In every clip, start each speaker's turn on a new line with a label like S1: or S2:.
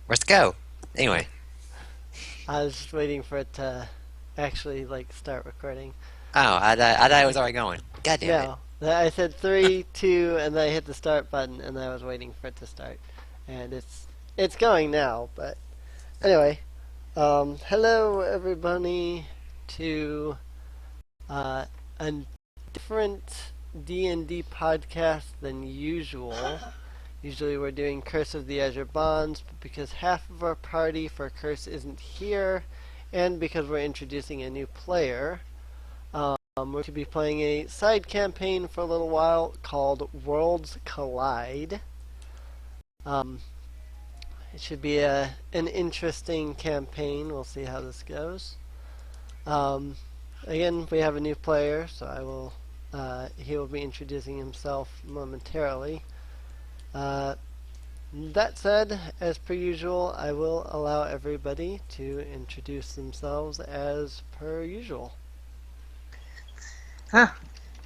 S1: Where's the go? Anyway.
S2: I was just waiting for it to actually start recording.
S1: Oh, I thought it was already going. God damn it.
S2: No, I said three, two, and then I hit the start button, and I was waiting for it to start, and it's going now. But anyway, hello everybody to uh, a different D&D podcast than usual. Usually we're doing Curse of the Azure Bonds, but because half of our party for Curse isn't here, and because we're introducing a new player, we're going to be playing a side campaign for a little while called Worlds Collide. Um, it should be an interesting campaign. We'll see how this goes. Um, Again, we have a new player, so he will be introducing himself momentarily. That said, as per usual, I will allow everybody to introduce themselves as per usual.
S3: Huh.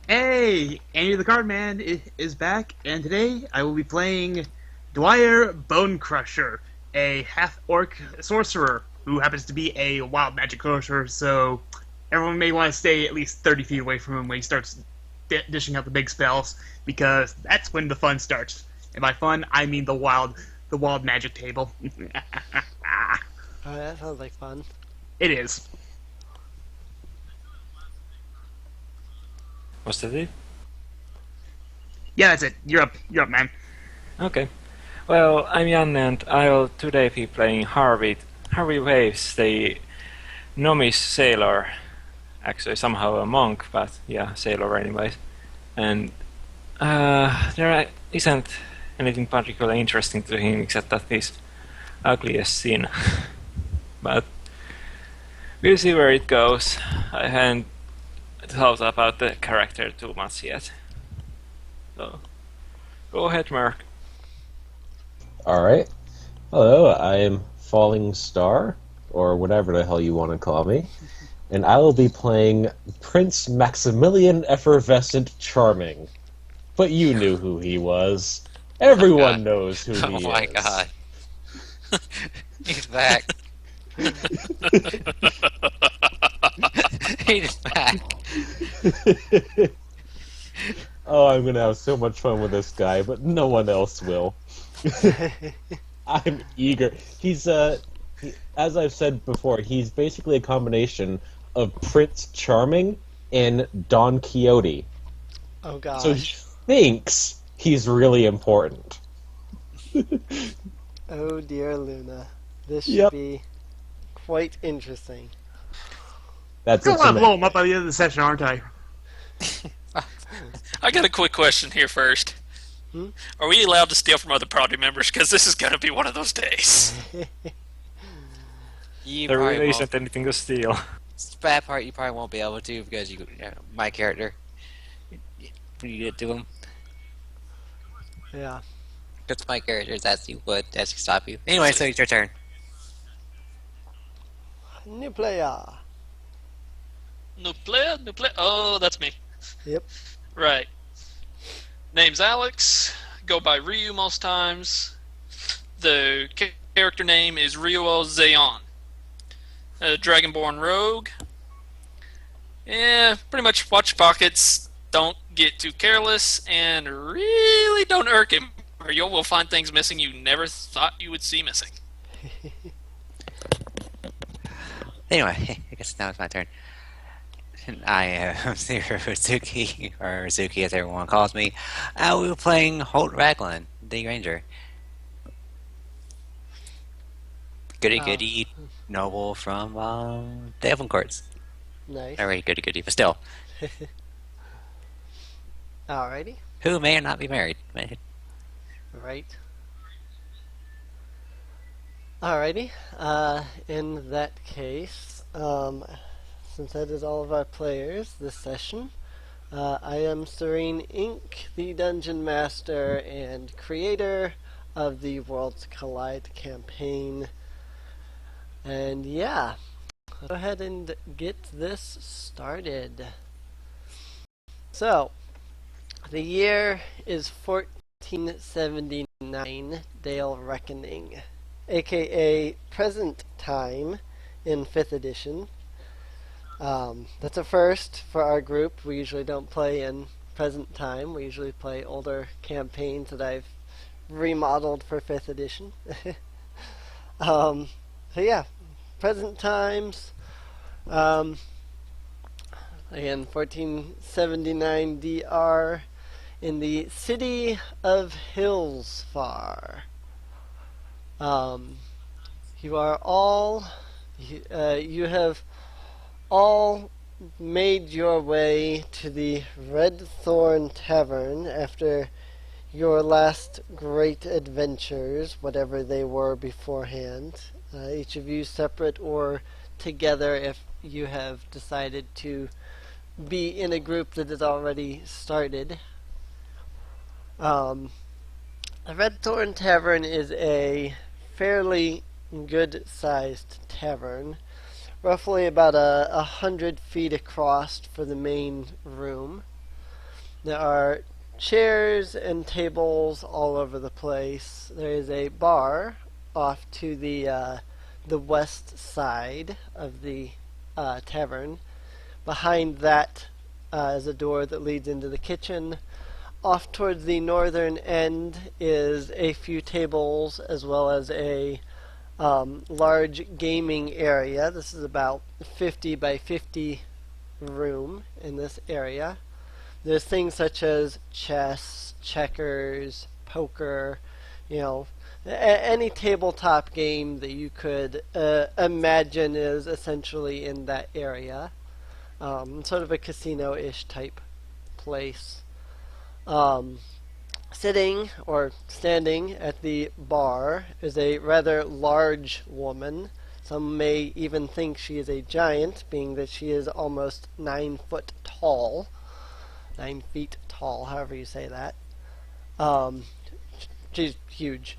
S3: Hey, Andy the Card Man is back, and today I will be playing Dwyer Bonecrusher, a half-orc sorcerer who happens to be a wild magic sorcerer, so everyone may want to stay at least 30 feet away from him when he starts dishing out the big spells, because that's when the fun starts. And by fun, I mean the wild magic table.
S2: That sounds like fun.
S3: It is.
S4: What's that?
S3: Yeah, that's it. You're up, man.
S4: Okay. Well, I'm Jan and I'll today be playing Harvey. Harvey Waves, the novice sailor. Actually, somehow a monk, but yeah, sailor anyways. And there isn't anything particularly interesting to him except that he's ugly as sin. But we'll see where it goes. I haven't thought about the character too much yet. So, go ahead, Mark.
S5: Alright. Hello, I am Falling Star, or whatever the hell you want to call me. And I will be playing Prince Maximilian Effervescent Charming. But you knew who he was. Everyone knows who he is.
S1: Oh my god. He's back. He's back.
S5: Oh, I'm gonna have so much fun with this guy, but no one else will. I'm eager. He's as I've said before, he's basically a combination of Prince Charming and Don Quixote.
S2: Oh gosh.
S5: So he thinks he's really important.
S2: Oh dear Luna. This should
S5: Yep.
S2: be quite interesting.
S5: That's
S3: I'm
S5: it.
S3: gonna blow him up by the end of the session, aren't I?
S6: I got a quick question here first. Are we allowed to steal from other party members? Because this is going to be one of those days.
S1: You
S4: There
S1: probably
S4: really
S1: won't.
S4: isn't anything to steal.
S1: It's the bad part you probably won't be able to because my character. When you get to him.
S2: Yeah.
S1: Because my characters as you would as you stop you. Anyway, so it's your turn.
S2: New player.
S6: New player, new player. Oh, that's me.
S2: Yep.
S6: Right. Name's Alex. Go by Ryu most times. The character name is Ryuo Zeon. Dragonborn Rogue. Yeah, pretty much watch pockets. Don't get too careless, and really don't irk him, or you will find things missing you never thought you would see missing.
S1: Anyway, I guess now it's my turn. I am Zero Suzuki, or Suzuki as everyone calls me. We were playing Holt Raglan, the Ranger. Goody goody, noble from the Elven Courts.
S2: Nice.
S1: Already goody goody, but still.
S2: Alrighty.
S1: Who may or not be married.
S2: Right. Alrighty. In that case, since that is all of our players this session, I am Serene Inc., the Dungeon Master and creator of the Worlds Collide campaign. And yeah, let's go ahead and get this started. So, the year is 1479, Dale Reckoning. aka Present Time, in 5th edition. That's a first for our group. We usually don't play in present time. We usually play older campaigns that I've remodeled for 5th edition. So yeah, present times. Again, 1479 DR in the city of Hillsfar. You are all, you have all made your way to the Red Thorn Tavern after your last great adventures, whatever they were beforehand. Each of you separate or together if you have decided to be in a group that has already started. The Red Thorn Tavern is a fairly good-sized tavern, roughly about 100 feet across for the main room. There are chairs and tables all over the place. There is a bar off to the west side of the tavern. Behind that is a door that leads into the kitchen. Off towards the northern end is a few tables as well as a large gaming area. This is about 50 by 50 room in this area. There's things such as chess, checkers, poker, any tabletop game that you could imagine is essentially in that area. Sort of a casino-ish type place. Sitting or standing at the bar is a rather large woman. Some may even think she is a giant, being that she is almost 9 foot tall. 9 feet tall, however you say that. She's huge.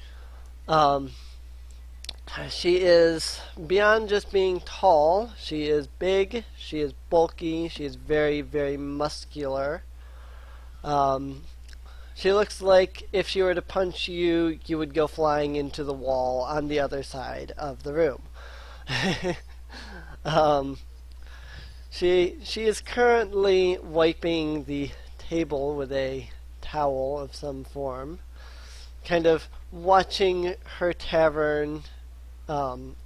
S2: She is, beyond just being tall, she is big, she is bulky, she is very, very muscular. She looks like if she were to punch you, you would go flying into the wall on the other side of the room. She is currently wiping the table with a towel of some form, kind of watching her tavern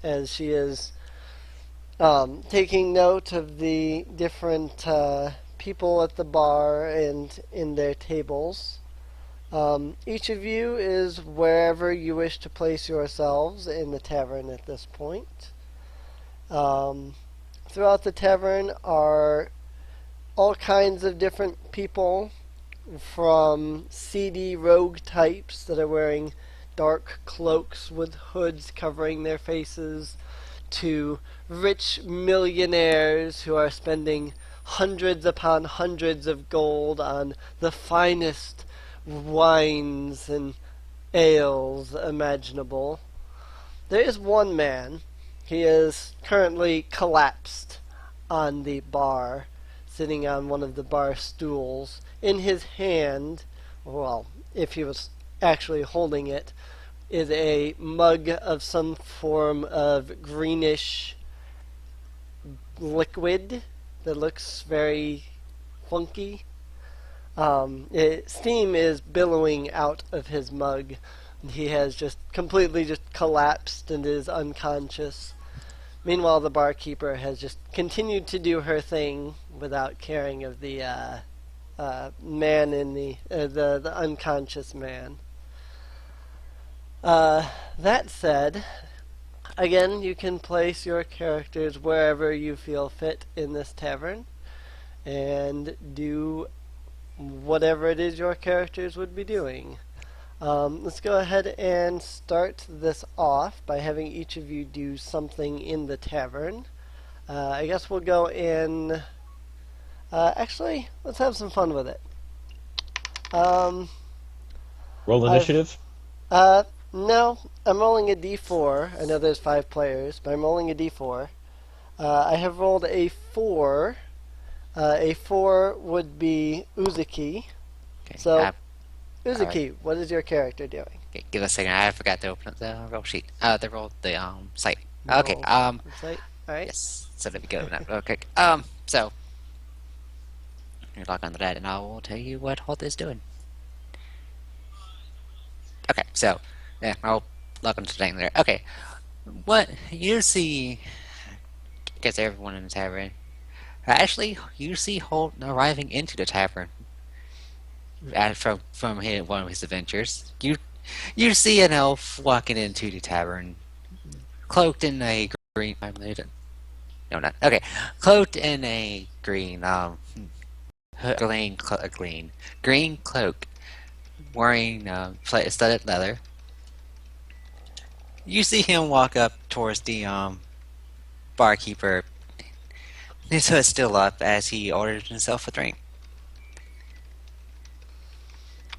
S2: as she is taking note of the different people at the bar and in their tables. Each of you is wherever you wish to place yourselves in the tavern at this point. Throughout the tavern are all kinds of different people, from seedy rogue types that are wearing dark cloaks with hoods covering their faces, to rich millionaires who are spending hundreds upon hundreds of gold on the finest wines and ales imaginable. There is one man. He is currently collapsed on the bar, sitting on one of the bar stools. In his hand, well, if he was actually holding it, is a mug of some form of greenish liquid that looks very funky. Steam is billowing out of his mug. He has just completely collapsed and is unconscious. Meanwhile, the barkeeper has just continued to do her thing without caring of the man in the unconscious man. That said, again, you can place your characters wherever you feel fit in this tavern and do whatever it is your characters would be doing. Let's go ahead and start this off by having each of you do something in the tavern. I guess we'll go in... actually, let's have some fun with it.
S5: Roll initiative.
S2: No, I'm rolling a d4. I know there's 5 players, but I'm rolling a d4. I have rolled a 4. A 4 would be Uzuki.
S1: Okay.
S2: So, Uzuki,
S1: alright.
S2: what is your character doing?
S1: Okay, give us a second. I forgot to open up the roll sheet. The site. Okay.
S2: Roll website. All right.
S1: Yes. So let me go now. Okay. So you log on to that, and I will tell you what Holt is doing. Okay. So yeah, I'll log on to the thing there. Okay. What you see? I guess everyone in the tavern. Actually, you see Holt arriving into the tavern from one of his adventures. You see an elf walking into the tavern, cloaked in a green. No, not okay. Cloaked in a green, green cloak, wearing studded leather. You see him walk up towards the barkeeper. His hood still up as he orders himself a drink.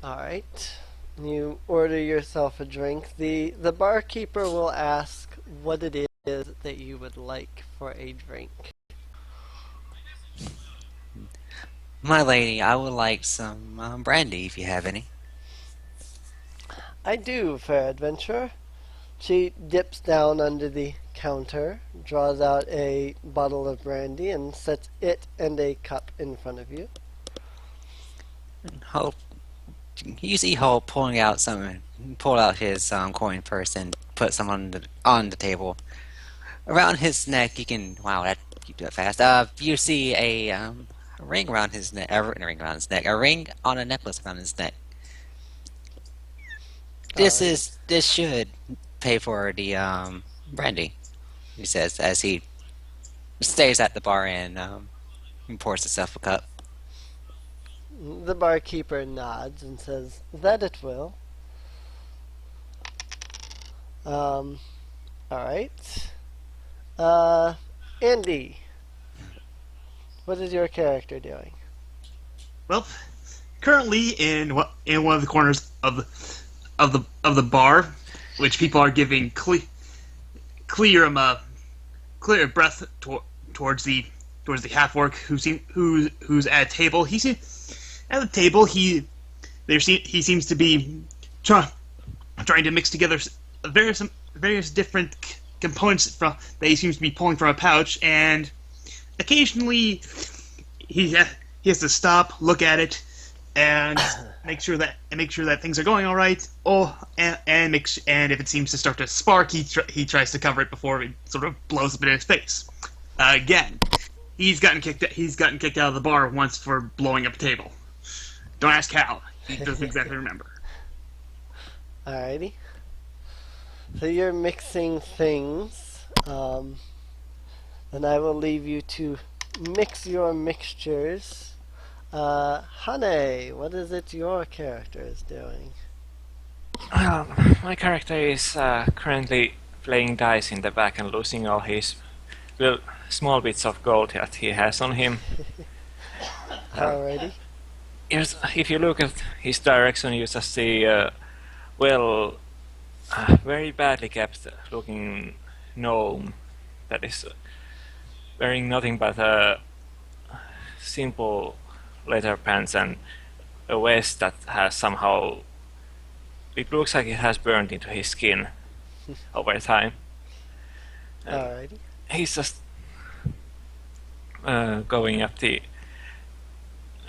S2: All right. You order yourself a drink. The barkeeper will ask what it is that you would like for a drink.
S1: My lady, I would like some brandy if you have any.
S2: I do, fair adventurer. She dips down under the counter, draws out a bottle of brandy, and sets it and a cup in front of you.
S1: Hope you see Hope pull out his coin purse and put some on the table. Around his neck, you can you do it fast. You see a ring around his neck, a ring on a necklace around his neck. This should pay for the brandy, he says as he stays at the bar and pours himself a cup.
S2: The barkeeper nods and says that it will. All right. Andy, what is your character doing?
S3: Well, currently in one of the corners of the bar, which people are giving clear breath towards the half orc who's at a table. At the table. He seems to be trying to mix together various different components that he seems to be pulling from a pouch, and occasionally he has to stop, look at it, and make sure that things are going all right. And if it seems to start to spark, he tries to cover it before it sort of blows up in his face. Again, he's gotten kicked out of the bar once for blowing up a table. Don't ask how. He doesn't exactly remember.
S2: Alrighty. So you're mixing things. Then I will leave you to mix your mixtures. Hane, what is it your character is doing?
S4: Well, my character is currently playing dice in the back and losing all his small bits of gold that he has on him.
S2: Alrighty.
S4: If you look at his direction, you just see very badly kept looking gnome that is wearing nothing but simple leather pants and a vest that has somehow, it looks like it has burned into his skin over time.
S2: Alrighty.
S4: He's just going at the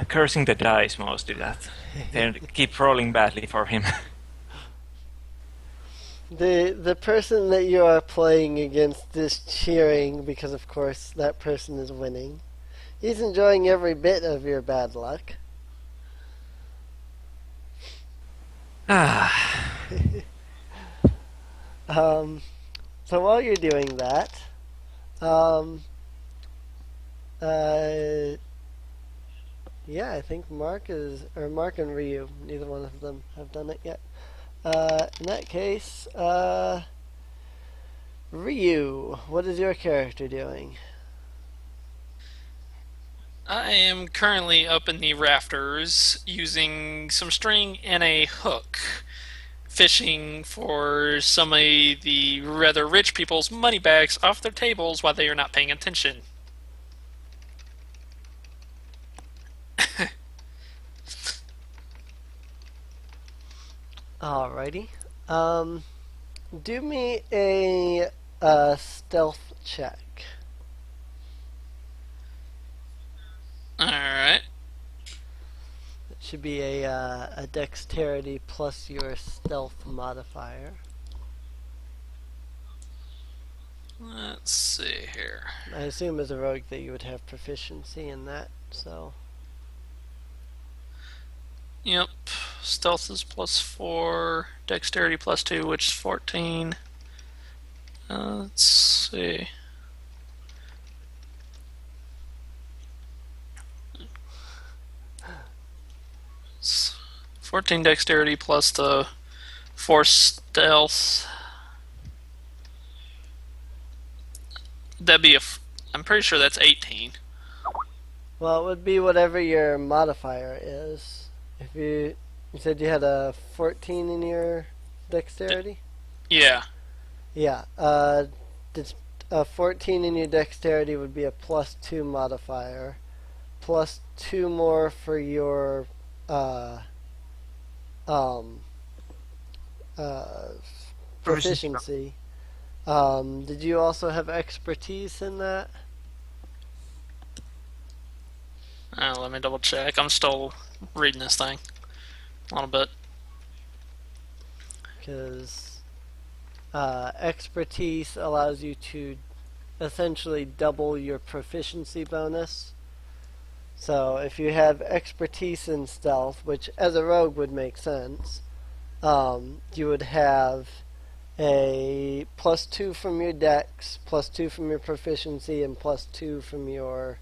S4: cursing the dice mostly, that they keep rolling badly for him.
S2: The person that you are playing against is cheering because, of course, that person is winning. He's enjoying every bit of your bad luck. So while you're doing that, yeah, I think Mark and Ryu, neither one of them have done it yet. In that case, Ryu, what is your character doing?
S6: I am currently up in the rafters using some string and a hook, fishing for some of the rather rich people's money bags off their tables while they are not paying attention.
S2: Alrighty. Um, do me a stealth check.
S6: Alright.
S2: It should be a dexterity plus your stealth modifier.
S6: Let's see here.
S2: I assume as a rogue that you would have proficiency in that, so.
S6: Yep. Stealth is +4. Dexterity +2, which is 14. Let's see. It's 14 dexterity plus the 4 stealth. That'd be I'm pretty sure that's 18.
S2: Well, it would be whatever your modifier is. If you said you had a 14 in your dexterity?
S6: Yeah.
S2: Yeah. A 14 in your dexterity would be a +2 modifier, plus 2 more for your um, uh, proficiency. Did you also have expertise in that?
S6: Let me double check. I'm still reading this thing a little bit.
S2: Because expertise allows you to essentially double your proficiency bonus. So if you have expertise in stealth, which as a rogue would make sense, you would have a +2 from your dex, +2 from your proficiency, and +2 from your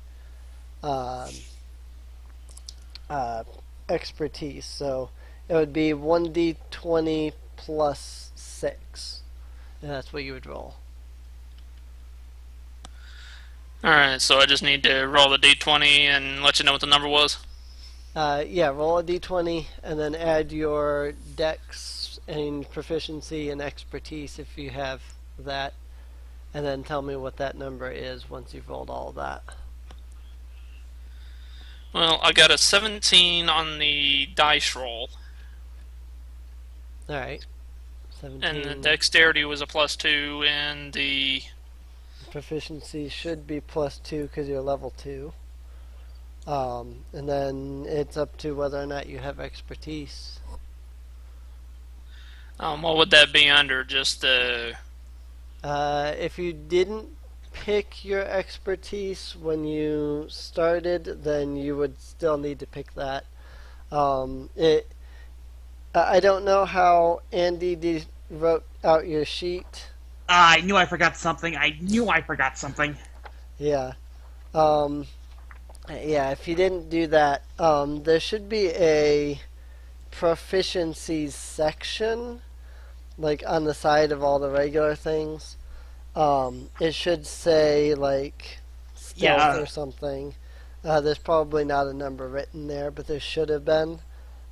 S2: expertise. So it would be 1d20 plus 6. And that's what you would roll.
S6: Alright, so I just need to roll the d20 and let you know what the number was?
S2: Yeah, roll a d20 and then add your dex and proficiency and expertise if you have that. And then tell me what that number is once you've rolled all of that.
S6: Well, I got a 17 on the dice roll.
S2: Alright. 17.
S6: And the dexterity was a +2, and the
S2: proficiency should be +2 because you're level 2. And then it's up to whether or not you have expertise.
S6: what would that be under? Just the
S2: If you didn't pick your expertise when you started, then you would still need to pick that. I don't know how Andy wrote out your sheet.
S3: I knew I forgot something.
S2: Yeah. Yeah, if you didn't do that, there should be a proficiencies section, like on the side of all the regular things. It should say, like, stealth or something. There's probably not a number written there, but there should have been.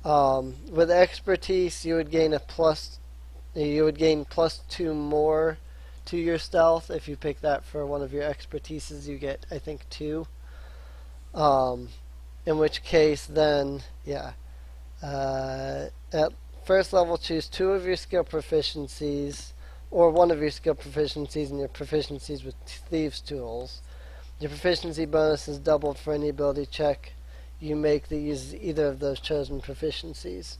S2: With expertise, you would gain +2 more to your stealth. If you pick that for one of your expertises, you get, I think, 2. In which case, then, yeah. At first level, choose 2 of your skill proficiencies, or one of your skill proficiencies and your proficiencies with thieves' tools. Your proficiency bonus is doubled for any ability check you make that uses either of those chosen proficiencies.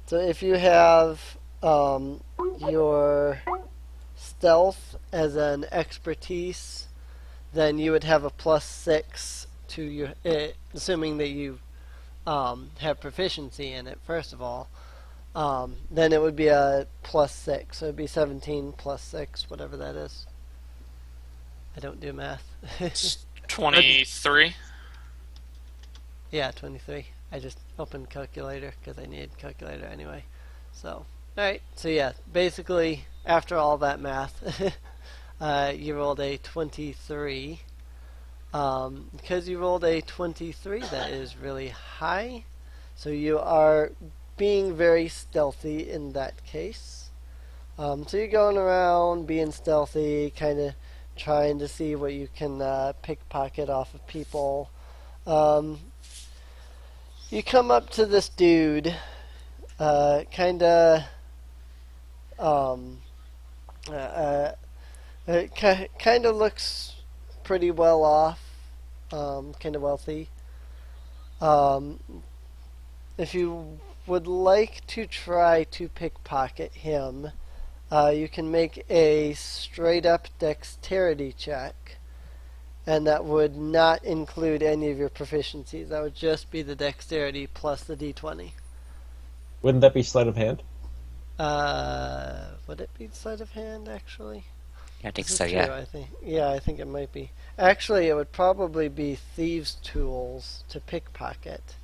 S2: So if you have your stealth as an expertise, then you would have a +6 to your, assuming that you have proficiency in it, first of all. Then it would be a +6, so it would be 17 plus 6, whatever that is. I don't do math.
S6: 23.
S2: Yeah, 23. I just opened calculator because I needed calculator anyway. So, alright, so yeah, basically, after all that math, you rolled a 23. Because you rolled a 23, that is really high. So you are being very stealthy in that case. So you're going around being stealthy, kind of trying to see what you can pickpocket off of people. You come up to this dude, kind of It kind of looks pretty well off, kind of wealthy. Um, if you would like to try to pickpocket him, you can make a straight up dexterity check, and that would not include any of your proficiencies. That would just be the dexterity plus the d20.
S5: Wouldn't that be sleight of hand?
S2: Would it be sleight of hand actually?
S1: I think
S2: This is
S1: so,
S2: true,
S1: yeah.
S2: I think. Yeah, I think it might be. Actually, it would probably be thieves' tools to pickpocket.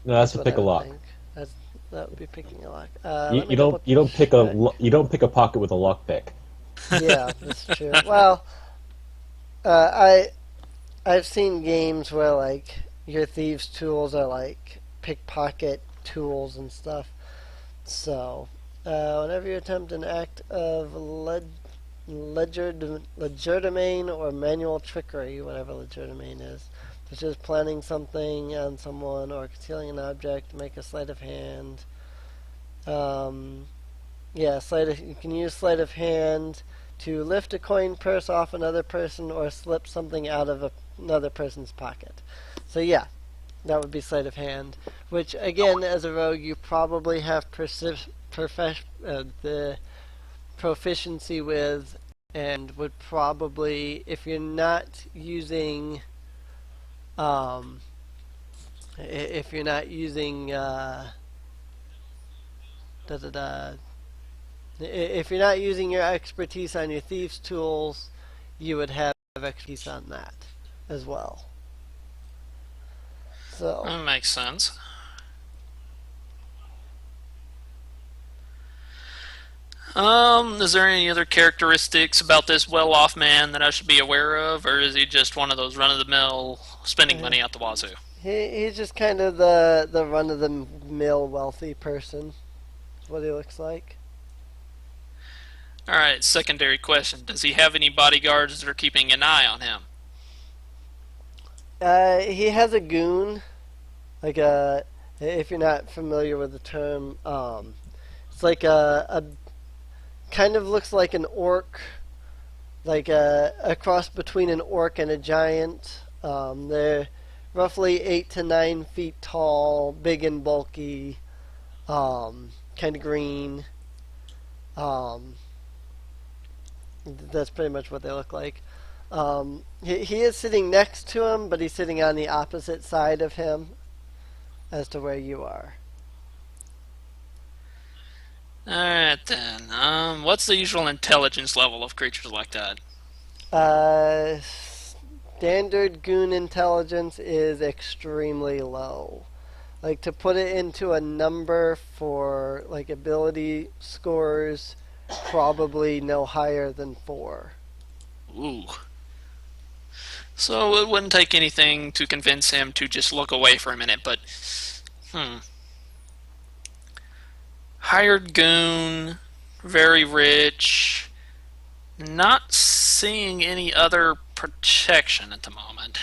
S5: No, that's to
S2: what
S5: pick
S2: I
S5: a
S2: would
S5: lock.
S2: think. That would be picking a lock.
S5: You,
S2: Let me
S5: you don't
S2: double
S5: you don't pick
S2: check.
S5: you don't pick a pocket with a lock pick.
S2: Yeah, that's true. Well, I've seen games where like your thieves' tools are like pickpocket tools and stuff. So, whenever you attempt an act of legerdemain or manual trickery, whatever legerdemain is, such as planning something on someone or concealing an object, make a sleight of hand. Yeah, you can use sleight of hand to lift a coin purse off another person or slip something out of another person's pocket. So yeah, that would be sleight of hand. Which again, as a rogue, you probably have the proficiency with, and would probably, if you're not using, if you're not using, if you're not using your expertise on your thieves' tools, you would have expertise on that as well. So.
S6: That makes sense. Is there any other characteristics about this well-off man that I should be aware of, or is he just one of those run-of-the-mill spending money out the wazoo?
S2: He's just kind of the run-of-the-mill wealthy person. Is what he looks like.
S6: Alright, secondary question. Does he have any bodyguards that are keeping an eye on him?
S2: He has a goon. Like if you're not familiar with the term, it's like a kind of looks like an orc, like a cross between an orc and a giant. They're roughly 8 to 9 feet tall, big and bulky, kind of green. That's pretty much what they look like. He is sitting next to him, but he's sitting on the opposite side of him as to where you are.
S6: Alright then. What's the usual intelligence level of creatures like that?
S2: Standard goon intelligence is extremely low. Like, to put it into a number for like ability scores, probably no higher than 4.
S6: Ooh. So it wouldn't take anything to convince him to just look away for a minute, but hired goon, very rich, not seeing any other protection at the moment.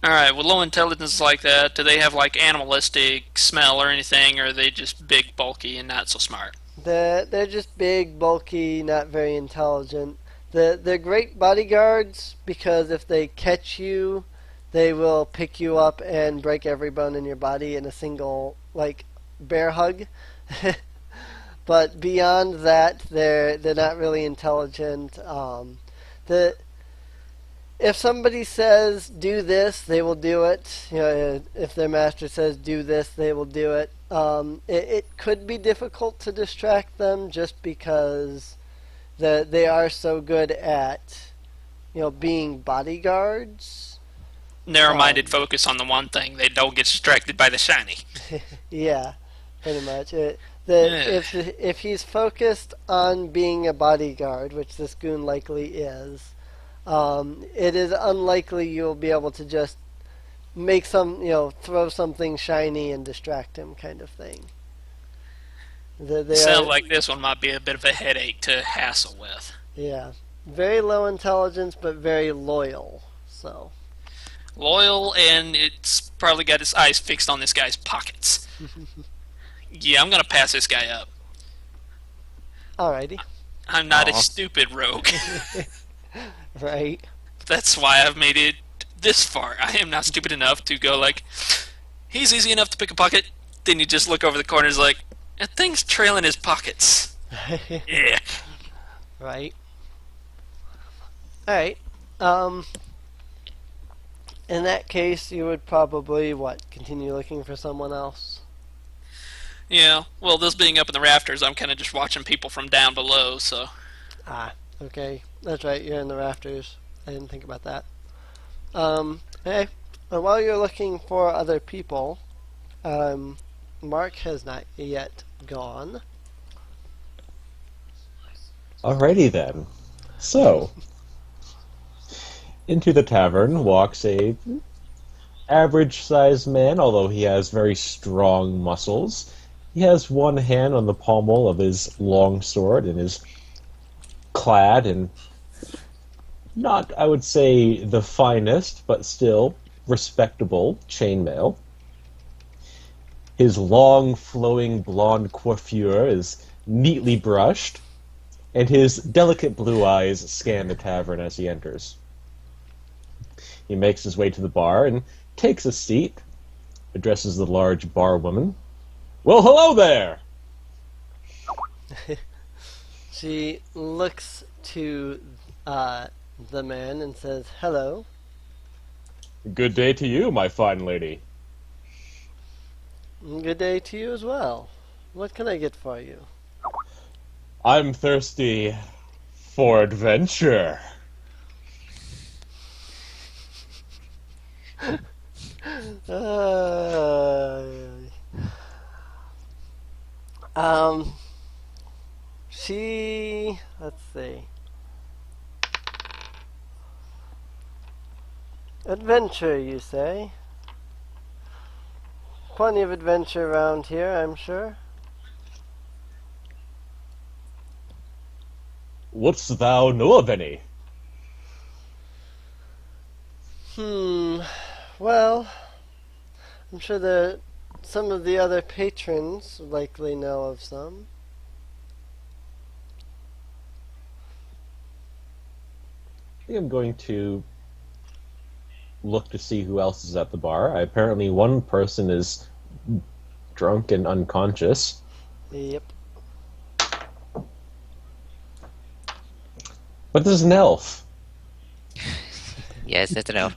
S6: Alright, with low intelligence like that, do they have like animalistic smell or anything, or are they just big, bulky, and not so smart?
S2: They're just big, bulky, not very intelligent. They're great bodyguards because if they catch you, they will pick you up and break every bone in your body in a single, like, bear hug. But beyond that, they're not really intelligent. If somebody says do this, they will do it. You know, if their master says do this, they will do it. It could be difficult to distract them just because they are so good at, being bodyguards.
S6: Narrow-minded focus on the one thing. They don't get distracted by the shiny.
S2: Yeah, pretty much.
S6: Yeah.
S2: If he's focused on being a bodyguard, which this goon likely is, it is unlikely you'll be able to just make throw something shiny and distract him, kind of thing.
S6: Sounds like this one might be a bit of a headache to hassle with.
S2: Yeah, very low intelligence, but very loyal. So.
S6: Loyal, and it's probably got its eyes fixed on this guy's pockets. Yeah, I'm gonna pass this guy up.
S2: Alrighty.
S6: I'm not a
S1: Aw.
S6: stupid rogue.
S2: Right.
S6: That's why I've made it this far. I am not stupid enough to go like, he's easy enough to pick a pocket. Then you just look over the corners like, that thing's trailing his pockets. Yeah.
S2: Right. Alright. In that case, you would probably, continue looking for someone else?
S6: Yeah. Well, this being up in the rafters, I'm kind of just watching people from down below, so.
S2: Ah, okay. That's right, you're in the rafters. I didn't think about that. Okay. And while you're looking for other people, Mark has not yet gone.
S5: Alrighty then. So, into the tavern walks a average-sized man, although he has very strong muscles. He has one hand on the pommel of his long sword and is clad in not, I would say, the finest, but still respectable chainmail. His long, flowing blonde coiffure is neatly brushed, and his delicate blue eyes scan the tavern as he enters. He makes his way to the bar and takes a seat, addresses the large bar woman. Well, hello there!
S2: She looks to the man and says, "Hello."
S5: Good day to you, my fine lady.
S2: Good day to you as well. What can I get for you?
S5: I'm thirsty for adventure.
S2: Um, let's see. Adventure, you say? Plenty of adventure around here, I'm sure.
S5: Wouldst thou know of any?
S2: Well, I'm sure that some of the other patrons likely know of some.
S5: I think I'm going to look to see who else is at the bar. Apparently one person is drunk and unconscious.
S2: Yep.
S5: But there's an elf.
S1: Yes, that's an elf.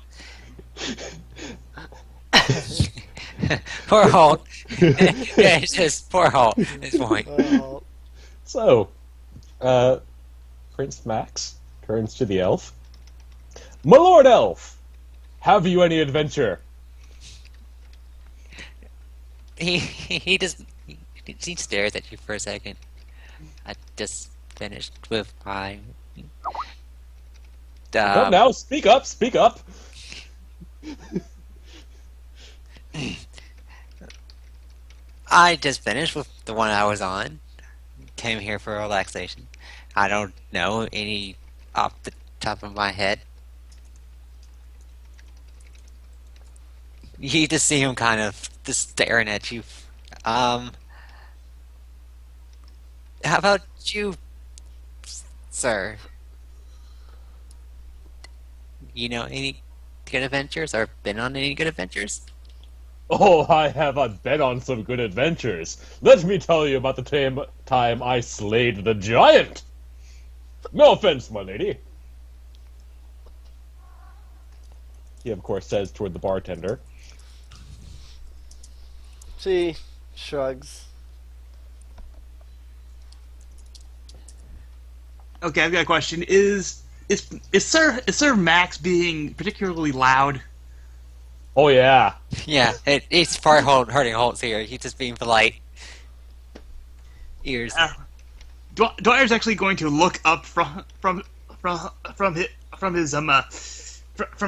S1: Poor Holt. Yeah, it's just poor Holt. It's point.
S2: Well,
S5: So, Prince Max turns to the elf. My lord elf, have you any adventure?
S1: He just he stares at you for a second. I just finished with my.
S5: Come now, speak up, speak up.
S1: I just finished with the one I was on. Came here for relaxation. I don't know any off the top of my head. You just see him kind of just staring at you. How about you, sir? You know any good adventures or been on any good adventures?
S5: Oh, I have been on some good adventures. Let me tell you about the time I slayed the giant. No offense, my lady. He, of course, says toward the bartender.
S2: she shrugs.
S3: Okay, I've got a question. Is Sir Max being particularly loud?
S5: Oh, yeah.
S1: Yeah, it's part hurting Holt's ear. He's just being polite. Ears.
S3: Dwyer's actually going to look up from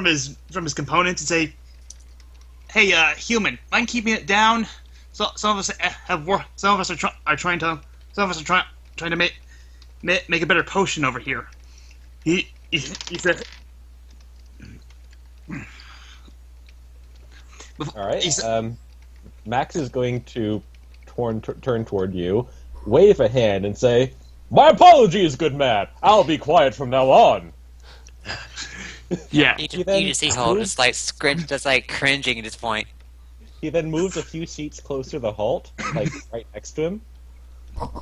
S3: his components and say, "Hey, human, mind keeping it down? So some of us some of us are trying to make a better potion over here." He said.
S5: All right.
S3: He said,
S5: Max is going to turn toward you, wave a hand, and say, "My apologies, good man. I'll be quiet from now on."
S3: Yeah.
S1: You
S5: then
S1: just see Holt
S5: moves-
S1: just like cringing at this point.
S5: He then moves a few seats closer to Halt, like right next to him,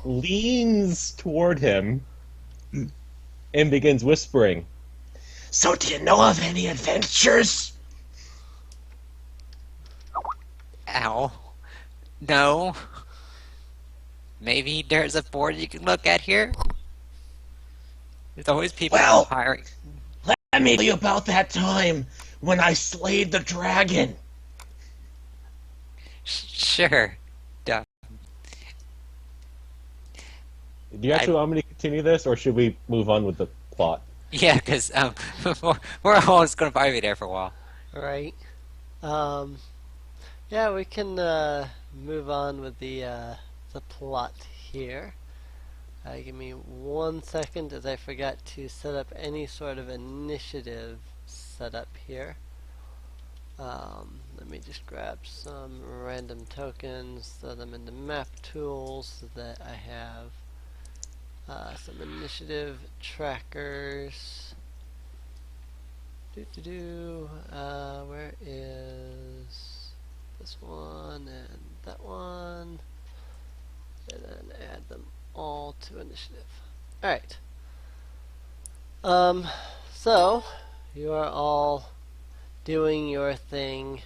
S5: leans toward him, and begins whispering, "So do you know of any adventures?"
S1: Ow. No. Maybe there's a board you can look at here? There's always people
S5: Well-
S1: hiring.
S5: Let me tell you about that time when I slayed the dragon.
S1: Sure. Duh.
S5: Do you actually want me to continue this, or should we move on with the plot?
S1: Yeah, because we're always going to probably be there for a while.
S2: Right. Yeah, we can move on with the plot here. Give me 1 second, as I forgot to set up any sort of initiative setup here. Let me just grab some random tokens, throw them into map tools so that I have some initiative trackers. Where is this one and that one? And then add them all to initiative. Alright. So you are all doing your thing.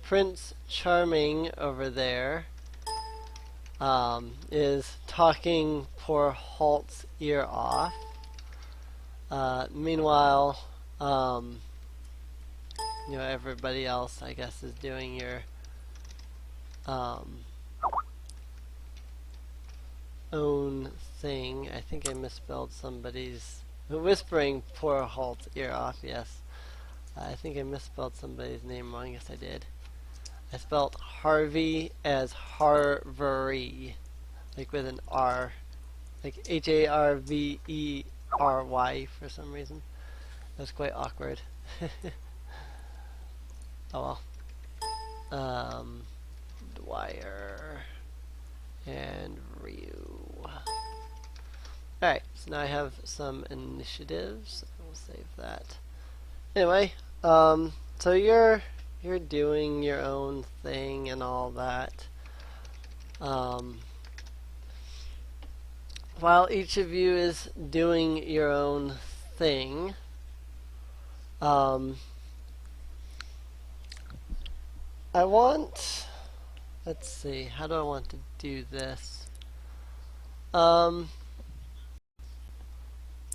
S2: Prince Charming over there is talking poor Halt's ear off. Meanwhile, everybody else, I guess, is doing your own thing. I think I misspelled somebody's whispering poor Halt's ear off. Yes, I think I misspelled somebody's name wrong. Yes, I did. I spelled Harvey as Harvery, like with an R, like Harvery for some reason. That was quite awkward. Oh well. Dwyer and Ryu. Alright, so now I have some initiatives. We'll save that. Anyway, so you're doing your own thing and all that. While each of you is doing your own thing, I want, let's see, how do I want to do this?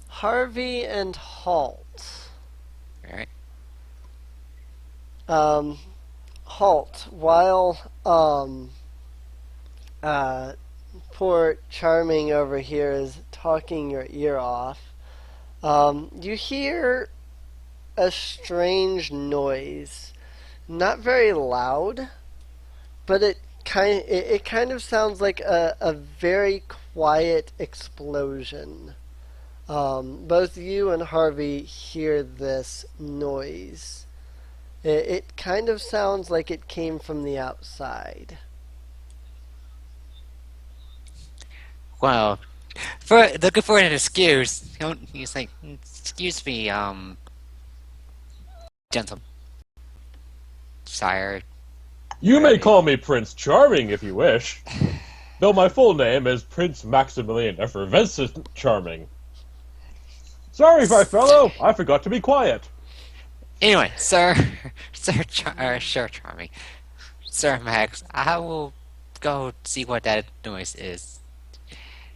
S2: Harvey and Halt.
S1: Alright.
S2: Halt, while poor Charming over here is talking your ear off, you hear a strange noise. Not very loud, but it kind of sounds like a very quiet explosion. Both you and Harvey hear this noise. It kind of sounds like it came from the outside.
S1: Well, looking for an excuse. He's like, excuse me, gentle sire.
S5: You may call me Prince Charming if you wish, though my full name is Prince Maximilian Effervescent Charming. Sorry, my fellow, I forgot to be quiet.
S1: Anyway, Sir Charming, Sir Max, I will go see what that noise is.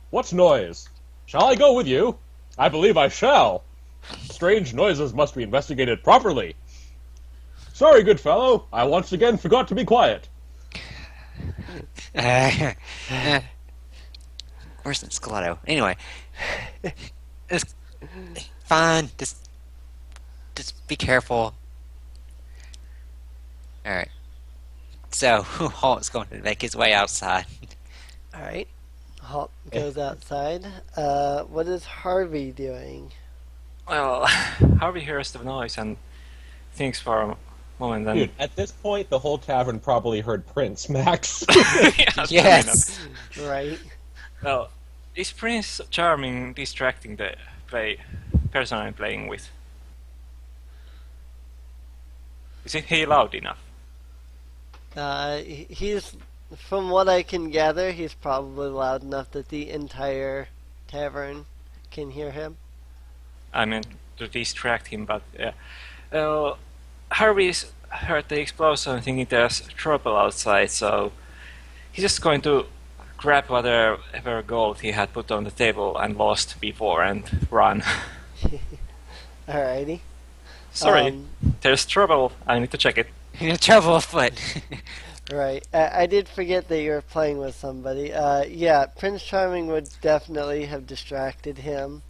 S5: What noise? Shall I go with you? I believe I shall. Strange noises must be investigated properly. Sorry, good fellow, I once again forgot to be quiet.
S1: Worse than Scalotto. Anyway, it's fine. Just be careful. All right. So Halt's going to make his way outside.
S2: Alright. Halt goes outside. What is Harvey doing?
S4: Well, Harvey hears the noise and thinks for moment
S5: Dude,
S4: and
S5: at this point, the whole tavern probably heard Prince Max.
S4: yeah,
S1: Yes.
S2: Right.
S4: well, is Prince Charming distracting the person I'm playing with? Is he loud enough?
S2: He's, from what I can gather, he's probably loud enough that the entire tavern can hear him.
S4: I meant to distract him, but Harvey's heard the explosion thinking there's trouble outside, so he's just going to grab whatever gold he had put on the table and lost before and run.
S2: Alrighty.
S4: Sorry,
S2: Um,
S4: there's trouble. I need to check it.
S1: You're in trouble afoot.
S2: Right. I did forget that you were playing with somebody. Yeah, Prince Charming would definitely have distracted him.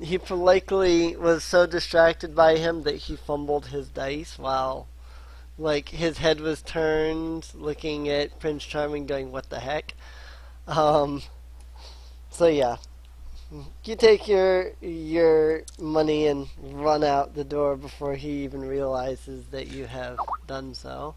S2: He likely was so distracted by him that he fumbled his dice while, like, his head was turned, looking at Prince Charming, going, "What the heck?" So yeah, you take your money and run out the door before he even realizes that you have done so.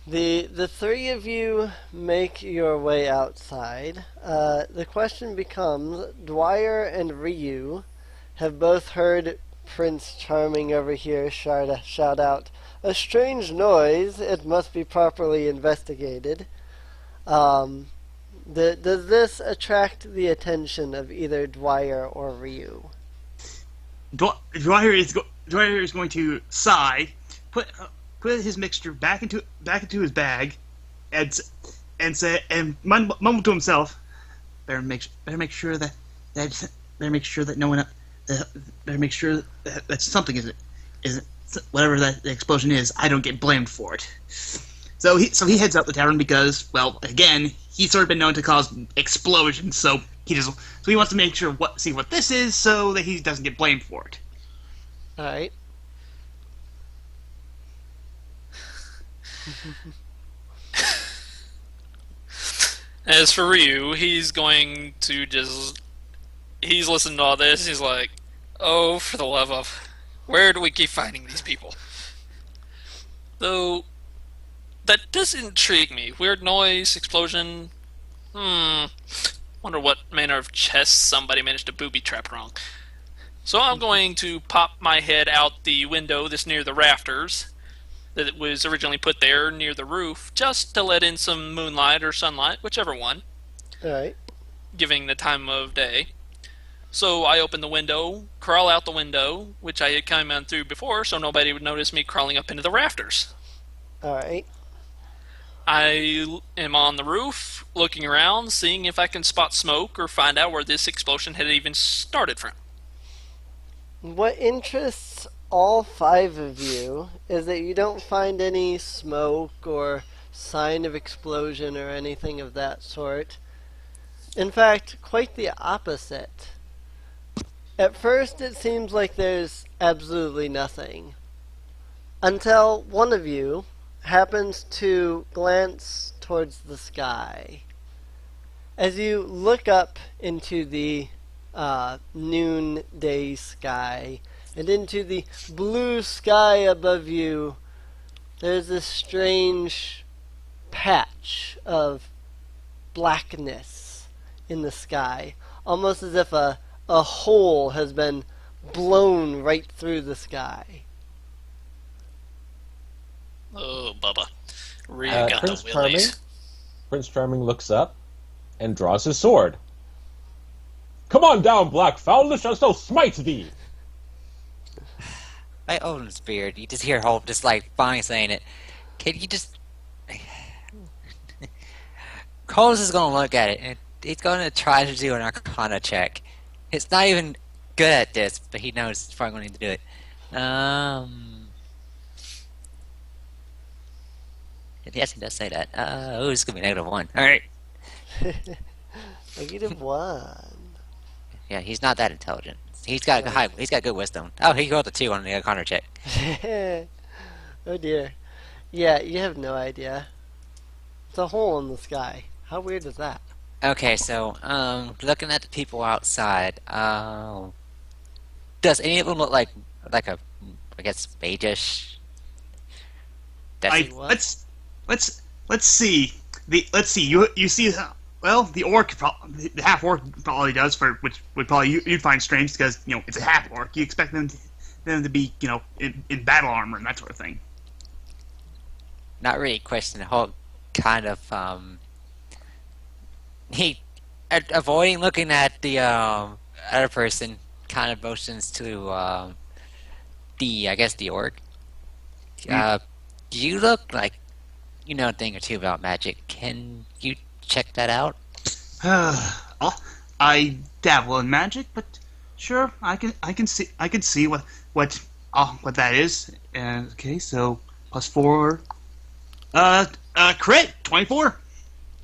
S2: The three of you make your way outside. The question becomes: Dwyer and Ryu have both heard Prince Charming over here shout out, "A strange noise! It must be properly investigated." Does this attract the attention of either Dwyer or Ryu?
S3: Dwyer is going to sigh, put his mixture back into his bag, and say and mumble to himself, better make sure that no one better make sure that something isn't whatever that explosion is. I don't get blamed for it. So he heads out the tavern because, well, again, he's sort of been known to cause explosions. So he wants to make sure see what this is so that he doesn't get blamed for it.
S2: All right.
S6: As for Ryu, he's going to he's listened to all this, he's like, oh, for the love of, where do we keep finding these people? Though, that does intrigue me. Weird noise, explosion, wonder what manner of chess somebody managed to booby trap wrong. So I'm going to pop my head out the window that's near the rafters, that was originally put there near the roof, just to let in some moonlight or sunlight, whichever one,
S2: All right.
S6: giving the time of day. So I open the window, crawl out the window, which I had come on through before, so nobody would notice me crawling up into the rafters.
S2: All right.
S6: I am on the roof, looking around, seeing if I can spot smoke or find out where this explosion had even started from.
S2: What interests all five of you is that you don't find any smoke or sign of explosion or anything of that sort. In fact, quite the opposite. At first, it seems like there's absolutely nothing. Until one of you happens to glance towards the sky. As you look up into the noonday sky and into the blue sky above you, there's this strange patch of blackness in the sky, almost as if a hole has been blown right through the sky.
S6: Oh, Bubba. Ryu got
S5: Prince
S6: the
S5: Charming.
S6: willies.
S5: Prince Charming looks up and draws his sword. Come on down, Black Fowl, let us so smite thee!
S1: By Odin's beard, you just hear Hope just like finally saying it. Can you just... Coles is gonna look at it, and he's gonna try to do an Arcana check. It's not even good at this, but he knows he's probably gonna need to do it. Yes, he does say that. Oh, it's gonna be -1. Alright.
S2: -1.
S1: Yeah, he's not that intelligent. He's got good wisdom. Oh, he rolled a 2 on the Arcana check.
S2: Oh dear. Yeah, you have no idea. It's a hole in the sky. How weird is that?
S1: Okay, so, looking at the people outside, does any of them look like a, I guess, mage-ish? That's
S3: I
S2: what?
S3: let's see. Let's see. You see. Well, the orc, the half orc probably does, for which would probably you'd find strange because it's a half orc. You expect them to be in battle armor and that sort of thing.
S1: not really questioning the whole kind of he avoiding looking at the other person kind of motions to the I guess the orc. You look like you know a thing or two about magic. Can you check that out?
S3: I dabble in magic, but sure, I can see what that is. Okay, so +4. Crit 24.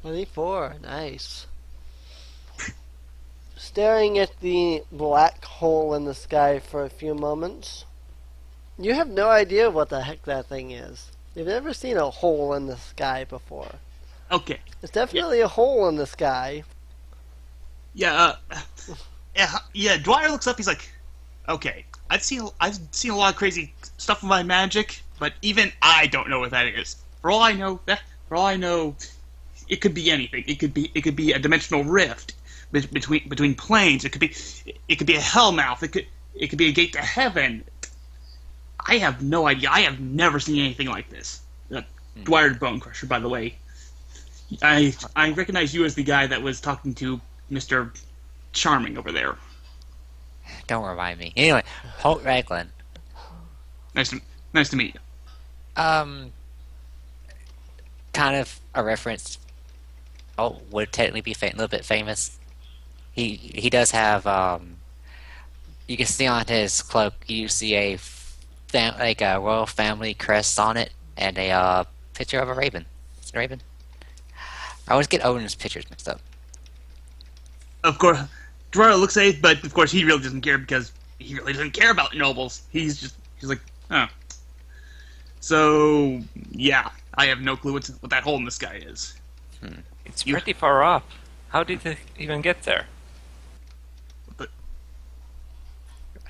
S2: 24, nice. Staring at the black hole in the sky for a few moments, you have no idea what the heck that thing is. You've never seen a hole in the sky before.
S3: Okay,
S2: It's definitely a hole in the sky.
S3: yeah, yeah. Dwyer looks up. He's like, okay, I've seen a lot of crazy stuff with my magic, but even I don't know what that is. For all I know, it could be anything. It could be a dimensional rift between planes. It could be a hellmouth. It could be a gate to heaven. I have no idea. I have never seen anything like this. Dwyer Bonecrusher, by the way. I recognize you as the guy that was talking to Mr. Charming over there.
S1: Don't remind me. Anyway, Holt Raglan.
S3: Nice to meet you.
S1: Kind of a reference. Oh, would technically be a little bit famous. He does have you can see on his cloak. You see a like a royal family crest on it, and a picture of a raven. It's a raven. I always get Odin's pictures mixed up.
S3: Of course, Dwyer looks at it, but of course he really doesn't care because he really doesn't care about nobles. He's like, huh. So yeah, I have no clue what that hole in the sky is.
S4: It's pretty far up. How did they even get there?
S3: But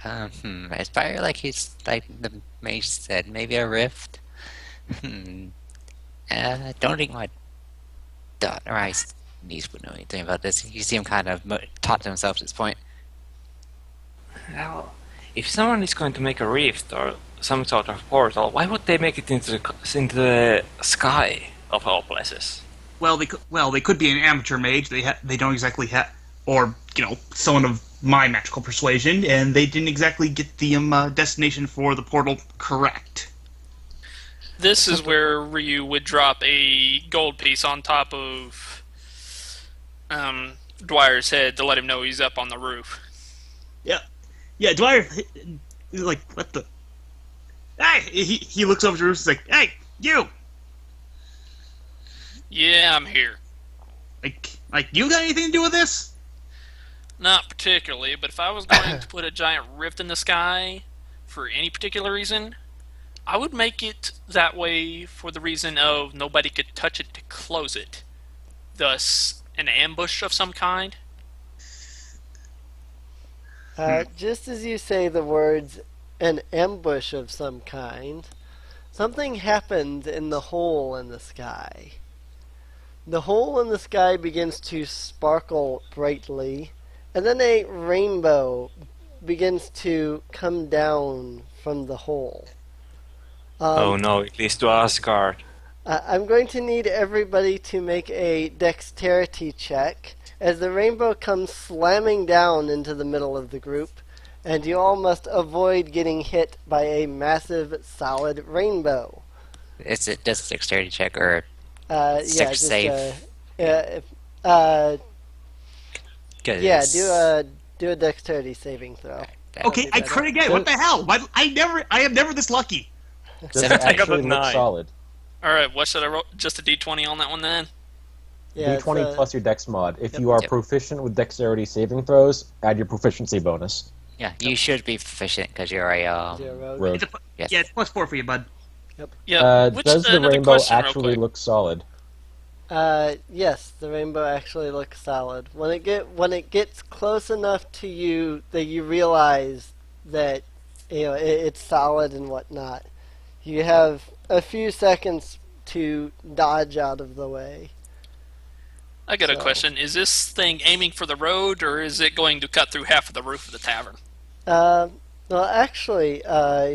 S1: It's probably like he's like the mage said, maybe a rift. I don't think my daughter or my niece would know anything about this. You see him kind of talk to himself at this point.
S4: Well, if someone is going to make a rift or some sort of portal, why would they make it into the sky of all places?
S3: well, they could be an amateur mage. They don't exactly have, or someone of my magical persuasion, and they didn't exactly get the destination for the portal correct.
S6: This is where Ryu would drop a gold piece on top of Dwyer's head to let him know he's up on the roof.
S3: Yeah, Dwyer, like, what the? Hey, he looks over to the roof. He's like, hey, you.
S6: Yeah, I'm here.
S3: Like you got anything to do with this?
S6: Not particularly, but if I was going to put a giant rift in the sky for any particular reason, I would make it that way for the reason of nobody could touch it to close it. Thus, an ambush of some kind.
S2: Just as you say the words, an ambush of some kind, something happened in the hole in the sky. The hole in the sky begins to sparkle brightly, and then a rainbow begins to come down from the hole.
S4: Oh no, it leads to Asgard.
S2: I'm going to need everybody to make a dexterity check as the rainbow comes slamming down into the middle of the group, and you all must avoid getting hit by a massive solid rainbow.
S1: Is it just a dexterity check or
S2: Yeah, just
S1: save?
S2: yeah, do a dexterity saving throw.
S3: Okay, I crit again. What the hell? I am never this lucky.
S5: Does it
S1: Seven.
S4: I got
S5: actually
S4: a
S5: look
S4: 9.
S5: solid?
S6: Alright, what should I roll? Just a d20 on that one then?
S2: Yeah,
S5: D20
S2: it's,
S5: plus your dex mod. If
S2: Yep.
S5: you are
S1: Yep.
S5: proficient with dexterity saving throws, add your proficiency bonus.
S1: Yeah, you should be proficient because you're a
S2: 0.
S5: Rogue.
S1: yes.
S3: Yeah, it's +4 for you, bud.
S6: Yeah,
S5: Does the
S6: another
S5: rainbow
S6: question real
S5: actually
S6: quick.
S5: look solid?
S2: Yes, the rainbow actually looks solid. When it gets close enough to you that you realize that it's solid and whatnot. You have a few seconds to dodge out of the way.
S6: I got a
S2: So-
S6: question. Is this thing aiming for the road, or is it going to cut through half of the roof of the tavern?
S2: Well, actually,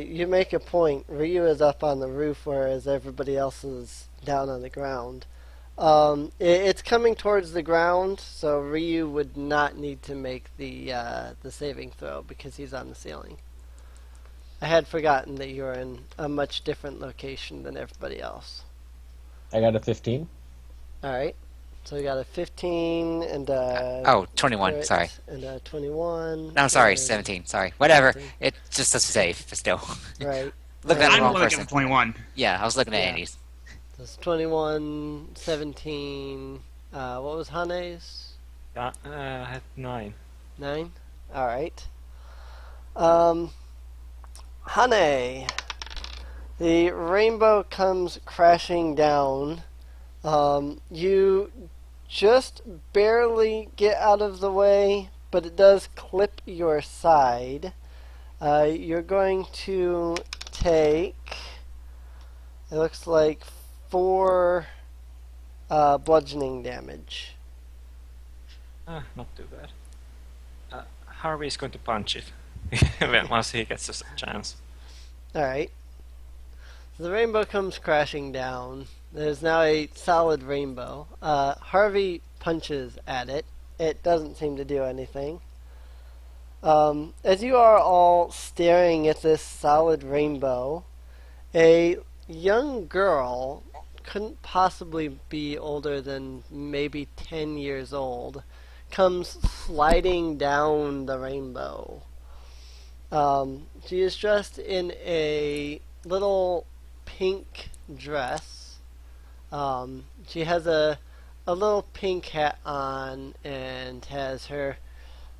S2: you make a point. Ryu is up on the roof, whereas everybody else is down on the ground. It's coming towards the ground, so Ryu would not need to make the saving throw because he's on the ceiling. I had forgotten that you were in a much different location than everybody else.
S5: I got a 15.
S2: All right, so we got a 15 and a
S1: Oh, 21.
S2: crit
S1: Sorry.
S2: and a 21.
S1: No, sorry,
S2: and-
S1: 17. Sorry. Whatever.
S2: 17.
S1: It's just a safe, but still.
S2: Right.
S1: Look at the
S3: I'm
S1: wrong
S3: going to
S1: person.
S3: give it 21.
S1: Yeah, I was looking at
S2: Yeah.
S1: Andy's.
S2: That's 21, 17. What was Hane's?
S4: Yeah, I had 9.
S2: 9? Alright. Hane. The rainbow comes crashing down. You just barely get out of the way, but it does clip your side. You're going to take, it looks like, 4 bludgeoning damage.
S4: Not too bad. Harvey is going to punch it once he gets a chance.
S2: Alright. So the rainbow comes crashing down. There's now a solid rainbow. Harvey punches at it. It doesn't seem to do anything. As you are all staring at this solid rainbow, a young girl, couldn't possibly be older than maybe 10 years old, comes sliding down the rainbow. She is dressed in a little pink dress. She has a little pink hat on and has her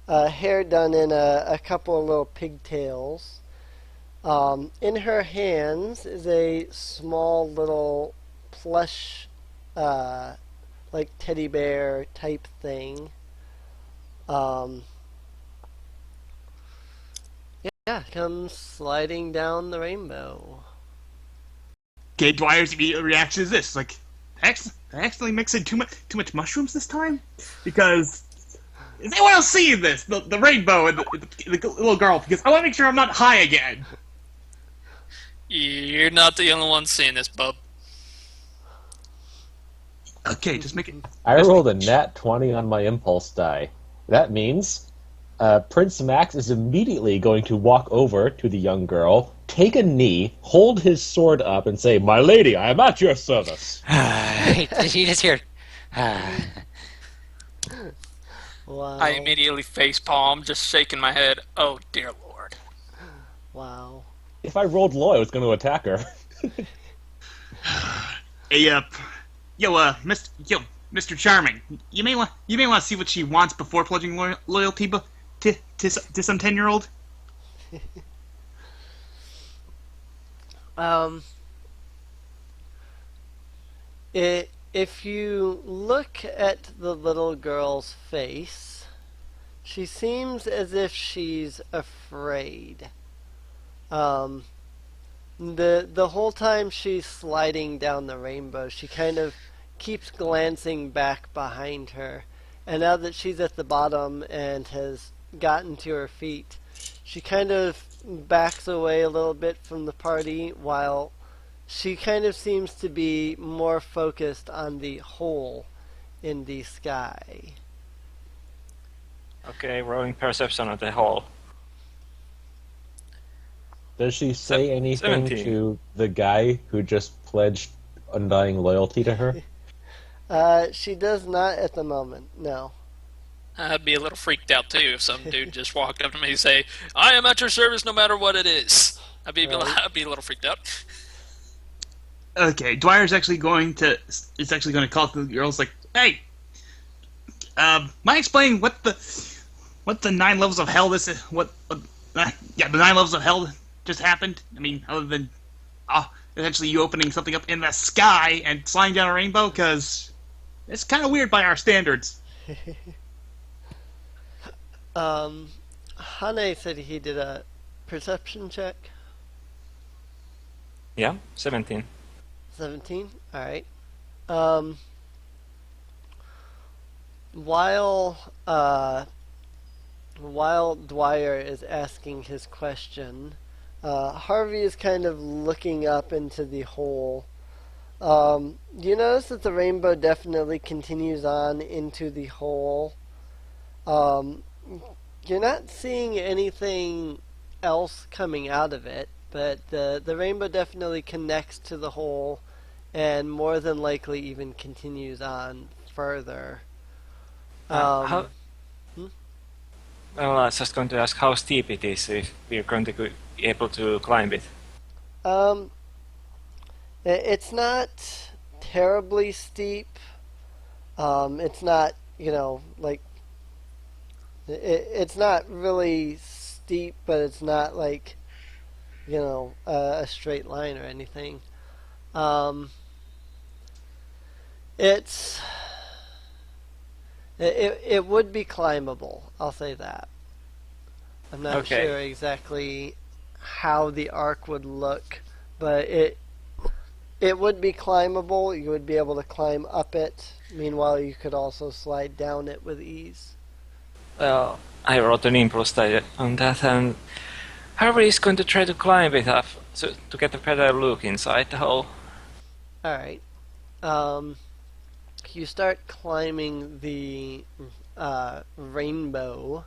S2: hair done in a couple of little pigtails. In her hands is a small little plush, like teddy bear type thing. Yeah, comes sliding down the rainbow.
S3: Okay, Dwyer's immediate reaction is this: like, I accidentally mixed in too much mushrooms this time, because is anyone else seeing this? The rainbow and the little girl, because I want to make sure I'm not high again.
S6: You're not the only one seeing this, bub.
S3: Okay, just make it.
S5: I rolled a nat 20 on my impulse die. That means Prince Max is immediately going to walk over to the young girl, take a knee, hold his sword up, and say, "My lady, I am at your service."
S1: Did you just hear?
S2: Wow.
S6: I immediately facepalm, just shaking my head. Oh, dear Lord.
S2: Wow.
S5: If I rolled low, I was going to attack her.
S3: Hey, Mr. Charming, you may want to see what she wants before pledging loyalty to some 10-year-old.
S2: If you look at the little girl's face, she seems as if she's afraid. The whole time she's sliding down the rainbow, she kind of keeps glancing back behind her. And now that she's at the bottom and has gotten to her feet, she kind of backs away a little bit from the party while she kind of seems to be more focused on the hole in the sky.
S4: Okay, rolling perception at the hole.
S5: Does she say anything
S4: 17.
S5: to the guy who just pledged undying loyalty to her?
S2: She does not at the moment, no.
S6: I'd be a little freaked out too if some dude just walked up to me and say, "I am at your service no matter what it is." I'd be a little freaked out.
S3: Okay, Dwyer's actually going to call to the girls like, "Hey, mind explaining what the 9 levels of hell this is? The 9 levels of hell just happened? I mean, other than essentially you opening something up in the sky and sliding down a rainbow, because it's kind of weird by our standards."
S2: Hane said he did a perception check.
S4: Yeah, 17.
S2: 17. All right. Um, while while Dwyer is asking his question, Harvey is kind of looking up into the hole. You notice that the rainbow definitely continues on into the hole. Um, you're not seeing anything else coming out of it, but the rainbow definitely connects to the hole and more than likely even continues on further.
S4: How,
S2: hmm?
S4: well, I was just going to ask how steep it is if we're going to be able to climb it.
S2: It's not terribly steep. It's not, like it's not really steep, but it's not like, a straight line or anything. It's it would be climbable. I'll say that. I'm not
S4: Okay.
S2: sure exactly how the arc would look, but it would be climbable. You would be able to climb up it. Meanwhile, you could also slide down it with ease.
S4: Well, I wrote an impulse die on that, and Harvey is going to try to climb it up to get a better look inside the hole.
S2: All right. You start climbing the rainbow.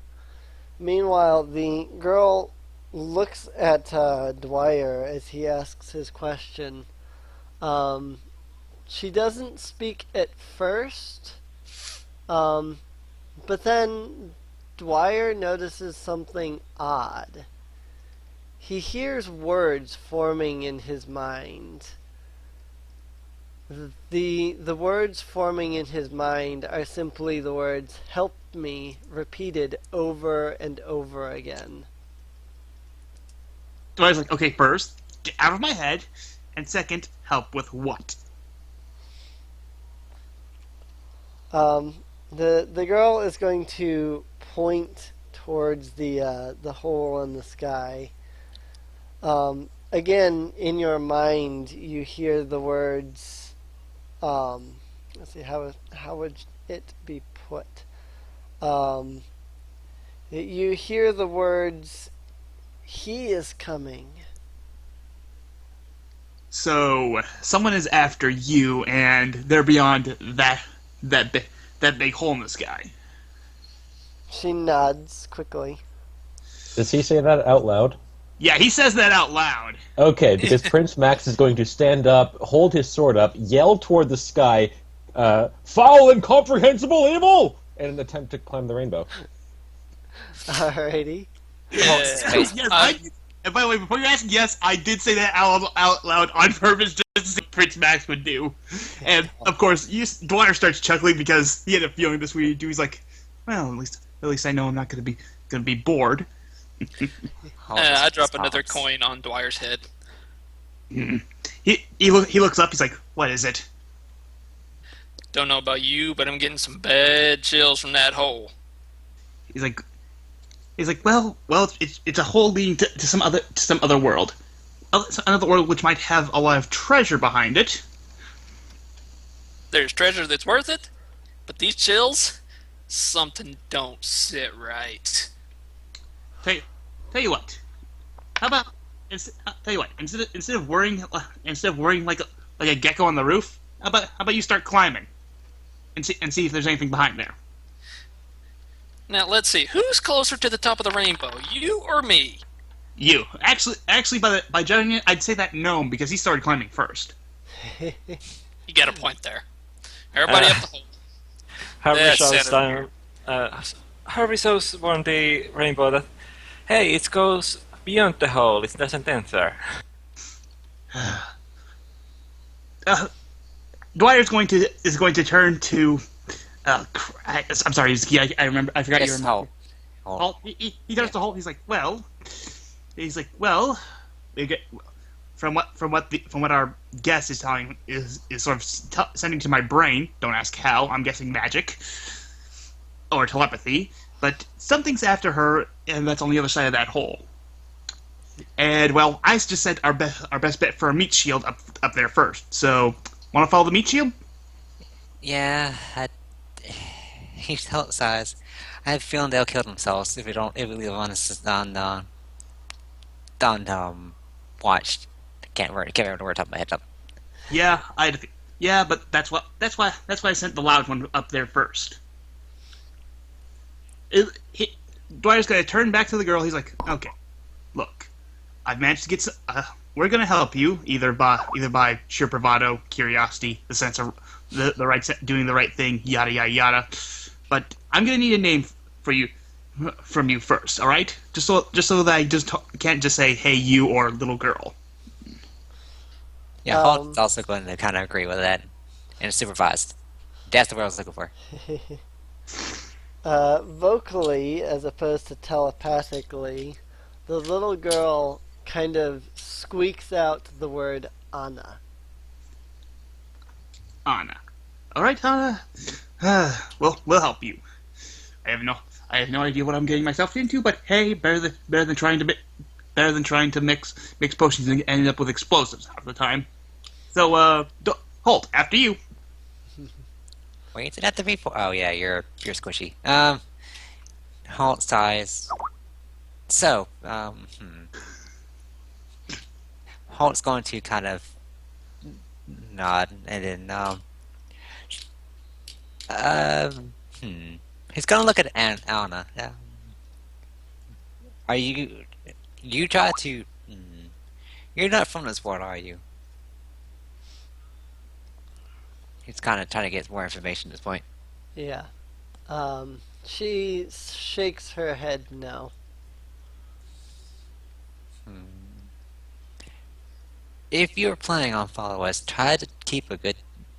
S2: Meanwhile, the girl looks at Dwyer as he asks his question. She doesn't speak at first, but then Dwyer notices something odd. He hears words forming in his mind. The words forming in his mind are simply the words "help me" repeated over and over again.
S3: Dwyer's like, okay, first, get out of my head, and second, help with what?
S2: The girl is going to point towards the hole in the sky. Again, in your mind, you hear the words. Let's see, how would it be put? You hear the words, "He is coming."
S3: So, someone is after you, and they're beyond that big hole in the sky.
S2: She nods quickly.
S5: Does he say that out loud?
S3: Yeah, he says that out loud.
S5: Okay, because Prince Max is going to stand up, hold his sword up, yell toward the sky, "Foul incomprehensible evil!" in an attempt to climb the rainbow.
S2: Alrighty.
S3: Yes, and by the way, before you ask, yes, I did say that out loud on purpose, just to see what Prince Max would do. And of course, Dwyer starts chuckling because he had a feeling this would do. He's like, "Well, at least I know I'm not going to be bored."
S6: I drop another coin on Dwyer's head.
S3: He looks up. He's like, "What is it?"
S6: Don't know about you, but I'm getting some bad chills from that hole.
S3: He's like, well, it's a hole leading to some other world, another world which might have a lot of treasure behind it.
S6: There's treasure that's worth it, but these chills, something don't sit right.
S3: Tell you what. How about tell you what? Instead of worrying like a gecko on the roof, how about you start climbing, and see if there's anything behind there.
S6: Now let's see, who's closer to the top of the rainbow, you or me?
S3: You actually by judging it, I'd say that gnome because he started climbing first.
S6: You got a point there. Everybody up the hole.
S4: Harvey
S6: That's
S4: shows
S6: Senator.
S4: down. Harvey shows on the rainbow that, hey, it goes beyond the hole. It doesn't enter.
S3: Dwyer is going to turn to. I'm sorry. I remember. I forgot
S1: Yes,
S3: your
S1: hole.
S3: Hole. He turns to Hole. He's like, well. We get from what our guest is telling is sort of sending to my brain. Don't ask how. I'm guessing magic or telepathy. But something's after her, and that's on the other side of that hole. And well, Ice just sent our best bet for a meat shield up there first. So, want to follow the meat shield?
S1: Yeah, he's health size. I have a feeling they'll kill themselves if we leave on watch. Can't remember where top of my head up.
S3: Yeah, yeah, but that's why I sent the loud one up there first. Dwyer's gonna turn back to the girl. He's like, okay, look, I've managed to get. We're gonna help you either by sheer bravado, curiosity, the sense of the right doing the right thing, yada yada yada. But I'm gonna need a name for you from you first, all right? Just so that I can't just say hey you or little girl.
S1: Yeah, Hulk's also going to kind of agree with that and supervised. That's the word I was looking for.
S2: Vocally, as opposed to telepathically, the little girl kind of squeaks out the word Anna.
S3: Anna. All right, Anna. Well, we'll help you. I have no idea what I'm getting myself into, but hey, better than trying to mix potions and end up with explosives half the time. So, Holt, after you.
S1: Wait, did that to be for? Oh yeah, you're squishy. Halt size. So, Halt's going to kind of nod and then um, hmm. He's gonna look at Anna. Are you try to? You're not from this world, are you? He's kind of trying to get more information at this point.
S2: Yeah. She shakes her head no.
S1: If you're planning on follow us, try to keep a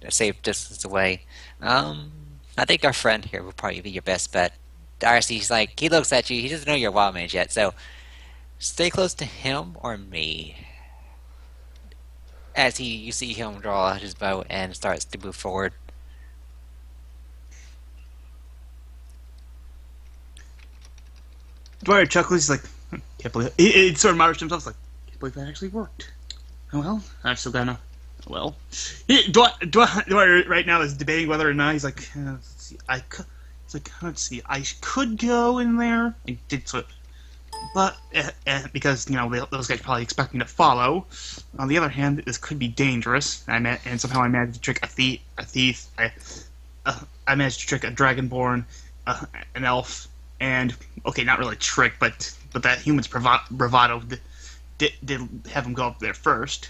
S1: safe distance away. I think our friend here will probably be your best bet. Darcy's like, he looks at you, he doesn't know you're a wild mage yet, so stay close to him or me. As you see him draw out his bow and starts to move forward.
S3: Dwyer chuckles. He's like, can't believe it. He sort of mutters to himself, like, can't believe that actually worked. Oh well, I've still got no. Well, Dwyer right now is debating whether or not he's like, let's see, I could. He's like, let's see, I could go in there. I did so, but because those guys probably expect me to follow. On the other hand, this could be dangerous. And somehow I managed to trick a thief. I managed to trick a dragonborn, an elf, and okay, not really trick, but that human's bravado did have him go up there first.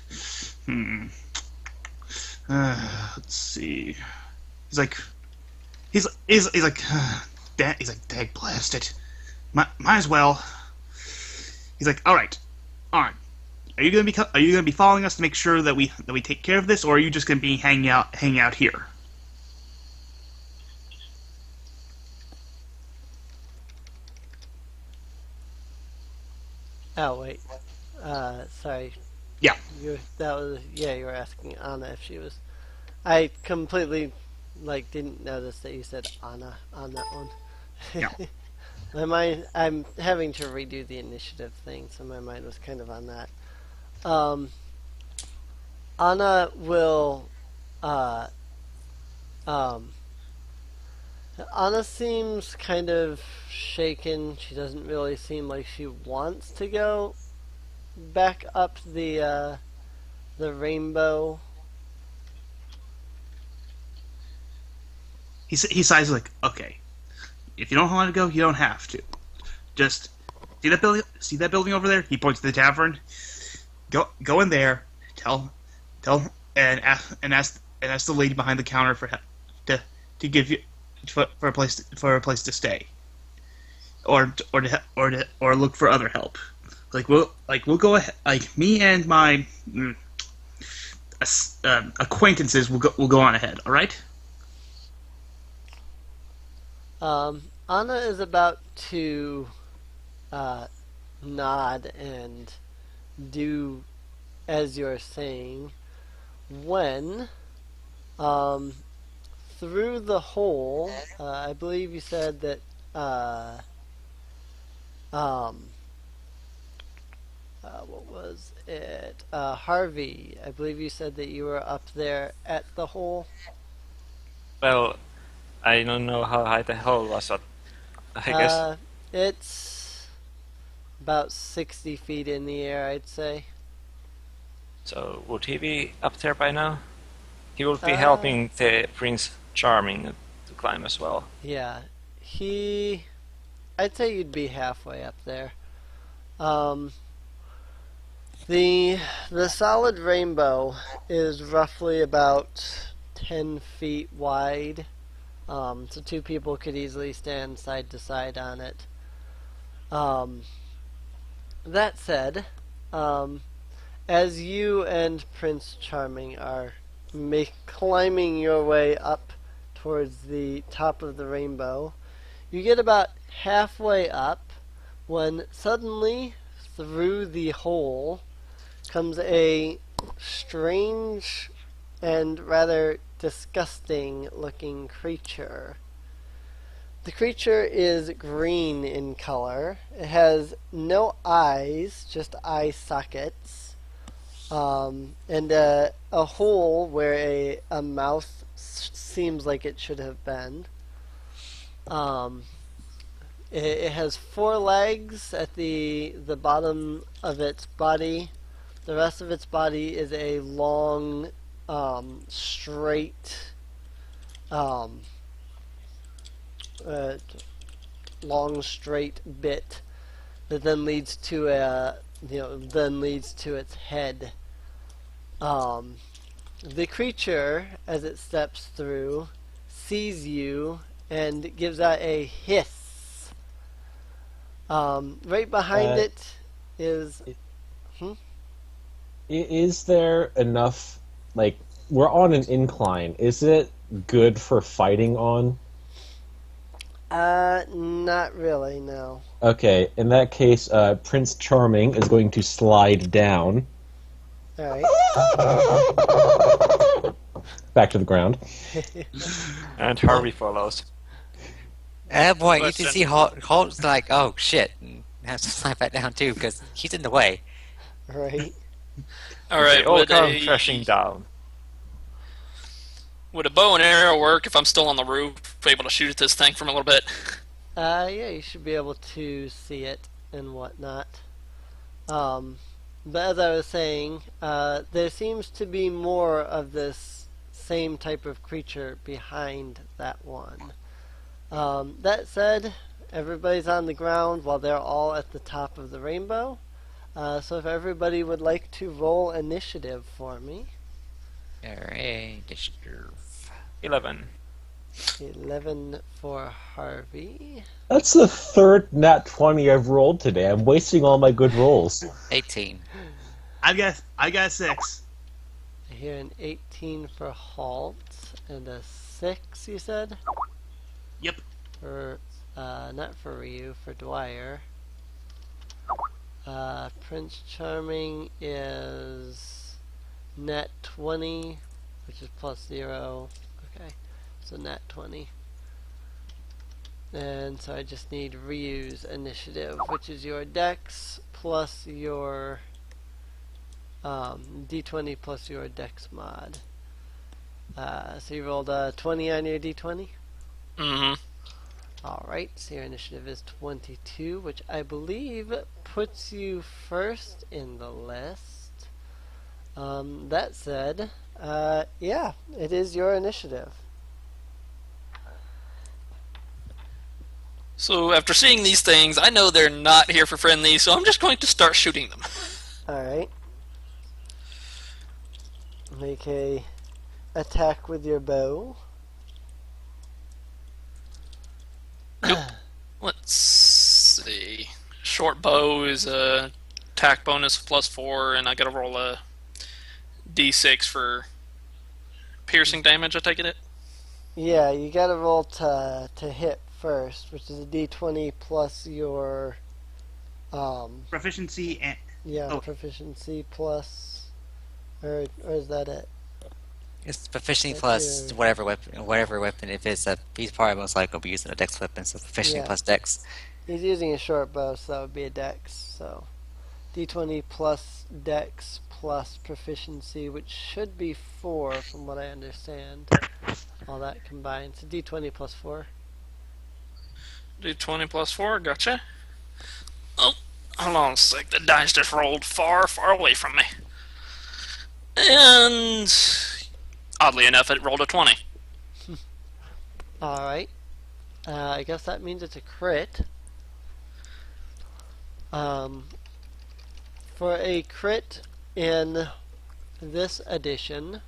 S3: Let's see. He's like, dag blast it. Might as well. He's like, all right, Arn, are you gonna be following us to make sure that we take care of this, or are you just gonna be hanging out here?
S2: Oh wait. Sorry.
S3: Yeah.
S2: You were asking Anna if she was. I completely didn't notice that you said Anna on that one.
S3: Yeah.
S2: My mind. I'm having to redo the initiative thing, so my mind was kind of on that. Anna will. Anna seems kind of shaken. She doesn't really seem like she wants to go back up the rainbow.
S3: He sighs like, okay, if you don't want to go, you don't have to. Just see that building. See that building over there? He points to the tavern. Go in there. Tell and ask the lady behind the counter to give you for a place to stay, or look for other help. We'll go ahead. Like me and my acquaintances will go on ahead. All right.
S2: Anna is about to nod and do as you're saying when through the hole, I believe you said that what was it? Harvey, I believe you said that you were up there at the hole.
S4: Well, I don't know how high the hole was, but I guess
S2: It's about 60 feet in the air, I'd say.
S4: so. Would he be up there by now? He would be
S2: Uh,
S4: helping the Prince Charming to climb as well.
S2: Yeah, I'd say you'd be halfway up there. Um, the solid rainbow is roughly about 10 feet wide. So two people could easily stand side to side on it. That said, um, as you and Prince Charming are climbing your way up towards the top of the rainbow, you get about halfway up when suddenly through the hole comes a strange and rather disgusting looking creature. The creature is green in color. It has no eyes, just eye sockets, and a hole where a mouth seems like it should have been. It has four legs at the bottom of its body. The rest of its body is a long, straight, long straight bit that then leads to its head. The creature, as it steps through, sees you and gives out a hiss. Right behind it is.
S5: Is there enough, like, we're on an incline. Is it good for fighting on?
S2: Not really, no.
S5: Okay, in that case, Prince Charming is going to slide down
S2: Alright.
S5: back to the ground.
S4: And Harvey follows.
S1: At that point, you
S6: Listen.
S1: can see Holt's like, oh shit, and has to slide back down too because he's in the way.
S2: Right.
S6: All right,
S4: They all come crashing down.
S6: would a bow and arrow work if I'm still on the roof, able to shoot at this thing from a little bit?
S2: Yeah, you should be able to see it and whatnot. But as I was saying, there seems to be more of this same type of creature behind that one. That said, everybody's on the ground while they're all at the top of the rainbow. So if everybody would like to roll initiative for me.
S1: Alright,
S4: 11.
S2: 11 for Harvey.
S5: That's the third nat 20 I've rolled today. I'm wasting all my good rolls.
S1: 18.
S3: I got 6.
S2: I hear an 18 for Halt and a 6, you said?
S3: Yep.
S2: For, not for Ryu, for Dwyer. Prince Charming is net 20, which is plus 0. Okay, so net 20. And so I just need Ryu's initiative, which is your dex plus your d20 plus your dex mod. So you rolled a 20 on your d20?
S6: Mm-hmm.
S2: Alright, so your initiative is 22, which I believe puts you first in the list. That said, yeah, it is your initiative.
S6: So after seeing these things, I know they're not here for friendly, so I'm just going to start shooting them.
S2: Alright. Make a attack with your bow.
S6: Let's see. Short bow is a attack bonus of +4, and I gotta roll a d6 for piercing damage, I take it?
S2: Yeah, you gotta roll to hit first, which is a d20 plus your
S3: Proficiency and
S2: proficiency plus, or is that it?
S1: It's proficiency
S2: That's
S1: plus
S2: your-
S1: whatever weapon. If it's a, he's probably most likely will be using a dex weapon, so proficiency
S2: Yeah.
S1: plus dex.
S2: He's using a short bow, so that would be a dex. So D20 plus Dex plus proficiency, which should be 4 from what I understand. All that combined. So D20 plus 4.
S6: D20 plus 4, gotcha. Oh, hold on a sec. The dice just rolled far, far away from me. And oddly enough, it rolled a 20.
S2: Alright. I guess that means it's a crit. For a crit in this edition,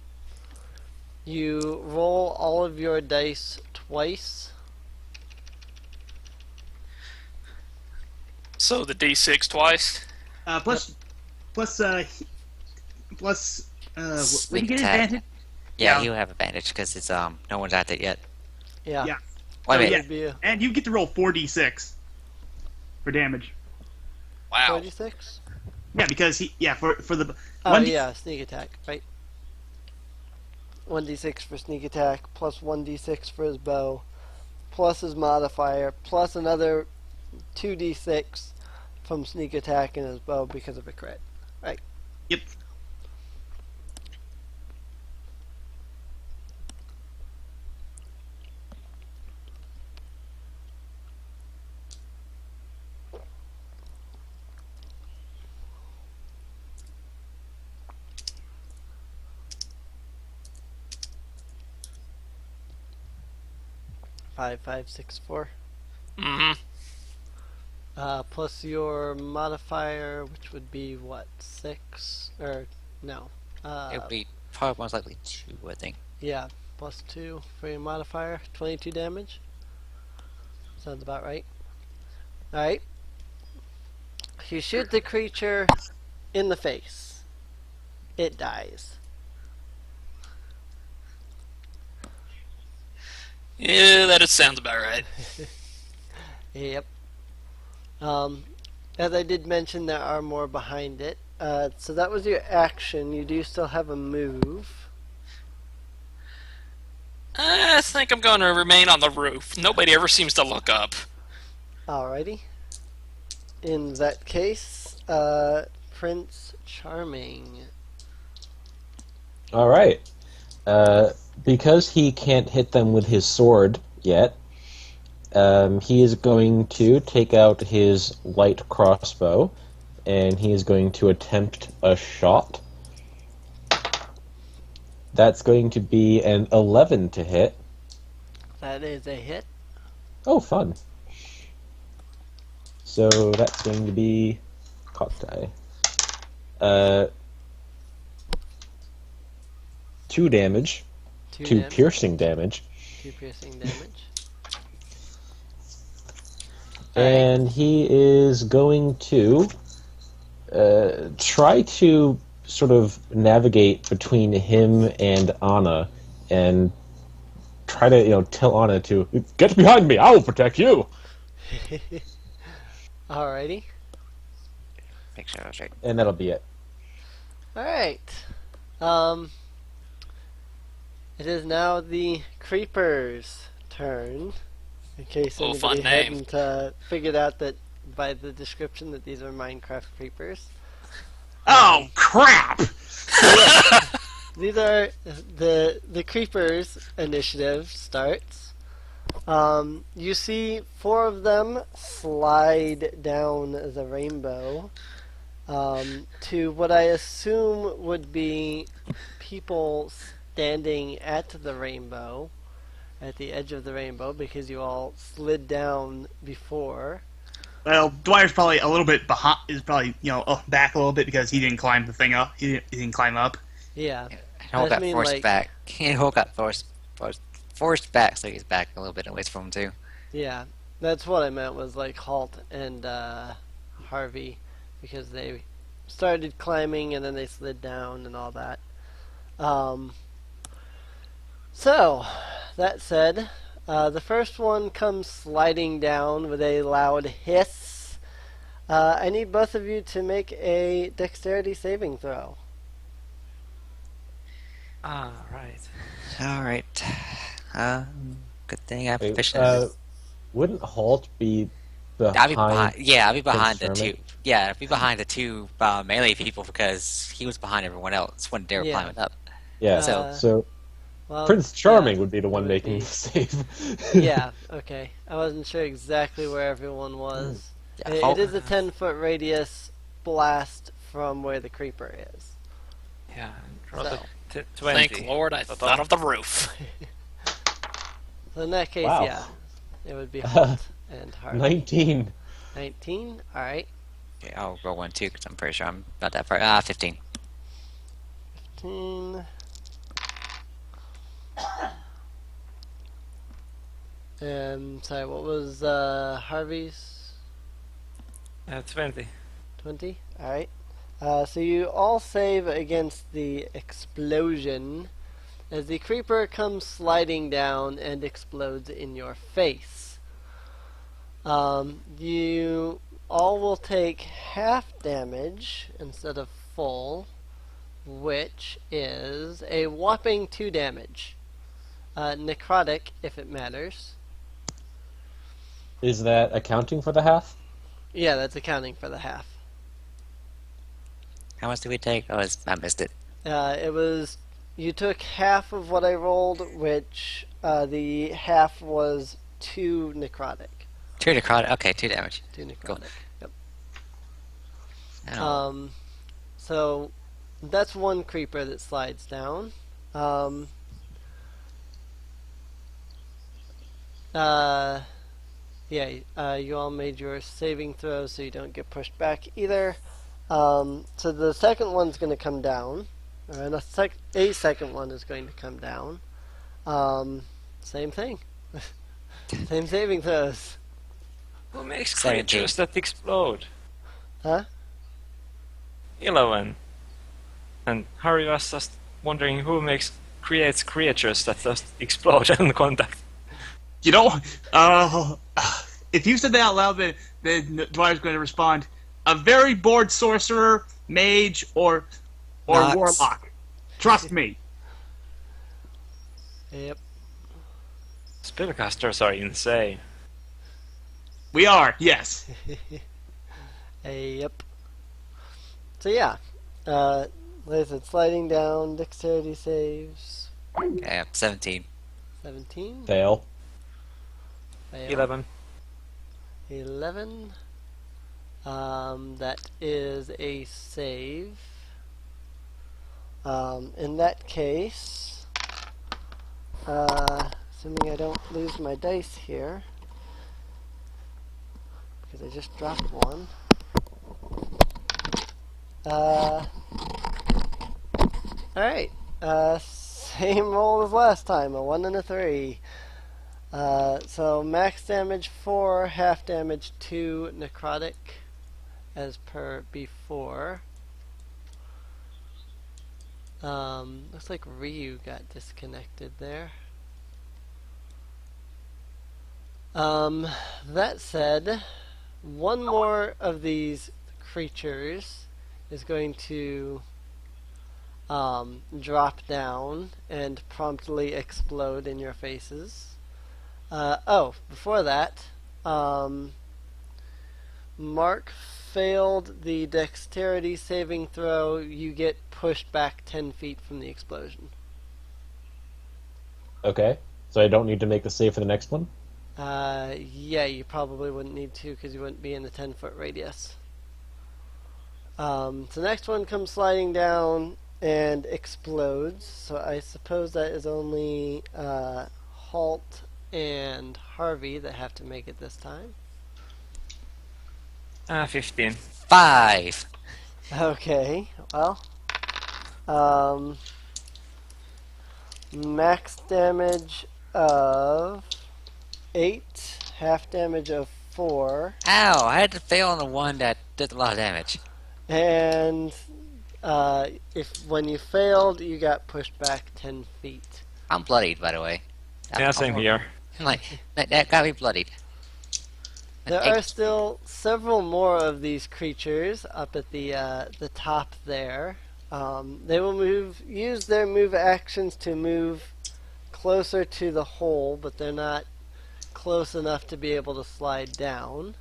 S2: you roll all of your dice twice.
S6: So the D6 twice.
S3: Plus, what do
S1: Sneak
S3: you get
S1: attack.
S3: advantage?
S1: Yeah,
S3: Yeah.
S1: you have advantage because it's no one's at it yet.
S2: Yeah.
S3: Yeah.
S1: Wait a
S3: Oh,
S1: minute.
S3: yeah.
S2: Would be a
S3: And you get to roll 4d6 for damage.
S6: Wow.
S2: 46?
S3: Yeah, because for the
S2: Oh,
S3: 1d
S2: yeah, sneak attack, right. 1d6 for sneak attack, plus 1d6 for his bow, plus his modifier, plus another 2d6 from sneak attack and his bow because of a crit.
S3: Yep.
S2: Five, five, six, four.
S6: Mm-hmm.
S2: Plus your modifier, which would be what, 6? Or, no.
S1: It would be probably most likely 2, I think.
S2: Yeah, plus 2 for your modifier, 22 damage. Sounds about right. Alright. You shoot the creature in the face. It dies.
S6: Yeah, that sounds about right.
S2: Yep. As I did mention, there are more behind it. So that was your action. You do still have a move.
S6: I think I'm going to remain on the roof. Nobody ever seems to look up.
S2: Alrighty. In that case, Prince Charming.
S5: All right. Because he can't hit them with his sword yet, he is going to take out his light crossbow, and he is going to attempt a shot. That's going to be an 11 to hit.
S2: That is a hit.
S5: Oh, fun. So that's going to be cock die. 2 damage. 2
S2: damage.
S5: piercing damage.
S2: 2 piercing damage.
S5: And he is going to try to sort of navigate between him and Anna and try to, tell Anna to get behind me, I will protect you.
S2: Alrighty.
S1: Make sure I was right.
S5: And that'll be it.
S2: Alright. It is now the Creeper's turn. In case
S6: Oh, fun
S2: anybody
S6: name.
S2: hadn't figured out that by the description that these are Minecraft creepers.
S3: Oh crap!
S2: These are the Creepers initiative starts. You see 4 of them slide down the rainbow to what I assume would be people standing at the rainbow, at the edge of the rainbow, because you all slid down before.
S3: Well, Dwyer's probably a little bit behind. Is probably back a little bit because he didn't climb the thing up. He didn't climb up.
S2: Yeah.
S1: And Hulk
S2: I
S1: got
S2: mean,
S1: forced
S2: like-
S1: back. Hulk got forced back, so he's back a little bit away from him too.
S2: Yeah, that's what I meant was like Halt and Harvey, because they started climbing and then they slid down and all that. So, that said, the first one comes sliding down with a loud hiss. I need both of you to make a dexterity saving throw.
S4: Ah, right.
S1: All right. Good thing I have
S5: Wait,
S1: proficiency.
S5: wouldn't Halt be
S1: I'll be
S5: behind.
S1: behind. Yeah, I'll be behind the
S5: Prince
S1: two.
S5: Charming?
S1: Yeah, I'll be behind the two melee people because he was behind everyone else when they were
S2: Yeah.
S1: climbing up.
S5: Yeah.
S1: So
S5: So
S2: Well,
S5: Prince
S2: yeah,
S5: Charming would be the
S2: it
S5: one
S2: would
S5: making
S2: be-
S5: the save.
S2: Yeah, okay. I wasn't sure exactly where everyone was.
S1: yeah,
S2: It is a 10-foot radius blast from where the creeper is.
S4: Yeah, rather
S2: So,
S4: 20.
S6: Thank Lord I
S4: But
S6: thought of the roof.
S2: so in that case,
S5: Wow.
S2: yeah, it would be Holt and Harvey.
S5: 19.
S2: 19. All right.
S1: okay, I'll roll one too because I'm pretty sure I'm about that far. 15.
S2: 15. Sorry, what was Harvey's?
S4: 20.
S2: 20? Alright. So you all save against the explosion as the creeper comes sliding down and explodes in your face. You all will take half damage instead of full, which is a whopping 2 damage. Necrotic, if it matters.
S5: Is that accounting for the half?
S2: Yeah, that's accounting for the half.
S1: How much did we take? I missed it.
S2: It was you took half of what I rolled, which the half was 2 necrotic.
S1: 2 necrotic. Okay, 2 damage.
S2: 2 necrotic.
S1: Cool.
S2: Yep.
S1: Oh,
S2: So that's one creeper that slides down. You all made your saving throw, so you don't get pushed back either. So the second one's going to come down. A second one is going to come down. Same thing. Same saving throws.
S4: Who makes
S1: 17.
S4: creatures that explode?
S2: Huh?
S4: 11. And Harry was just wondering who creates creatures that just explode on contact.
S3: You know, if you said that out loud, then Dwyer's going to respond. A very bored sorcerer, mage, or
S1: Nox.
S3: warlock. Trust me.
S2: Yep.
S4: Spellcasters are insane.
S3: We are, yes.
S2: Yep. So yeah, like I said, sliding down, dexterity saves,
S1: okay, 17.
S2: 17.
S5: Fail.
S2: Fail.
S4: 11.
S2: 11. That is a save. In that case, assuming I don't lose my dice here, because I just dropped one. Alright. Same roll as last time, a 1 and a 3. So max damage 4, half damage 2, necrotic, as per before. Looks like Ryu got disconnected there. That said, one more of these creatures is going to drop down and promptly explode in your faces. Before that, Mark failed the dexterity saving throw. You get pushed back 10 feet from the explosion.
S5: Okay. So I don't need to make the save for the next one?
S2: Yeah, you probably wouldn't need to because you wouldn't be in the 10-foot radius. The next one comes sliding down and explodes. So I suppose that is only Halt and Harvey that have to make it this time.
S4: 15.
S1: 5.
S2: Okay, well, max damage of 8, half damage of 4,
S1: Ow, I had to fail on the one that did a lot of damage.
S2: and when you failed, you got pushed back 10 feet.
S1: I'm bloodied, by the way.
S4: Yeah, same here.
S1: Like, that got me bloodied.
S2: There are still several more of these creatures up at the top there. They will use their move actions to move closer to the hole, but they're not close enough to be able to slide down.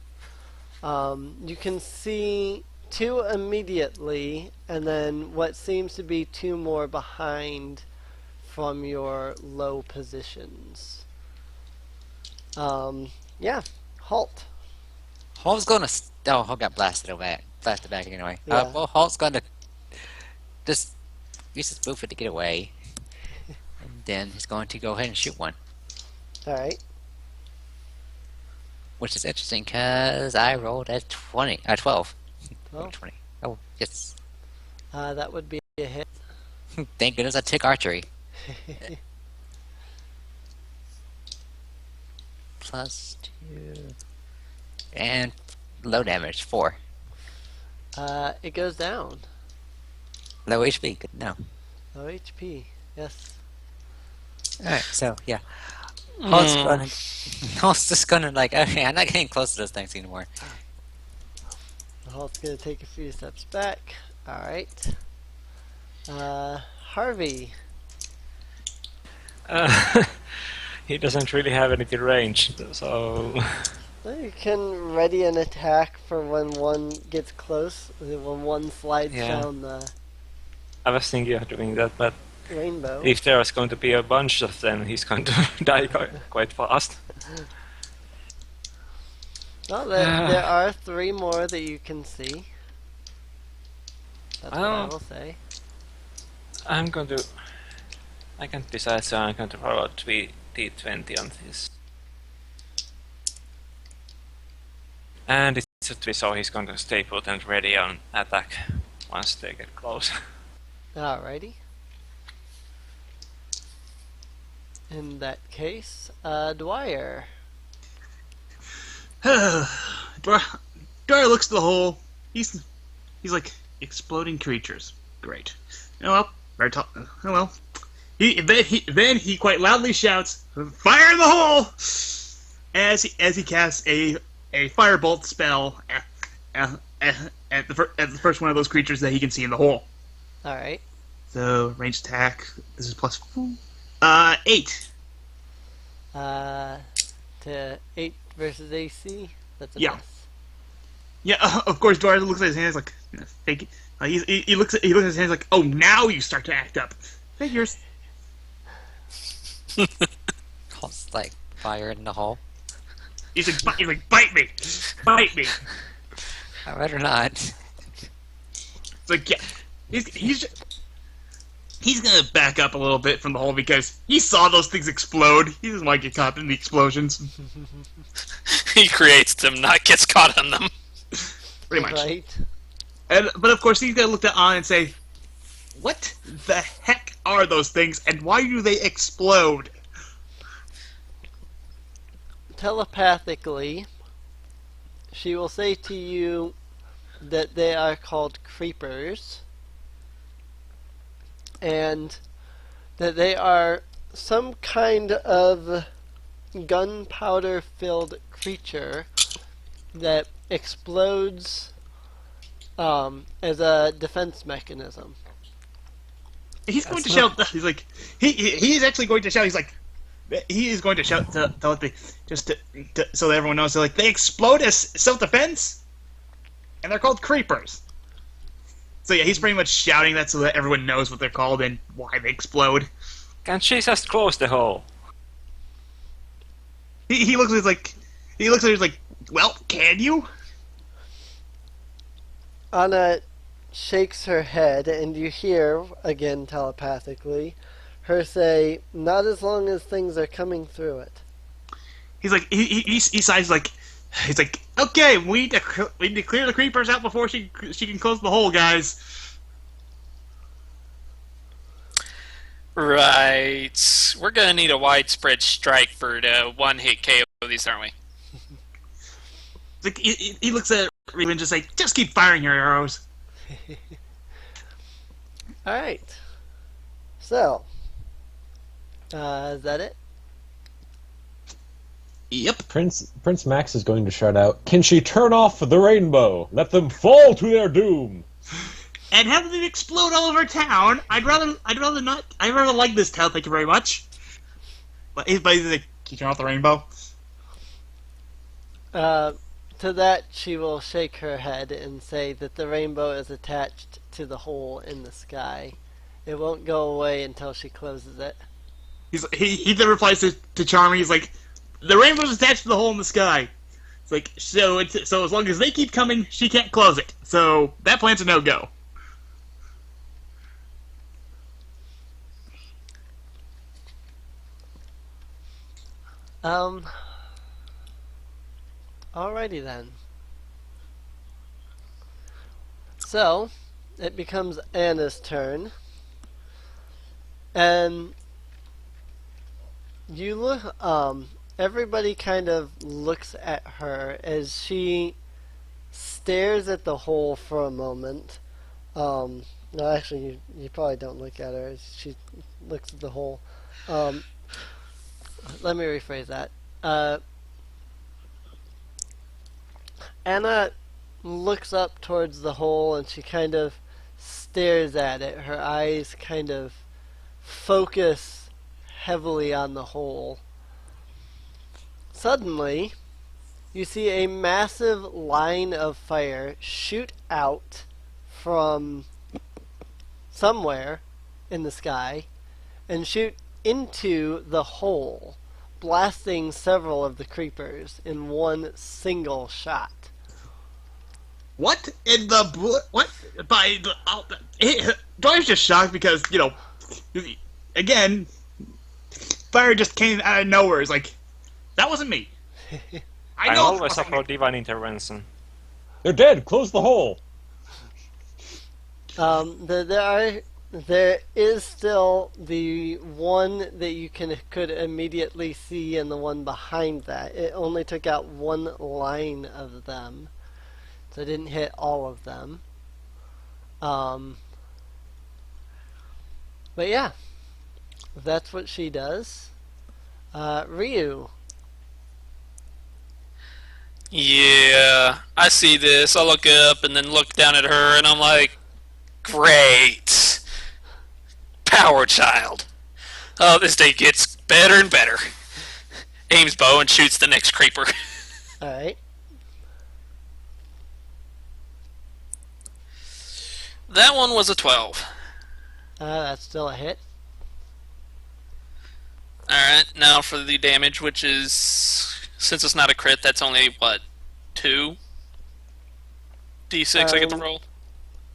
S2: You can see two immediately, and then what seems to be two more behind from your low positions. Yeah, halt.
S1: Hulk's gonna. Oh, Hulk got blasted back anyway.
S2: Yeah.
S1: Well, Hulk's gonna just use his movement to get away, and then he's going to go ahead and shoot one,
S2: All right.
S1: which is interesting because I rolled at 12.
S2: Well,
S1: 20. Oh, yes.
S2: that would be a hit.
S1: Thank goodness I took archery. Plus 2. And low damage, 4.
S2: It goes down.
S1: Low HP, good to know.
S2: Low HP. Yes.
S1: Alright, so, yeah. Hulk's gonna... Hulk's just gonna, like, okay, I'm not getting close to those things anymore.
S2: The halt's gonna take a few steps back. All right. Harvey.
S4: He doesn't really have anything ranged, so
S2: Well, you can ready an attack for when one gets close, when one slides
S4: Yeah.
S2: down the
S4: I was thinking of doing that. But
S2: rainbow.
S4: if there's going to be a bunch of them, he's going to die quite fast.
S2: Well, there are 3 more that you can see. That's what I
S4: Oh.
S2: will say.
S4: I can't decide, so I'm going to roll out D20 on this. And it should be so he's going to stay put and ready on attack once they get close.
S2: Alrighty. In that case, Dwyer.
S3: Dwyer looks at the hole. He's like, exploding creatures. Great. Oh well, very tall. Oh well. Then he quite loudly shouts, "Fire in the hole!" As he casts a firebolt spell at the first one of those creatures that he can see in the hole.
S2: Alright.
S3: So ranged attack. This is plus 8.
S2: To 8 versus AC. That's a
S3: Yeah.
S2: miss.
S3: Yeah, of course. Dwyer looks at his hands like, fake it. He looks at his hands like, oh, now you start to act up. Figures.
S1: Hulk's like, fire in the hole.
S3: He's like, bite me, bite me.
S1: I better not.
S3: It's like, yeah, he's gonna back up a little bit from the hole because he saw those things explode. He doesn't want to get caught in the explosions.
S6: He creates them, not gets caught on them.
S3: Pretty much.
S2: Right.
S3: But of course, he's gonna look at On and say, "What the heck are those things, and why do they explode?"
S2: Telepathically, she will say to you that they are called creepers, and that they are some kind of gunpowder-filled creature that explodes as a defense mechanism.
S3: He's going to shout. He's like, he is actually going to shout. He's like, he is going to shout telepathy just so that everyone knows. So like, they explode as self-defense, and they're called creepers. So yeah, he's pretty much shouting that so that everyone knows what they're called and why they explode.
S4: Can't she just close the hole?
S3: He looks at it like, well, can you?
S2: Anna shakes her head, and you hear, again telepathically, her say, "Not as long as things are coming through it."
S3: He's like, he sighs like, he's like, okay, we need to clear the creepers out before she can close the hole, guys.
S6: Right. We're gonna need a widespread strike for the one-hit KO these, aren't we?
S3: It's like, he looks at Reeve and just like, just keep firing your arrows.
S2: Alright. So, is that it?
S3: Yep.
S5: Prince Max is going to shout out, "Can she turn off the rainbow? Let them fall to their doom!"
S3: And have them explode all over town. I'd rather not. I'd rather like this town. Thank you very much. But he's like, "Can you turn off the rainbow?"
S2: to that, she will shake her head and say that the rainbow is attached to the hole in the sky. It won't go away until she closes it.
S3: He then replies to Charming. He's like, the rainbow's attached to the hole in the sky. It's like, so as long as they keep coming, she can't close it. So that plan's a no-go.
S2: Alrighty then. So, it becomes Anna's turn. And you look, everybody kind of looks at her as she stares at the hole for a moment. No, actually, you probably don't look at her as she looks at the hole. Let me rephrase that. Anna looks up towards the hole and she kind of stares at it. Her eyes kind of focus heavily on the hole. Suddenly, you see a massive line of fire shoot out from somewhere in the sky and shoot into the hole, blasting several of the creepers in one single shot.
S3: What in the what? Dwight's just shocked because again, fire just came out of nowhere. It's like that wasn't me.
S4: I always support divine intervention.
S5: They're dead. Close the hole.
S2: There is still the one that you could immediately see and the one behind that. It only took out one line of them, so it didn't hit all of them. But yeah, that's what she does. Ryu.
S6: Yeah, I see this. I look up and then look down at her, and I'm like, great. Power child. Oh, this day gets better and better. Aims bow and shoots the next creeper.
S2: Alright.
S6: That one was a 12.
S2: That's still a hit.
S6: Alright, now for the damage, which is, since it's not a crit, that's only, what, 2? D6 I get to roll?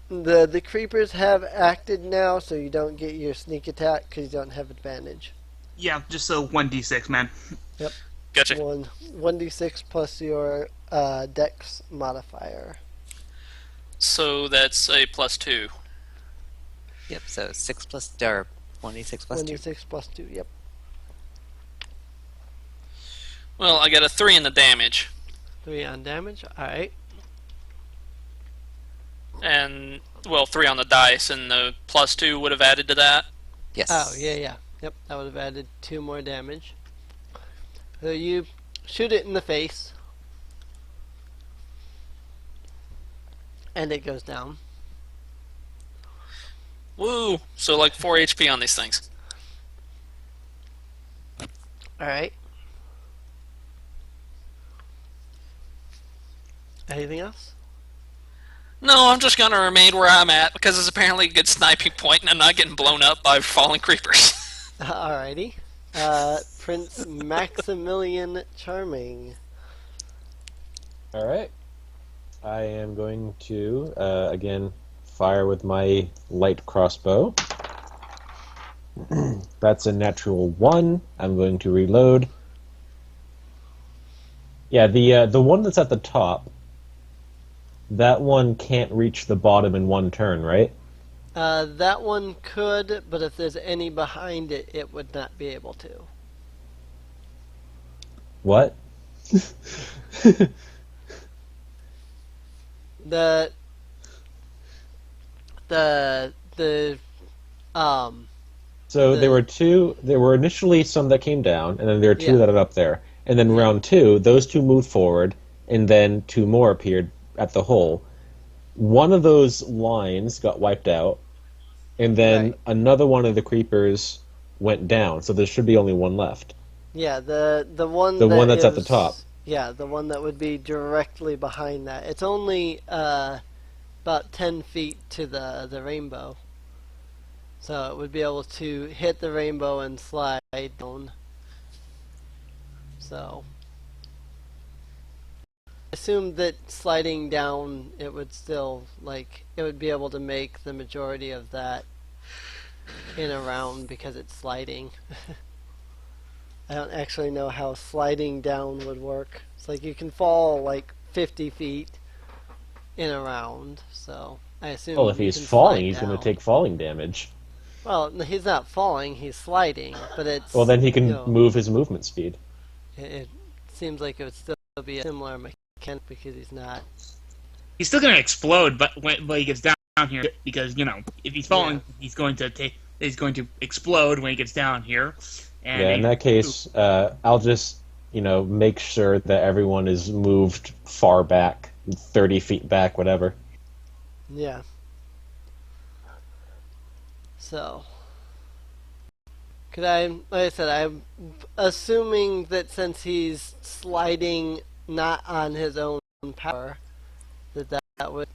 S2: The creepers have acted now, so you don't get your sneak attack because you don't have advantage.
S3: Yeah, just so 1d6, man.
S2: Yep.
S6: Gotcha.
S2: 1d6 plus your dex modifier.
S6: So that's a +2.
S1: Yep, so 6 plus, or 1d6 plus 2.
S2: 1d6 plus 2, yep.
S6: Well, I got a 3 in the damage.
S2: 3 on damage, alright.
S6: And, well, 3 on the dice, and the +2 would have added to that.
S1: Yes.
S2: Oh, yeah. Yep, that would have added 2 more damage. So you shoot it in the face. And it goes down.
S6: Woo! So like 4 HP on these things.
S2: Alright. Anything else?
S6: No, I'm just gonna remain where I'm at because it's apparently a good sniping point and I'm not getting blown up by falling creepers.
S2: Alrighty. Prince Maximilian Charming.
S5: All right. I am going to again fire with my light crossbow. That's a natural 1. I'm going to reload. Yeah, the one that's at the top. That one can't reach the bottom in one turn, right?
S2: That one could, but if there's any behind it, it would not be able to.
S5: What?
S2: The
S5: So there were two. There were initially some that came down, and then there are two
S2: Yeah.
S5: that are up there. And then round 2, those 2 moved forward, and then 2 more appeared at the hole. One of those lines got wiped out, and then
S2: Right.
S5: another one of the creepers went down. So there should be only one left.
S2: yeah, the one
S5: The
S2: that
S5: one that's at the
S2: is-
S5: top.
S2: Yeah, the one that would be directly behind that. It's only about 10 feet to the rainbow. So it would be able to hit the rainbow and slide down. So assume that sliding down, it would still, like, it would be able to make the majority of that in a round because it's sliding. I don't actually know how sliding down would work. It's like you can fall like 50 feet in a round, so I assume.
S5: Well, if
S2: you
S5: he's
S2: can
S5: falling,
S2: slide
S5: he's going to
S2: down.
S5: take falling damage.
S2: Well, he's not falling; he's sliding. But it's.
S5: Well, then he can
S2: you know,
S5: move his movement speed.
S2: It seems like it would still be a similar mechanic because he's not.
S3: He's still going to explode, but when he gets down here, because if he's falling, he's going to explode when he gets down here. And
S5: Yeah, in that case, I'll just make sure that everyone is moved far back, 30 feet back, whatever.
S2: Yeah. So, like I said, I'm assuming that since he's sliding not on his own power, that would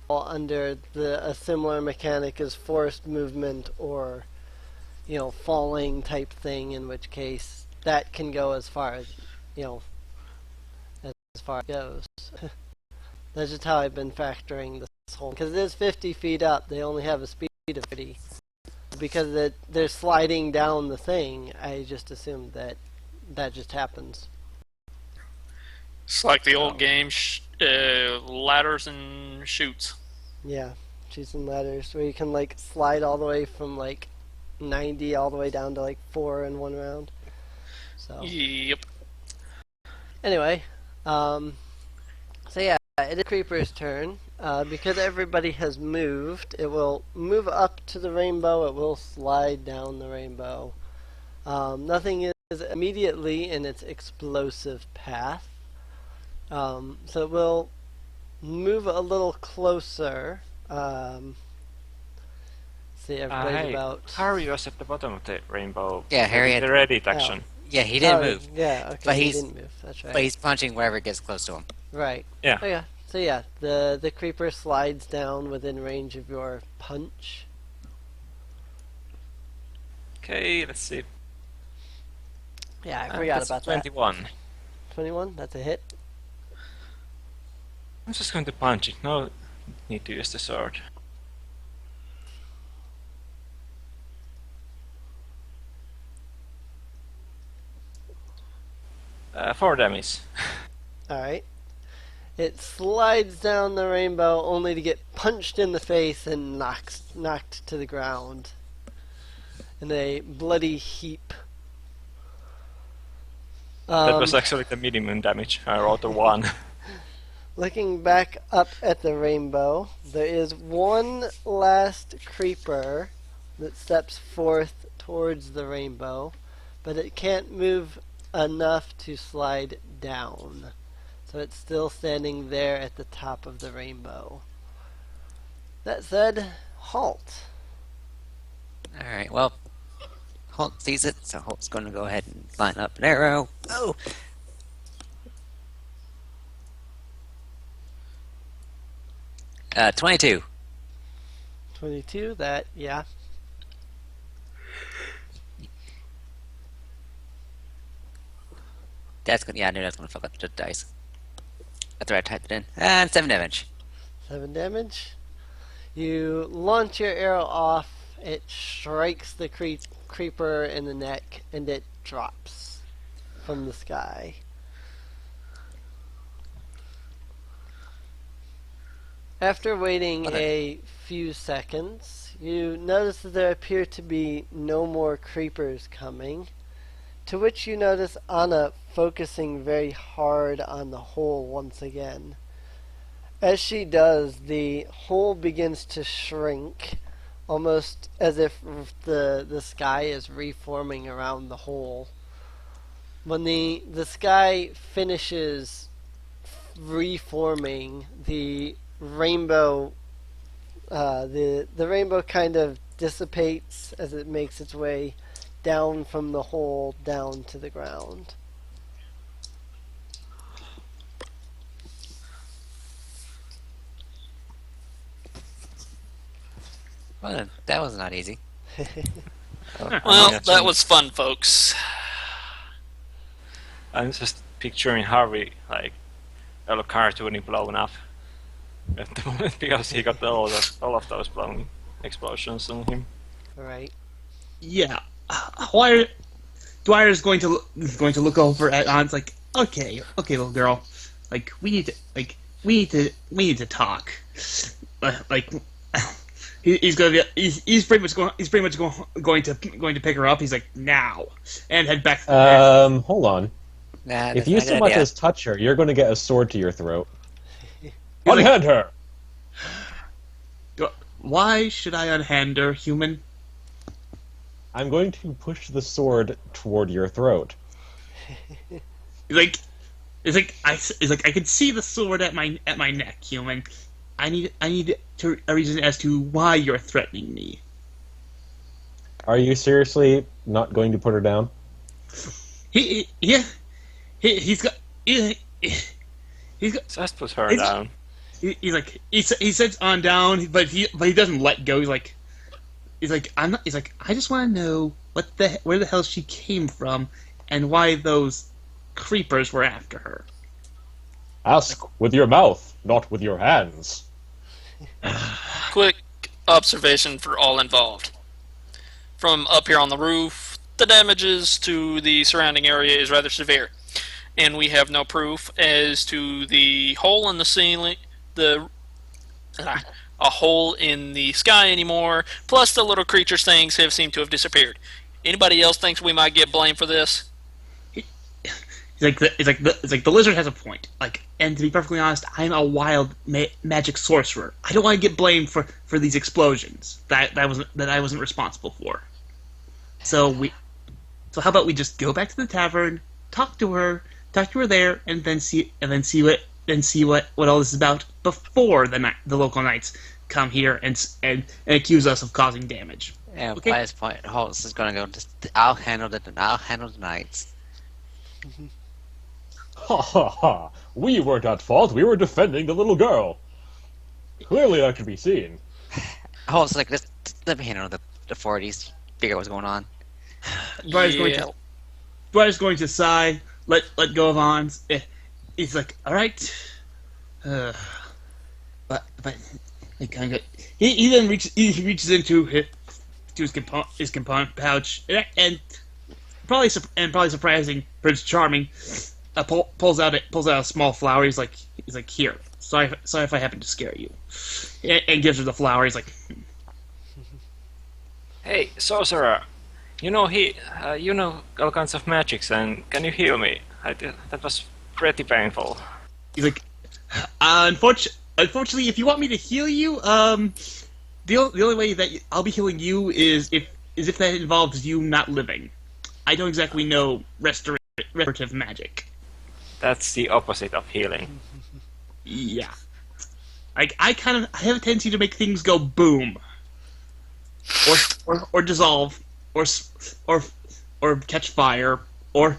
S2: fall under a similar mechanic as forced movement or, falling type thing, in which case that can go as far as, as far as it goes. That's just how I've been factoring this whole, because it is 50 feet up, they only have a speed of 30. Because they're sliding down the thing, I just assumed that just happens.
S6: It's like the old game, ladders and chutes.
S2: Yeah, chutes and ladders, where you can like slide all the way from like 90 all the way down to like 4 in one round. So
S6: Yep.
S2: anyway, so yeah, it is Creeper's turn. Because everybody has moved, it will move up to the rainbow, it will slide down the rainbow. Nothing is immediately in its explosive path. So it will move a little closer. See, everybody's
S4: Hey,
S2: about.
S4: Harry was at the bottom of the rainbow.
S1: Yeah, Harry had-
S4: The Reddit action.
S1: Yeah, he didn't
S2: Oh,
S1: move,
S2: Yeah, okay,
S1: But
S2: he
S1: he's-
S2: didn't move. That's right.
S1: but he's punching wherever it gets close to him.
S2: Right.
S4: Yeah.
S2: Oh yeah. So yeah, the creeper slides down within range of your punch.
S4: Okay, let's see.
S2: Yeah, I forgot
S4: That's
S2: about that.
S4: 21.
S2: 21. That's a hit.
S4: I'm just going to punch it. No need to use the sword. Four damage.
S2: All right. It slides down the rainbow only to get punched in the face and knocked to the ground in a bloody heap.
S4: That was actually the minimum damage. I rolled a 1.
S2: Looking back up at the rainbow, there is one last creeper that steps forth towards the rainbow, but it can't move enough to slide down. So it's still standing there at the top of the rainbow. That said, halt.
S1: Alright, well, Holt sees it, so Holt's going to go ahead and line up an arrow. Oh! 22.
S2: 22, that, yeah.
S1: That's gonna, yeah, I knew that's gonna fuck up the dice. After I typed it in. And 7 damage.
S2: 7 damage. You launch your arrow off, it strikes the creeper in the neck, and it drops from the sky. After waiting a few seconds, you notice that there appear to be no more creepers coming, to which you notice Anna focusing very hard on the hole once again. As she does, the hole begins to shrink, almost as if the sky is reforming around the hole. When the sky finishes reforming, the rainbow the rainbow kind of dissipates as it makes its way down from the hole down to the ground.
S1: Well, that was not easy.
S6: Well, that was fun, folks.
S4: I'm just picturing Harvey like a cartoony blown up at the moment because he got all of those blown explosions on him.
S2: Right.
S3: Yeah. Dwyer's going to look over at An's like, okay, little girl, like we need to talk. Like he's pretty much going to pick her up. He's like now and head back.
S5: Hold on.
S1: Nah,
S5: If
S1: that's
S5: you
S1: not a
S5: so
S1: good
S5: much
S1: idea.
S5: as touch her, you're going to get a sword to your throat.
S3: like-
S5: Unhand her!
S3: Why should I unhand her, human?
S5: I'm going to push the sword toward your throat.
S3: It's like I can see the sword at my neck, human. I need a reason as to why you're threatening me.
S5: Are you seriously not going to put her down?
S3: He's got
S4: Just put her
S3: It's-
S4: down.
S3: he's like he sits on down, but he doesn't let go. He's like I just want to know where the hell she came from and why those creepers were after her.
S5: Ask with your mouth, not with your hands.
S6: Quick observation for all involved. From up here on the roof, the damages to the surrounding area is rather severe, and we have no proof as to the hole in the ceiling, a hole in the sky anymore. Plus, the little creatures things have seemed to have disappeared. Anybody else thinks we might get blamed for this?
S3: It's like the lizard has a point. Like, and to be perfectly honest, I'm a wild magic sorcerer. I don't want to get blamed for these explosions that I wasn't responsible for. So how about we just go back to the tavern, talk to her there, and then see what all this is about before the local knights come here and accuse us of causing damage.
S1: Yeah,
S3: Okay.
S1: by this point, Holtz is gonna go. I'll handle the knights.
S5: Ha ha ha! We weren't at fault, we were defending the little girl. Clearly that could be seen.
S1: Holtz is like, just let me handle the 40s. Figure out what's going on.
S3: Dwyer's going to sigh, let go of Hans. He's like, all right, but he kind of he then reaches into his component pouch and probably surprising Prince Charming, pulls out a small flower. He's like here. Sorry if I happen to scare you, and gives her the flower. He's like,
S4: Hey, sorcerer, you know all kinds of magics, and can you heal me? That was pretty painful.
S3: he's like, unfortunately, if you want me to heal you, the only way that I'll be healing you is if that involves you not living. I don't exactly know restorative magic.
S4: That's the opposite of healing.
S3: Yeah, I have a tendency to make things go boom, or dissolve, or catch fire, or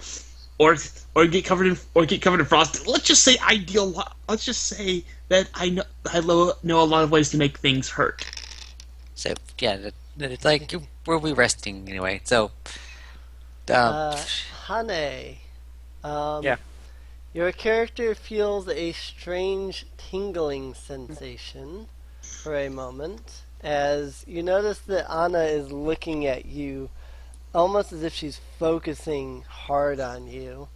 S3: get covered in frost. Let's just say Let's just say that I know a lot of ways to make things hurt.
S1: So yeah, it's like where we resting anyway. So,
S2: Hane.
S4: Yeah.
S2: Your character feels a strange tingling sensation for a moment as you notice that Anna is looking at you almost as if she's focusing hard on you.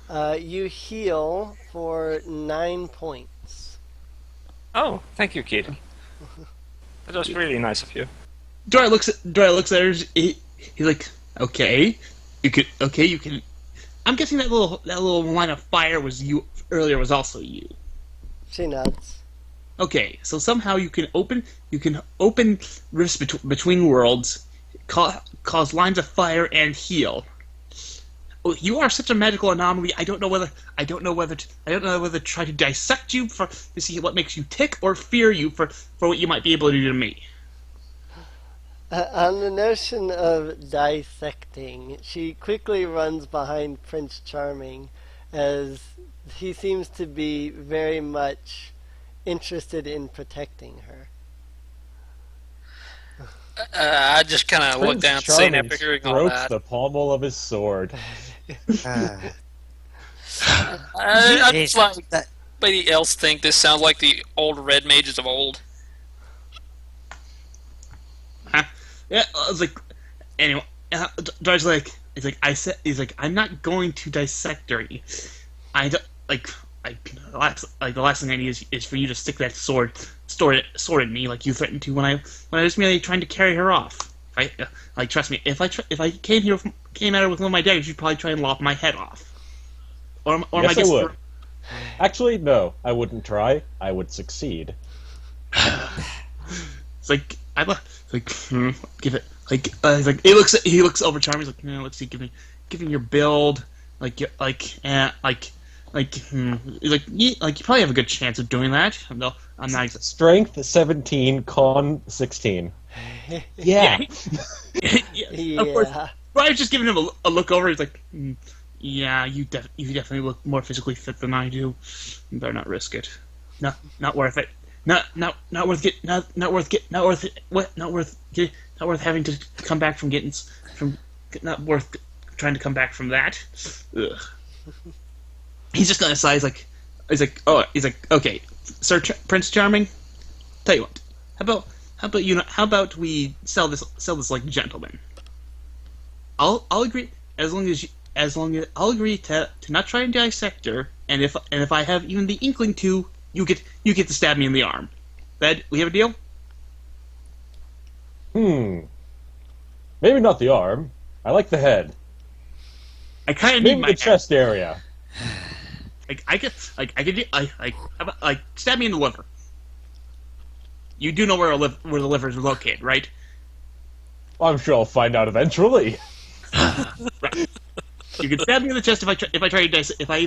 S2: You heal for 9 points.
S4: Oh, thank you, kid. That was really nice of you.
S3: Dora looks at her. He's like, okay, you can. I'm guessing that little line of fire was you earlier. Was also you.
S2: She nods.
S3: Okay, so somehow you can open rifts between worlds, cause lines of fire, and heal. Oh, you are such a magical anomaly. I don't know whether to try to dissect you to see what makes you tick, or fear you for what you might be able to do to me.
S2: On the notion of dissecting, she quickly runs behind Prince Charming as he seems to be very much interested in protecting her.
S6: I just kind of look
S5: Prince
S6: down at the scene
S5: Charming
S6: after hearing all
S5: strokes
S6: that.
S5: the pommel of his sword.
S1: Ah,
S6: I
S1: jeez,
S6: just like
S1: that-
S6: anybody else think this sounds like the old red mages of old.
S3: Yeah, I was like, anyway, Dar's like, he's like, I'm not going to dissect her. I don't, the last thing I need is for you to stick that sword in me like you threatened to when I was merely trying to carry her off. Trust me, if I came at her with one of my daggers, you'd probably try and lop my head off. Or
S5: Yes,
S3: my
S5: I would. Actually, no, I wouldn't try. I would succeed.
S3: It's like give it he's like he looks over Charming. He's like, let's see, give me your build, he's like you probably have a good chance of doing that. No, I'm not.
S5: Strength 17, con 16. Yeah.
S3: Yeah, of course. Brian's just giving him a look over. He's like, yeah, you definitely look more physically fit than I do. You better not risk it. No, not worth it. Not worth having to come back not worth trying to come back from that. Ugh. He's just gonna sigh. He's like, okay, Sir Prince Charming. Tell you what, how about we sell this like gentlemen? I'll agree as long as I'll agree to not try and dissect her, and if I have even the inkling to, you get to stab me in the arm. That we have a deal?
S5: Maybe not the arm. I like the head.
S3: I kind of need
S5: Maybe
S3: my
S5: the chest area.
S3: Stab me in the liver. You do know where the liver is located, right?
S5: I'm sure I'll find out eventually.
S3: Right. You can stab me in the chest if I try to dissect, if I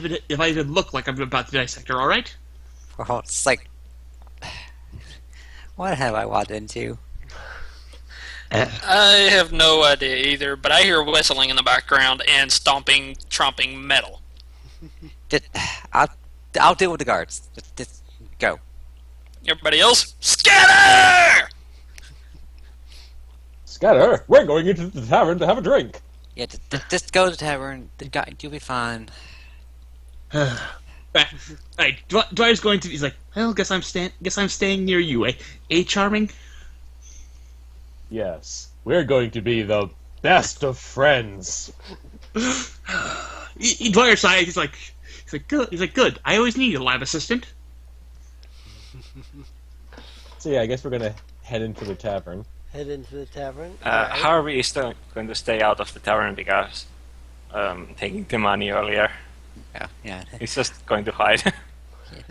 S3: even look like I'm about to dissect her. All right?
S1: well, it's like, what have I walked into?
S6: I have no idea either, but I hear whistling in the background and stomping, tromping metal.
S1: I'll deal with the guards. Just go.
S6: Everybody else, scatter!
S5: Scatter, we're going into the tavern to have a drink.
S1: Yeah, just go to the tavern. You'll be fine.
S3: Right. Dwyer's going to. He's like, well, guess I'm staying near you, Charming.
S5: Yes, we're going to be the best of friends.
S3: Dwyer sighs. He's like, good. He's like, good. I always need a lab assistant.
S5: So yeah, I guess we're gonna head into the tavern.
S2: Head into the tavern. Alright.
S4: Harvey is still going to stay out of the tavern because taking the money earlier.
S1: Yeah.
S4: He's just going to hide.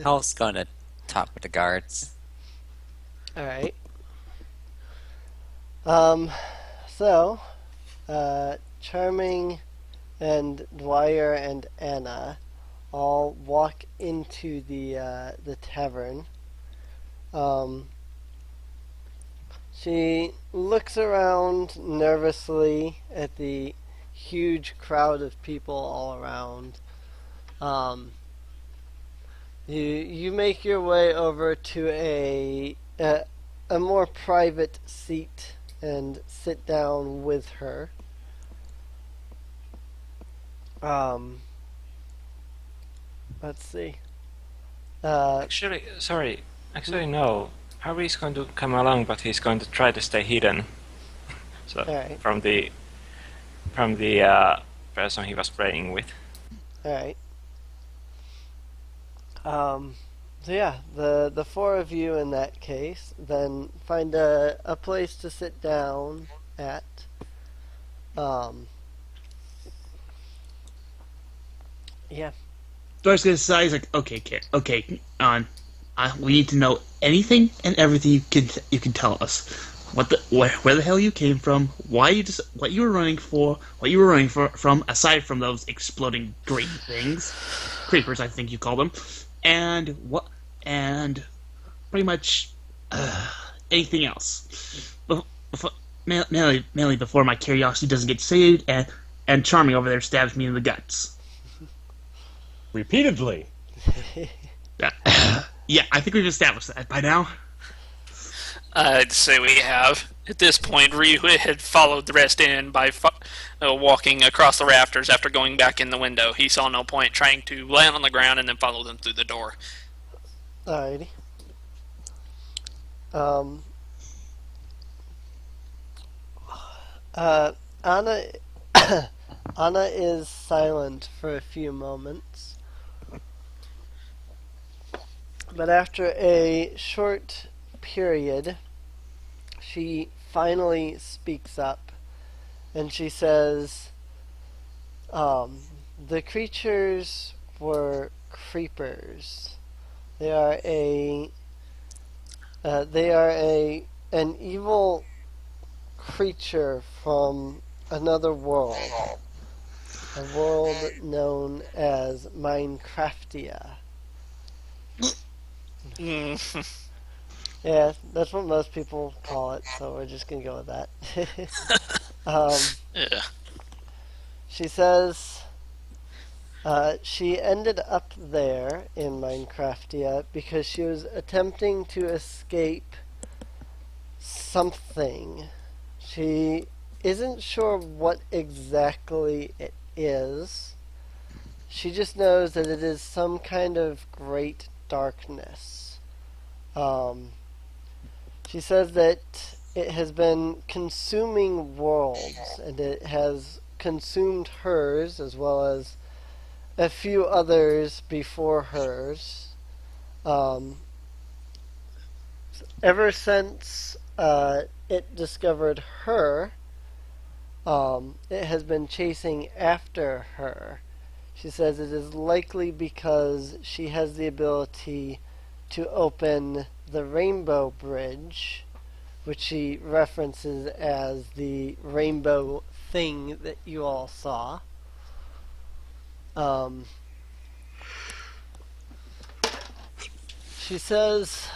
S1: Hell's going to talk with the guards.
S2: Alright. So, Charming and Dwyer and Anna all walk into the tavern. She looks around nervously at the huge crowd of people all around. You make your way over to a more private seat and sit down with her. Let's see.
S4: Actually, sorry. Actually, no. Harvey's going to come along, but he's going to try to stay hidden. So
S2: Alright.
S4: from the person he was praying with.
S2: Alright. So yeah, the four of you in that case then find a place to sit down at. Yeah.
S3: Dwyer's gonna sigh. He's like, okay, we need to know anything and everything you can tell us. Where the hell you came from? What you were running from, aside from those exploding green things, creepers, I think you call them, and pretty much anything else. Mainly before my curiosity doesn't get saved, and Charming over there stabs me in the guts.
S5: Repeatedly.
S3: Yeah, I think we've established that by now.
S6: I'd say we have. At this point, Ryu had followed the rest in by walking across the rafters after going back in the window. He saw no point trying to land on the ground and then follow them through the door.
S2: Alrighty. Um, Anna, Anna is silent for a few moments, but after a short period, she finally speaks up, and she says, "The creatures were creepers. They are an evil creature from another world, a world known as Minecraftia." Yeah, that's what most people call it, so we're just gonna go with that.
S6: Yeah.
S2: She says she ended up there in Minecraftia because she was attempting to escape something. She isn't sure what exactly it is. She just knows that it is some kind of great darkness. She says that it has been consuming worlds, and it has consumed hers as well as a few others before hers. Ever since it discovered her, it has been chasing after her. She says it is likely because she has the ability to open the Rainbow Bridge, which she references as the rainbow thing that you all saw. She says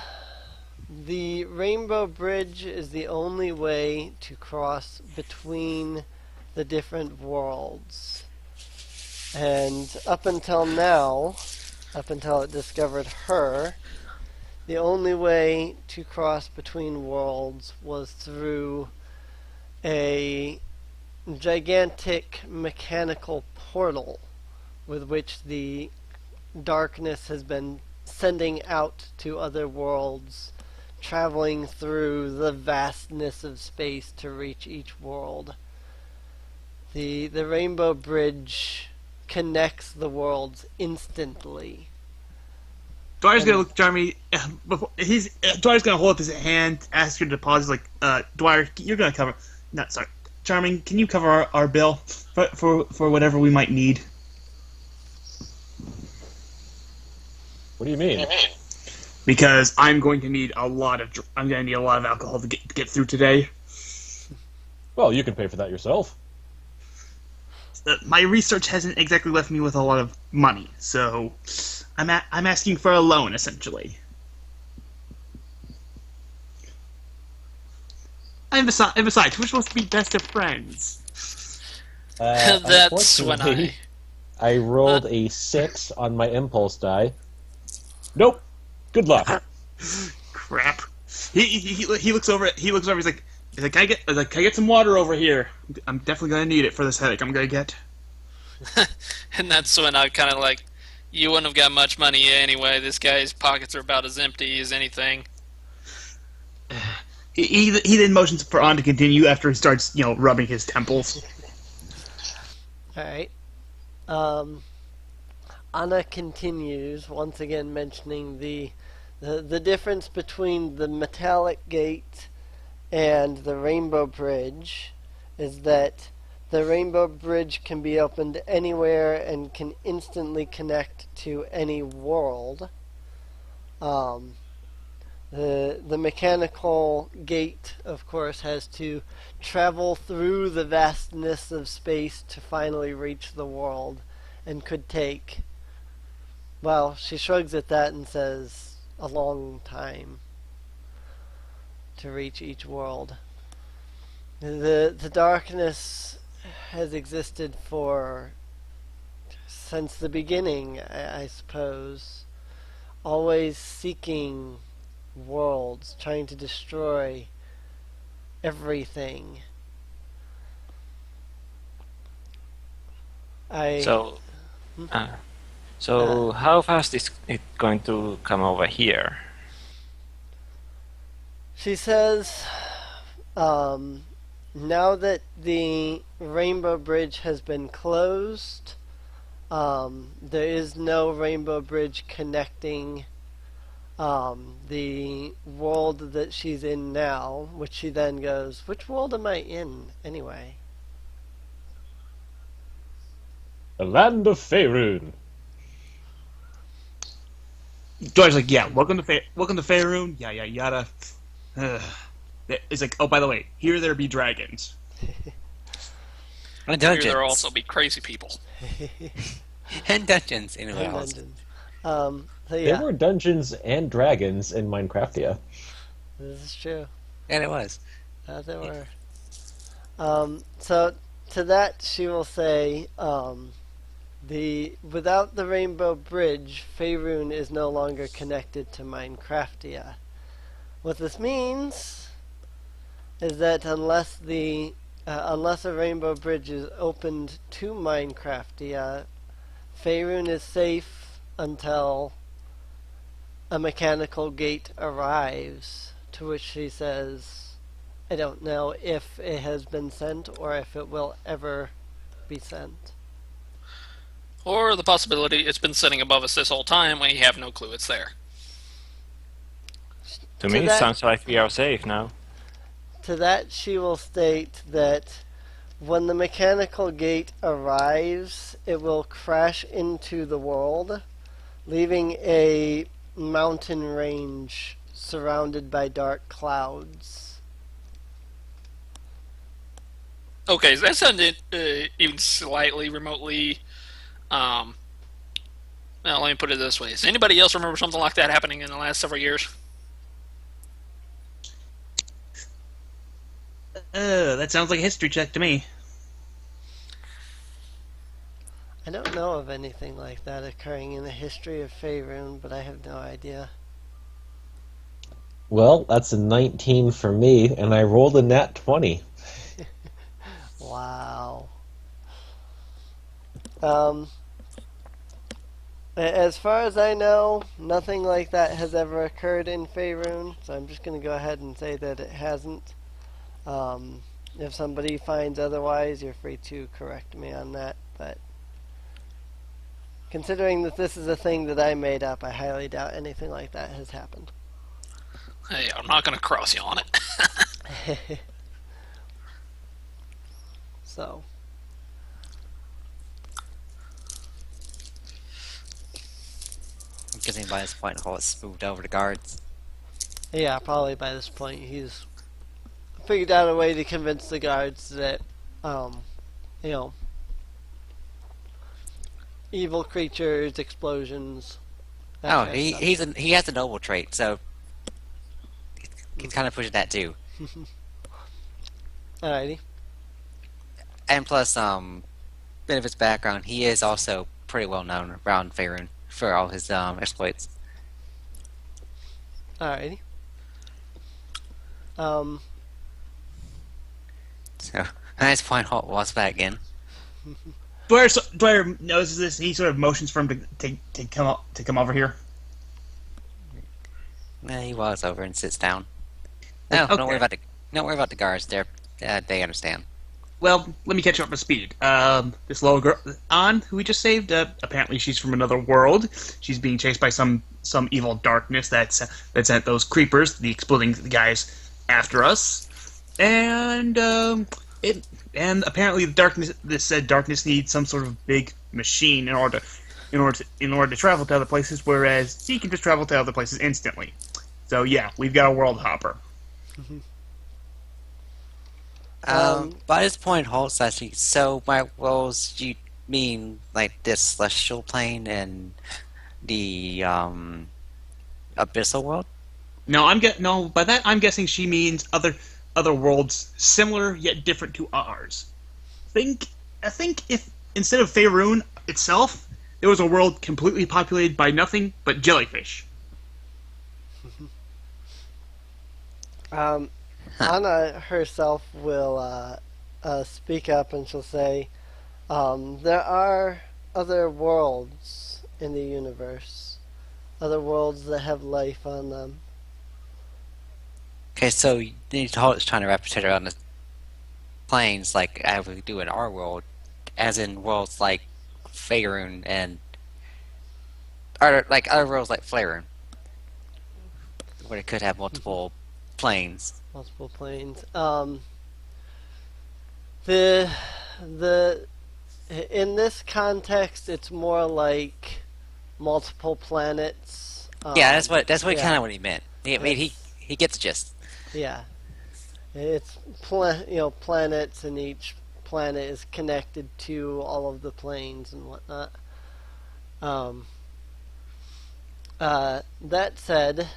S2: the Rainbow Bridge is the only way to cross between the different worlds. And up until now, up until it discovered her, the only way to cross between worlds was through a gigantic mechanical portal with which the darkness has been sending out to other worlds, traveling through the vastness of space to reach each world. The Rainbow Bridge connects the worlds instantly.
S3: Dwyer's gonna look at Jeremy. Dwyer's gonna hold up his hand, ask her to pause. Like, Dwyer, you're gonna cover. No, sorry, Charming. Can you cover our bill for whatever we might need?
S5: What do you mean?
S3: Because I'm going to need a lot of alcohol to get through today.
S5: Well, you can pay for that yourself.
S3: My research hasn't exactly left me with a lot of money, so I'm asking for a loan essentially. And besides, we're supposed to be best of friends.
S6: That's when
S5: Unfortunately, I rolled a 6 on my impulse die. Nope. Good luck.
S3: Crap. He looks over. He looks over. He's like, can I get some water over here? I'm definitely gonna need it for this headache I'm gonna get.
S6: And that's when I kind of like, you wouldn't have got much money anyway. This guy's pockets are about as empty as anything.
S3: He then motions for On to continue after he starts, rubbing his temples.
S2: Alright. Anna continues, once again mentioning the difference between the metallic gate and the Rainbow Bridge is that the Rainbow Bridge can be opened anywhere and can instantly connect to any world. The mechanical gate, of course, has to travel through the vastness of space to finally reach the world, and could take, well, she shrugs at that and says, a long time to reach each world. The darkness has existed since the beginning, I suppose, always seeking worlds, trying to destroy everything. I
S4: So, how fast is it going to come over here?
S2: She says, now that the Rainbow Bridge has been closed, there is no Rainbow Bridge connecting the world that she's in now, which she then goes, which world am I in anyway?
S5: The land of Faerun.
S3: Dwyer's like, yeah, welcome to Faerun, yada yada yada. It's like, oh, by the way, here there be dragons.
S1: And
S6: Here
S1: dungeons.
S6: there also be crazy people.
S1: And dungeons in
S2: And
S1: Wales.
S2: dungeons. So
S5: There
S2: yeah,
S5: were dungeons and dragons in Minecraftia.
S2: this is true.
S1: And it was.
S2: There were. So to that she will say, without the Rainbow Bridge, Faerun is no longer connected to Minecraftia. What this means is that unless a Rainbow Bridge is opened to Minecraftia, Faerun is safe until a mechanical gate arrives, to which she says, I don't know if it has been sent or if it will ever be sent.
S6: Or the possibility it's been sitting above us this whole time when you have no clue it's there.
S4: To me, it
S2: that-
S4: sounds like we are safe now.
S2: To that she will state that when the mechanical gate arrives, it will crash into the world, leaving a mountain range surrounded by dark clouds.
S6: Okay, so that sounded even slightly remotely. Well, let me put it this way: does anybody else remember something like that happening in the last several years?
S3: That sounds like a history check to me.
S2: I don't know of anything like that occurring in the history of Faerun, but I have no idea.
S5: Well, that's a 19 for me, and I rolled a nat 20.
S2: Wow. As far as I know, nothing like that has ever occurred in Faerun, so I'm just going to go ahead and say that it hasn't. If somebody finds otherwise, you're free to correct me on that, but considering that this is a thing that I made up, I highly doubt anything like that has happened.
S6: Hey, I'm not going to cross you on it.
S2: So,
S1: I'm guessing by this point, Holt's moved over to guards.
S2: yeah, probably by this point he's figured out a way to convince the guards that, you know, evil creatures, explosions. that
S1: Oh,
S2: kind of
S1: he
S2: stuff.
S1: he has a noble trait, so he's kind of pushing that too.
S2: Alrighty.
S1: And plus, bit of his background, he is also pretty well known around Faerun for all his exploits.
S2: Alrighty.
S1: So at this point, Holt walks back in.
S3: Dwyer notices this. He sort of motions for him to come over here.
S1: He walks over and sits down. No, don't worry about the guards. They understand.
S3: Well, let me catch you up to speed. This little girl, An, who we just saved, apparently she's from another world. She's being chased by some evil darkness that sent those creepers, the exploding guys, after us. And apparently this said darkness needs some sort of big machine in order to travel to other places, whereas he can just travel to other places instantly. So yeah, we've got a world hopper.
S1: By this point, Holt's actually. So, my roles, do you mean like this celestial plane and the abyssal world?
S3: No. By that, I'm guessing she means other worlds similar yet different to ours. I think if instead of Faerun itself, there was a world completely populated by nothing but jellyfish.
S2: Anna herself will speak up and she'll say, there are other worlds in the universe, other worlds that have life on them.
S1: Okay, so you told us trying to wrap it around the planes like as we do in our world, as in worlds like Faerun and or like other worlds like Faerun, where it could have multiple planes.
S2: Multiple planes. The the in this context, it's more like multiple planets.
S1: Yeah, that's what
S2: yeah,
S1: kind of what he meant. I mean, he
S2: it's-
S1: he gets the gist.
S2: yeah. It's planets, and each planet is connected to all of the planes and whatnot. Um, that said,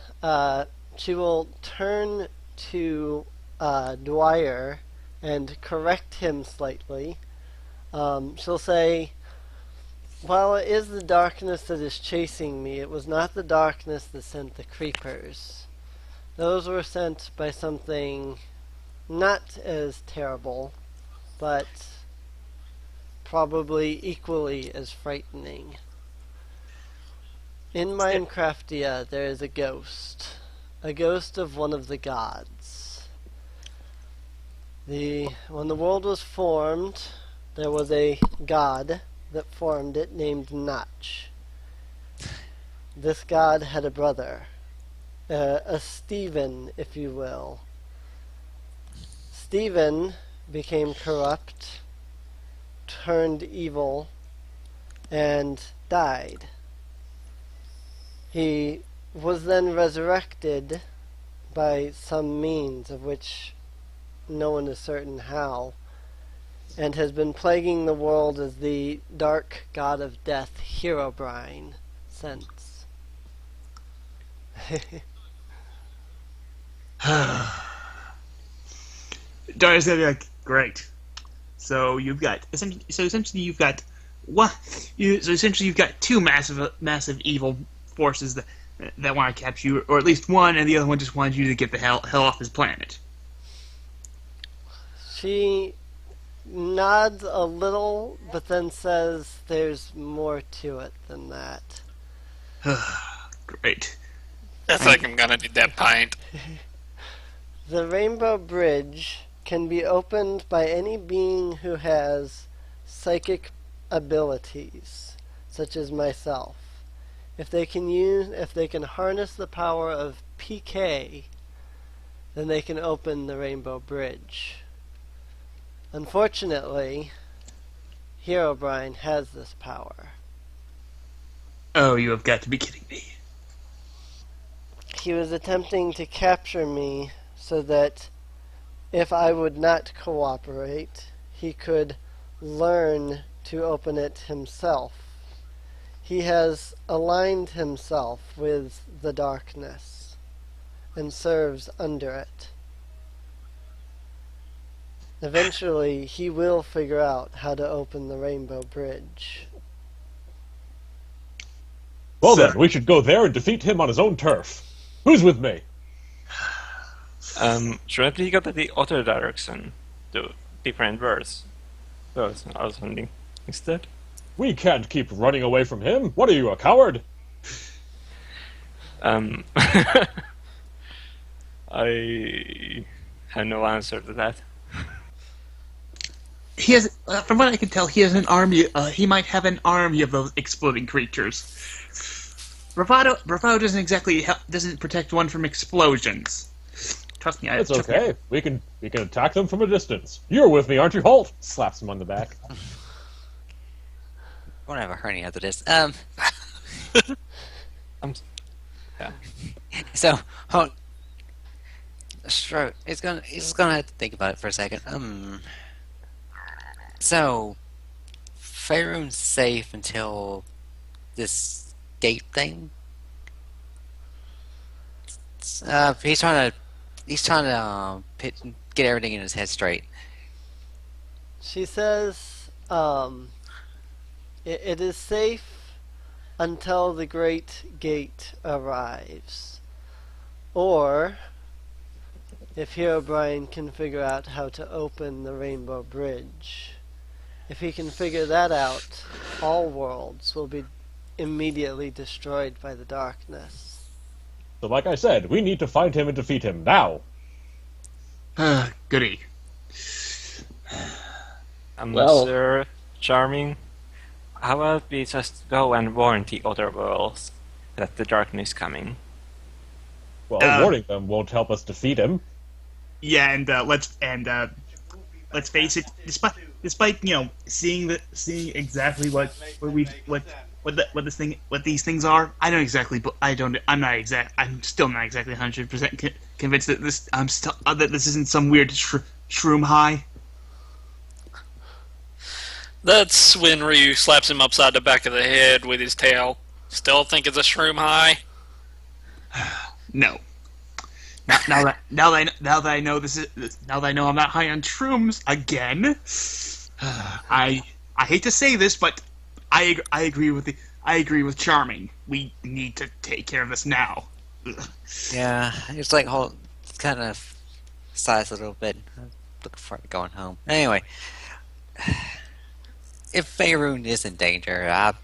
S2: she will turn to Dwyer and correct him slightly. She'll say, "While it is the darkness that is chasing me, it was not the darkness that sent the creepers. Those were sent by something not as terrible, but probably equally as frightening. In Minecraftia, there is a ghost of one of the gods. When the world was formed, there was a god that formed it named Notch. This god had a brother, a Stephen, if you will. Stephen became corrupt, turned evil, and died. He was then resurrected by some means of which no one is certain how, and has been plaguing the world as the dark god of death, Herobrine, since.
S3: Darius gonna be like, great. So you've got essentially you've got you've got two massive evil forces that want to capture you, or at least one, and the other one just wants you to get the hell off his planet.
S2: She nods a little, but then says there's more to it than that.
S3: Great.
S6: I think I'm gonna need that pint.
S2: The Rainbow Bridge can be opened by any being who has psychic abilities, such as myself. If they can harness the power of PK, then they can open the Rainbow Bridge. Unfortunately, Herobrine has this power.
S3: Oh, you have got to be kidding me.
S2: He was attempting to capture me so that if I would not cooperate, he could learn to open it himself. He has aligned himself with the darkness and serves under it. Eventually, he will figure out how to open the Rainbow Bridge.
S5: Well
S3: Sir.
S5: then, we should go there and defeat him on his own turf. Who's with me?
S4: Shouldn't he go to the other direction? To different birds? Birds or something instead?
S5: We can't keep running away from him. What are you, a coward?
S4: I have no answer to that.
S3: He has, from what I can tell, he has an army. He might have an army of those exploding creatures. Bravado doesn't protect one from explosions. Trust me,
S5: It's
S3: trust me.
S5: okay. We can attack them from a distance. You're with me, aren't you? Halt! Slaps him on the back.
S1: Won't have a hernia after this.
S4: Yeah.
S1: So, Stro, he's gonna have to think about it for a second. So, Faerun's safe until this gate thing. He's trying to get everything in his head straight.
S2: She says, it is safe until the Great Gate arrives. Or, if Herobrine can figure out how to open the Rainbow Bridge. If he can figure that out, all worlds will be immediately destroyed by the darkness.
S5: So, like I said, we need to find him and defeat him now.
S3: Goody.
S5: Well-
S4: Sir Charming, how about we just go and warn the other worlds that the darkness is coming?
S5: Well, warning them won't help us defeat him.
S3: Yeah, and let's face it. Despite seeing exactly what these things are, I don't exactly. But I'm not exact. I'm still not exactly 100% convinced that this isn't some weird shroom high.
S6: That's when Ryu slaps him upside the back of the head with his tail. Still think it's a shroom high?
S3: No. Now that I know now that I know I'm not high on shrooms again, I hate to say this, but I agree with Charming. We need to take care of this now.
S1: Yeah, it's like whole kind of size a little bit. I'm looking forward to going home. Anyway, if Faerun is in danger,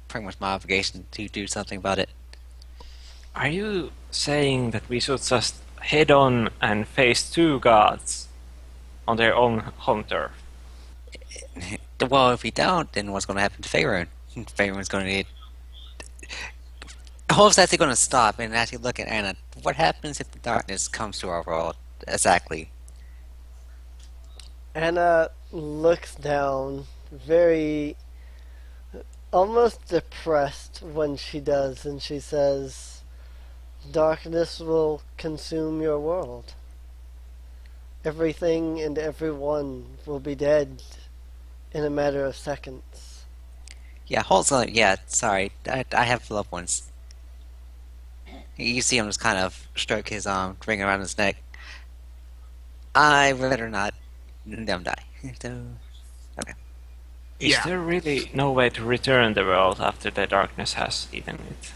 S1: pretty much my obligation to do something about it.
S4: Are you saying that we should just head on and face two gods on their own home turf?
S1: Well, if we don't, then what's going to happen to Faerun? Faerun's going to need... Hope's actually going to stop and actually look at Anna. What happens if the darkness comes to our world? Exactly.
S2: Anna looks down, very almost depressed when she does, and she says, "Darkness will consume your world. Everything and everyone will be dead in a matter of seconds."
S1: Yeah, Holt's like, yeah, sorry, I have loved ones. You see him just kind of stroke his ring around his neck. I would rather not them die. So, okay.
S4: Is there really no way to return the world after the darkness has eaten it?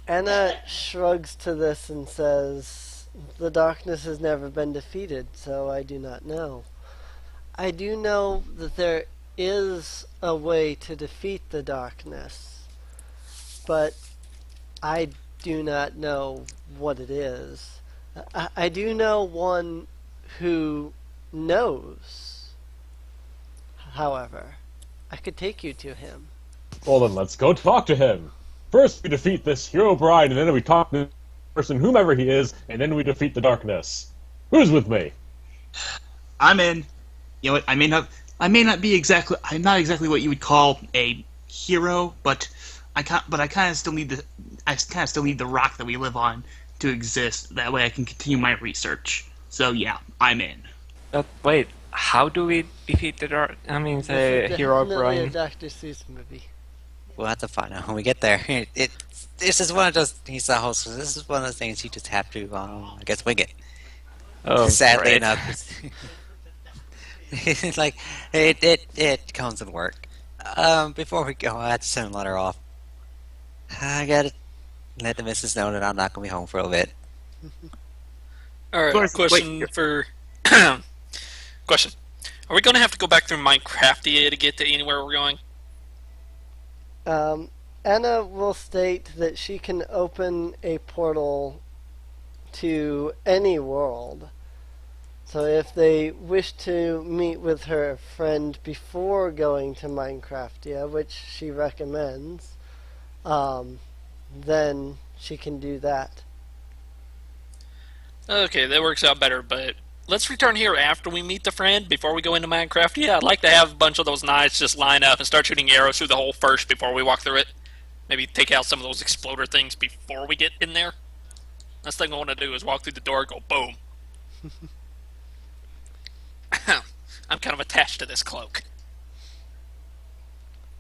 S2: Anna shrugs to this and says, "The darkness has never been defeated, so I do not know. I do know that there is a way to defeat the darkness, but I do not know what it is. I do know one who knows. However, I could take you to him."
S5: Well, then let's go talk to him. First, we defeat this Herobrine, and then we talk to the person, whomever he is, and then we defeat the darkness. Who's with me?
S3: I'm in. You know what? I may not be exactly. I'm not exactly what you would call a hero, but I kind of still need the rock that we live on to exist. That way, I can continue my research. So yeah, I'm in.
S4: But wait, how do we defeat the dark? I mean, the
S2: This is
S4: hero
S2: definitely a
S4: Brian.
S2: Dr. Seuss movie.
S1: We'll have to find out when we get there. This is one of those. He's the host, so this is one of those things you just have to, I guess, wing it.
S4: Oh,
S1: Sadly
S4: great.
S1: enough, it's like it comes and work. Before we go, I have to send a letter off. I gotta let the missus know that I'm not gonna be home for a little bit.
S6: Alright,
S3: Of course,
S6: question
S3: wait.
S6: for... question. Are we going to have to go back through Minecraftia to get to anywhere we're going?
S2: Anna will state that she can open a portal to any world. So if they wish to meet with her friend before going to Minecraftia, which she recommends, then she can do that.
S6: Okay, that works out better, but let's return here after we meet the friend, before we go into Minecraftia. I'd like to have a bunch of those knights just line up and start shooting arrows through the hole first before we walk through it. Maybe take out some of those exploder things before we get in there. Last thing I want to do is walk through the door and go boom. I'm kind of attached to this cloak.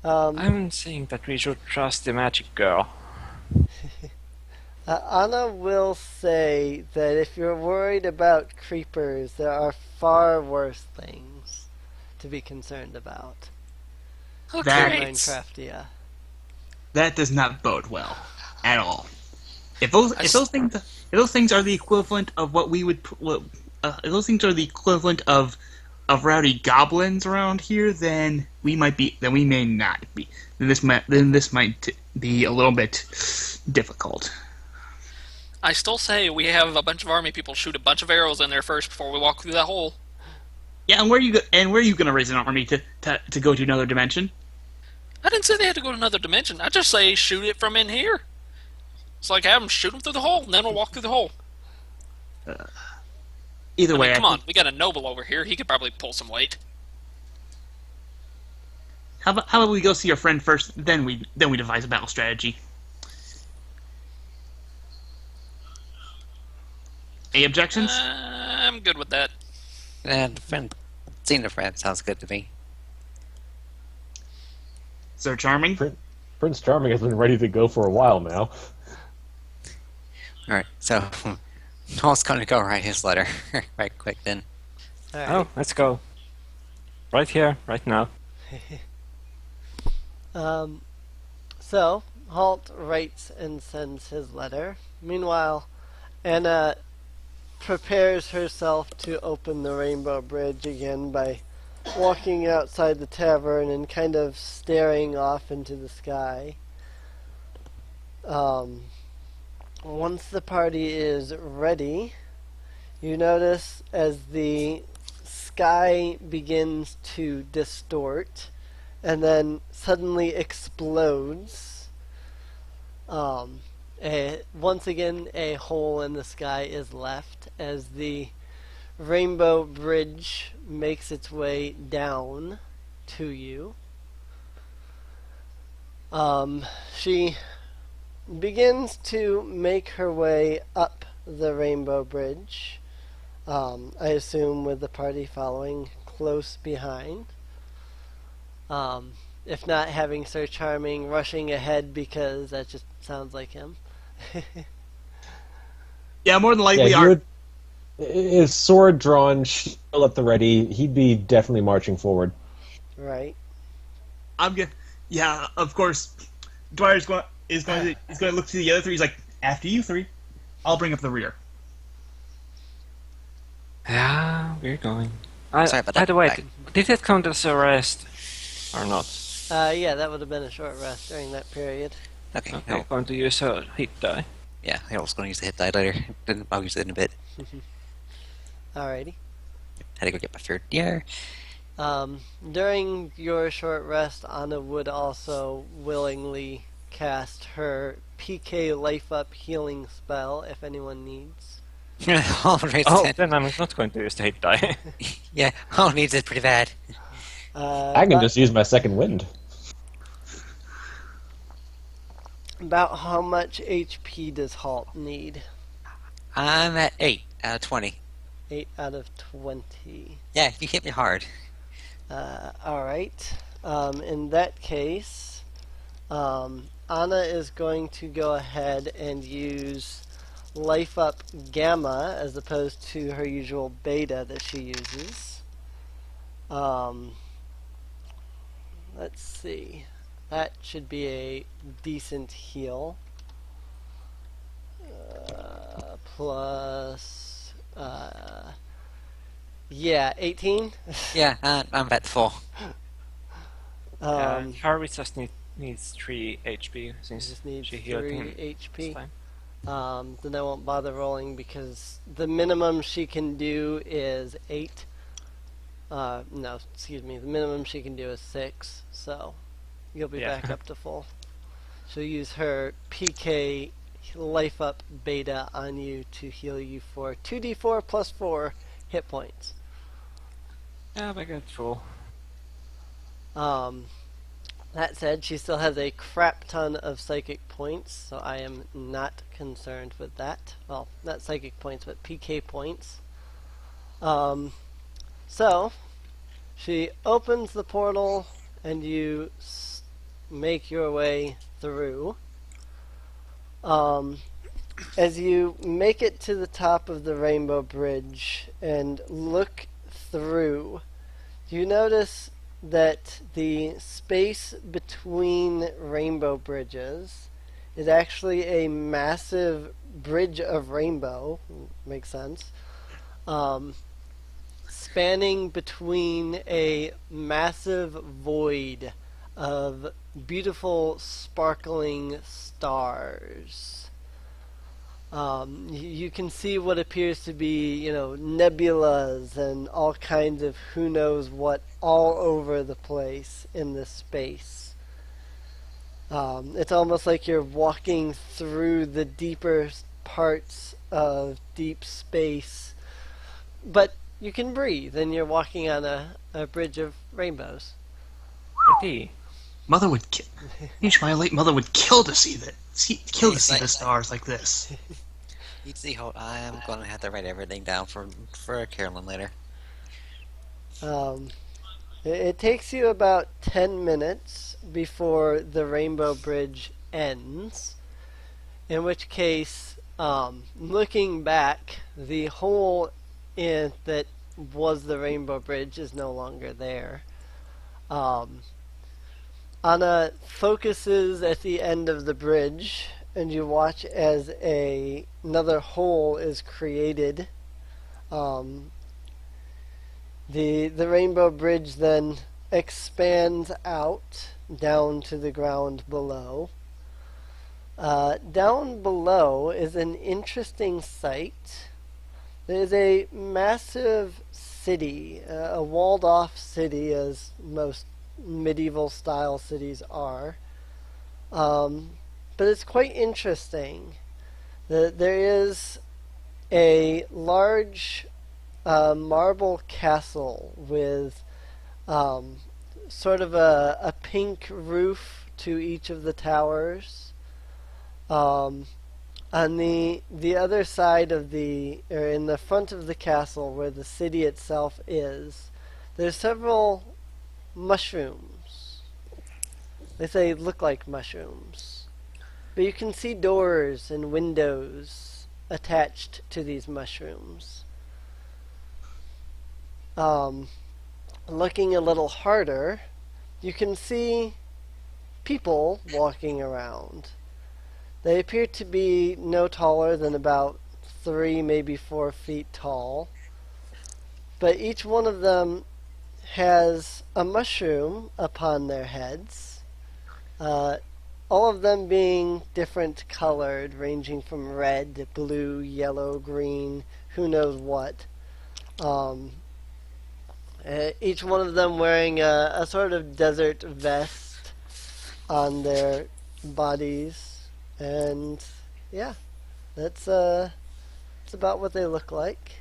S4: I'm saying that we should trust the magic girl.
S2: Anna will say that if you're worried about creepers, there are far worse things to be concerned about
S6: Oh,
S3: That-
S2: in
S6: great.
S2: Minecraftia.
S3: That does not bode well at all. If those things are the equivalent of what we would if those things are the equivalent of rowdy goblins around here, then we may not be. Then this might be a little bit difficult.
S6: I still say we have a bunch of army people shoot a bunch of arrows in there first before we walk through that hole.
S3: Yeah, and where are you going to raise an army to go to another dimension?
S6: I didn't say they had to go to another dimension. I just say shoot it from in here. It's like have them shoot them through the hole, and then we'll walk through the hole.
S3: Either
S6: I
S3: way,
S6: mean, come on, we got a noble over here. He could probably pull some weight.
S3: how about we go see our friend first, then we devise a battle strategy. Any objections?
S6: I'm good with that.
S1: And seeing a friend sounds good to me.
S3: Sir Charming?
S5: Prince Charming has been ready to go for a while now.
S1: Alright, so Noel's going to go write his letter right quick then.
S2: All right.
S4: Oh, let's go. Right here, right now.
S2: So, Halt writes and sends his letter. Meanwhile, Anna prepares herself to open the Rainbow Bridge again by walking outside the tavern and kind of staring off into the sky. Once the party is ready, you notice as the sky begins to distort and then suddenly explodes. Once again, a hole in the sky is left as the Rainbow Bridge makes its way down to you. She begins to make her way up the Rainbow Bridge. I assume with the party following close behind. If not, having Sir Charming rushing ahead because that just sounds like him.
S3: Yeah, more than likely.
S5: Yeah, his sword drawn, shield at the ready, he'd be definitely marching forward.
S2: Right.
S3: Yeah, of course. Dwyer is going to look to the other three. He's like, after you three, I'll bring up the rear.
S4: Yeah, we're going.
S1: Sorry about
S4: By
S1: that.
S4: the way,
S1: Back.
S4: did it count as a rest or not?
S2: Yeah, that would have been a short rest during that period.
S1: Okay,
S4: Okay,
S1: no.
S4: going to use a hit die.
S1: Yeah, I was going to use the hit die later. I'll use it in a bit.
S2: Alrighty.
S1: Had to go get my third gear.
S2: During your short rest, Anna would also willingly cast her PK Life Up healing spell if anyone needs.
S1: All raised
S4: Oh,
S1: 10.
S4: then I'm not going to use the hit die.
S1: Yeah, all needs it pretty bad.
S5: I can
S2: About-
S5: just use my second wind.
S2: About how much HP does Halt need?
S1: I'm at 8 out of 20.
S2: 8 out of 20.
S1: Yeah, you hit me hard.
S2: Alright. In that case, Anna is going to go ahead and use Life Up Gamma as opposed to her usual Beta that she uses. Let's see. That should be a decent heal. Plus, yeah, 18.
S1: Yeah, I'm at full.
S4: Harvey just needs 3 HP since
S2: Just needs
S4: she healed
S2: 3
S4: him this
S2: HP.
S4: time.
S2: Then I won't bother rolling because the minimum she can do is 8. No, excuse me. The minimum she can do is 6. So you'll be
S4: Yeah.
S2: back up to full. She'll use her PK Life Up Beta on you to heal you for 2d4 plus 4 hit points.
S4: Yeah, we got full.
S2: That said, she still has a crap ton of psychic points, so I am not concerned with that. Well, not psychic points, but PK points. So, she opens the portal, and you make your way through. As you make it to the top of the Rainbow Bridge and look through, you notice that the space between rainbow bridges is actually a massive bridge of rainbow. Makes sense. Um, Spanning between a massive void of beautiful, sparkling stars. You can see what appears to be, nebulas and all kinds of who knows what all over the place in this space. It's almost like you're walking through the deeper parts of deep space, but you can breathe and you're walking on a bridge of rainbows.
S4: Pretty.
S3: Mother would kill. My late mother would kill to see that. Kill to
S1: He's
S3: see
S1: like-
S3: the stars like this.
S1: You see, hold. I'm gonna have to write everything down for Carolyn later.
S2: Um, it takes you about 10 minutes before the Rainbow Bridge ends, in which case, looking back, the hole that was the Rainbow Bridge is no longer there. Anna focuses at the end of the bridge, and you watch as another hole is created. The Rainbow Bridge then expands out down to the ground below. Down below is an interesting sight. There's a massive city, a walled-off city, as most medieval-style cities are. But it's quite interesting. There is a large marble castle with sort of a pink roof to each of the towers. On the other side of or in the front of the castle where the city itself is, there's several mushrooms. They say look like mushrooms. But you can see doors and windows attached to these mushrooms. Looking a little harder, you can see people walking around. They appear to be no taller than about 3, maybe 4 feet tall. But each one of them has a mushroom upon their heads. All of them being different colored, ranging from red, blue, yellow, green, who knows what. Each one of them wearing a sort of desert vest on their bodies. And yeah, that's about what they look like.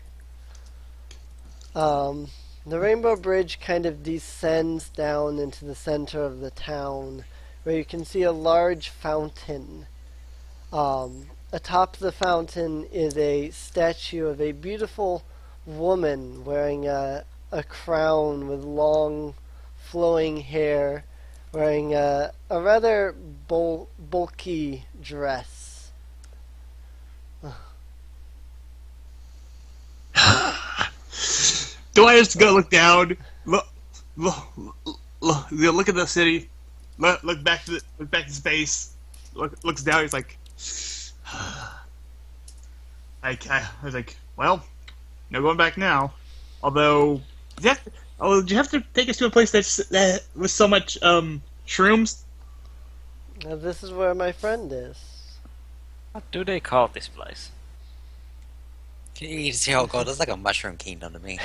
S2: The Rainbow Bridge kind of descends down into the center of the town, where you can see a large fountain. Atop the fountain is a statue of a beautiful woman wearing a crown with long flowing hair, wearing a rather bulky dress.
S3: Dwyer's gonna look down, look at the city, look back to space, looks down. He's like, I was like, well, no going back now. Although, did you have to take us to a place that with so much shrooms?
S2: Now, this is where my friend is.
S4: What do they call this place?
S1: You see how it goes? It's like a mushroom kingdom to me.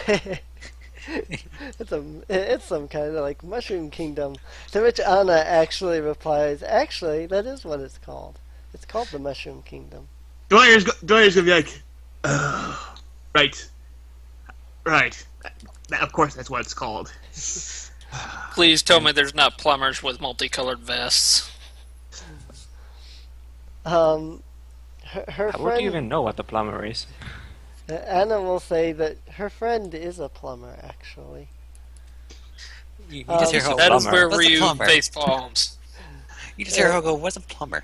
S2: It's some kind of like mushroom kingdom. To which Anna actually replies, "Actually, that is what it's called. It's called the Mushroom Kingdom."
S3: Dwyer's gonna be like, right. Of course, that's what it's called.
S6: Please tell me there's not plumbers with multicolored vests.
S2: Her
S4: How
S2: friend
S4: would you even know what a plumber is?
S2: Anna will say that her friend is a plumber, actually.
S1: You just hear
S2: so
S1: how
S6: That is
S4: plumber.
S6: where
S1: What's a
S6: Ryu
S1: plumber?
S6: face palms.
S1: You just hear her go, "What's a plumber?"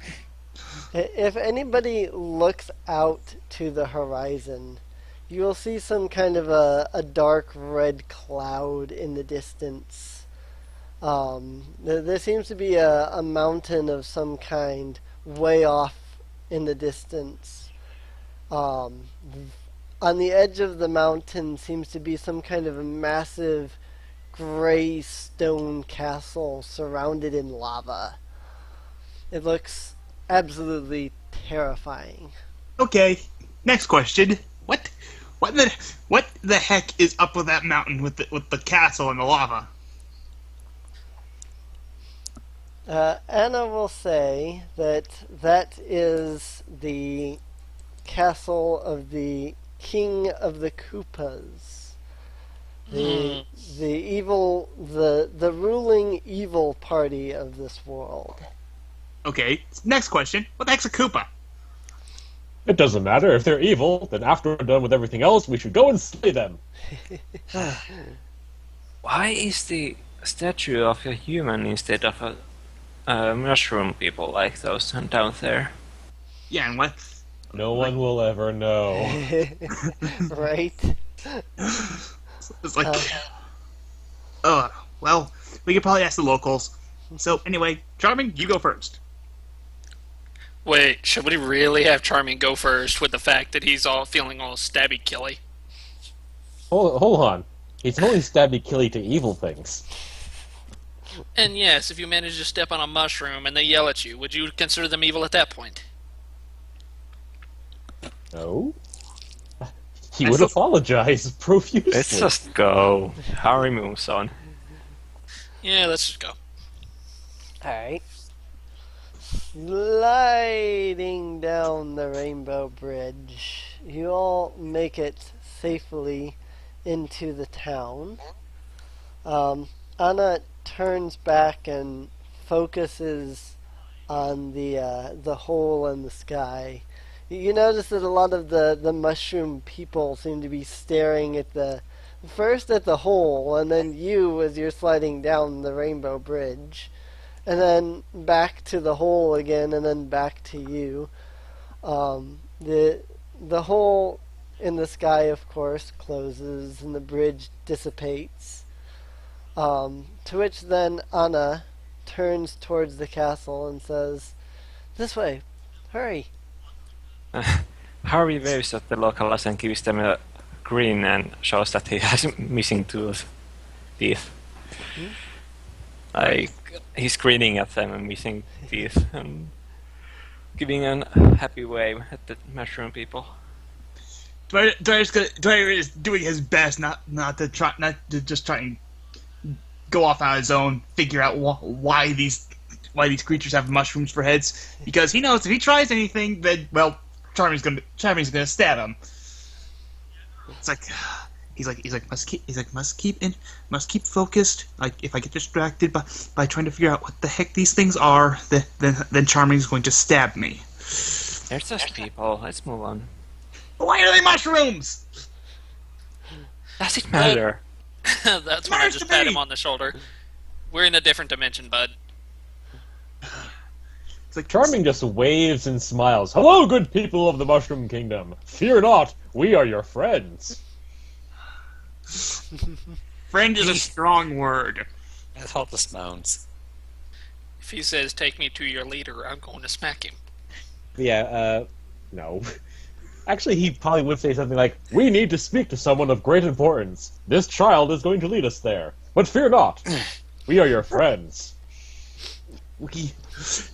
S2: If anybody looks out to the horizon, you will see some kind of a dark red cloud in the distance. There seems to be a mountain of some kind way off in the distance, on the edge of the mountain seems to be some kind of a massive gray stone castle surrounded in lava. It looks absolutely terrifying.
S3: Okay, next question. What the heck is up with that mountain with the castle and the lava?
S2: Anna will say that that is the castle of the King of the Koopas. The ruling evil party of this world.
S3: Okay, next question. What the heck's a Koopa?
S5: It doesn't matter. If they're evil, then after we're done with everything else, we should go and slay them.
S4: Why is the statue of a human instead of a mushroom people like those down there?
S3: Yeah, and what?
S5: No one will ever know.
S2: Right?
S3: It's like, well, we could probably ask the locals. So anyway, Charming, you go first.
S6: Wait, should we really have Charming go first with the fact that he's all feeling all stabby killy?
S5: Hold on. It's only stabby killy to evil things.
S6: And yes, if you manage to step on a mushroom and they yell at you, would you consider them evil at that point?
S5: No? He
S3: I
S5: would
S3: still-
S5: apologize profusely.
S4: Let's just go. Harry moves on.
S6: Yeah, let's just go.
S2: Alright. Sliding down the Rainbow Bridge. You all make it safely into the town. Anna turns back and focuses on the hole in the sky. You notice that a lot of the mushroom people seem to be staring at first at the hole, and then you as you're sliding down the Rainbow Bridge, and then back to the hole again, and then back to you. The hole in the sky, of course, closes, and the bridge dissipates. To which then Anna turns towards the castle and says, "This way, hurry."
S4: Harry waves at the locals and gives them a grin and shows that he has missing teeth. Like, he's grinning at them and missing teeth and giving a happy wave at the mushroom people.
S3: Dwyer is doing his best not to just try and go off on his own, figure out why these creatures have mushrooms for heads, because he knows if he tries anything, then well, Charming's gonna stab him. It's like must keep focused. Like if I get distracted by trying to figure out what the heck these things are, then Charming's going to stab me.
S4: They're just people. Let's move on.
S3: Why are they mushrooms?
S4: Does it matter?
S6: That's when I
S3: Matters
S6: just
S3: to
S6: pat
S3: me.
S6: him on the shoulder. We're in a different dimension, bud.
S3: It's like
S5: Charming just waves and smiles. Hello, good people of the Mushroom Kingdom. Fear not, we are your friends.
S3: Friend is a strong word.
S1: That's all the moans.
S6: If he says, "Take me to your leader," I'm going to smack him.
S5: Yeah, no. Actually, he probably would say something like, "We need to speak to someone of great importance. This child is going to lead us there. But fear not, we are your friends."
S3: He's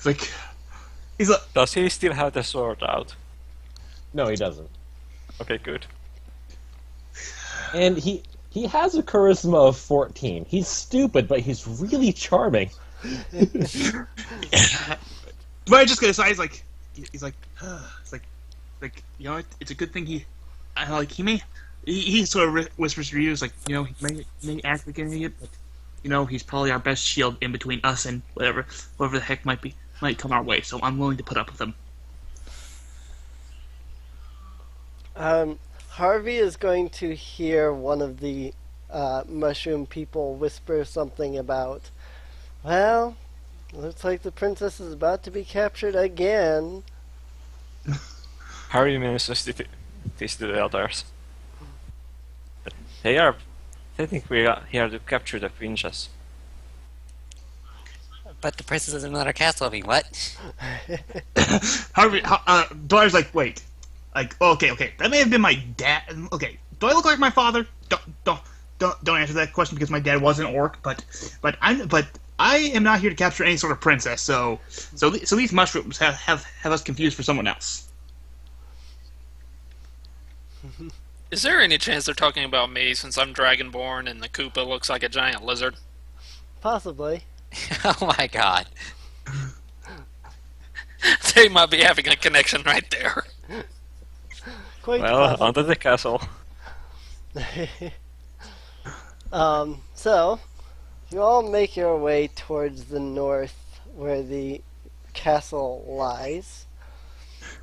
S3: like,
S4: Does he still have the sword out?
S5: No, he doesn't.
S4: Okay, good.
S5: And he has a charisma of 14. He's stupid, but he's really charming.
S3: Dwyer just gonna say, he's like, you know, it's a good thing he sort of whispers to you, like, you know, he may act like an idiot, but you know, he's probably our best shield in between us and whoever the heck might come our way. So I'm willing to put up with him.
S2: Harvey is going to hear one of the mushroom people whisper something about, well, looks like the princess is about to be captured again.
S4: Harry mentions this to the others. They think we are here to capture the princess.
S1: But the princess is in another castle. I mean, what?
S3: Harvey, Dwyer's like, wait, like, okay, that may have been my dad. Okay, do I look like my father? Don't answer that question because my dad was an orc. But I am not here to capture any sort of princess. So these mushrooms have us confused for someone else.
S6: Is there any chance they're talking about me since I'm Dragonborn and the Koopa looks like a giant lizard?
S2: Possibly.
S1: Oh my god.
S6: They might be having a connection right there.
S2: Quite
S4: Well,
S2: possibly.
S4: onto the castle.
S2: So, you all make your way towards the north where the castle lies.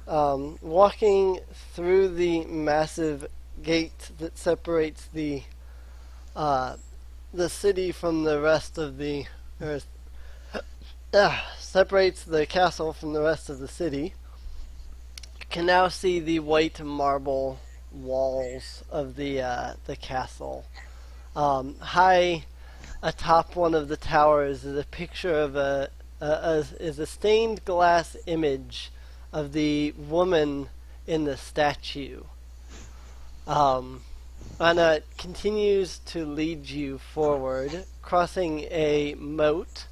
S2: Walking through the massive gate that separates the city from the rest of the separates the castle from the rest of the city. You can now see the white marble walls of the castle. High atop one of the towers is a picture of a stained glass image of the woman in the statue. Anna continues to lead you forward, crossing a moat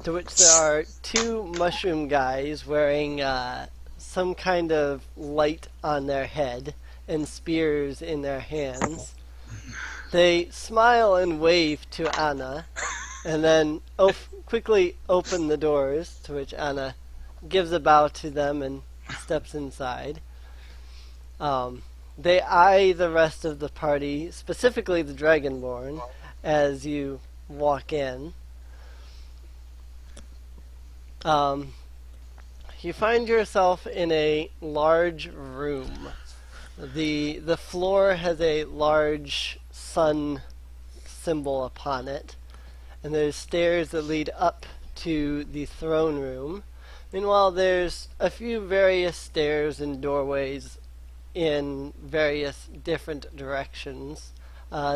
S2: to which there are two mushroom guys wearing some kind of light on their head and spears in their hands. They smile and wave to Anna, and then quickly open the doors, to which Anna gives a bow to them and steps inside. They eye the rest of the party, specifically the Dragonborn, as you walk in. You find yourself in a large room. The floor has a large sun symbol upon it, and there's stairs that lead up to the throne room. Meanwhile, there's a few various stairs and doorways in various different directions.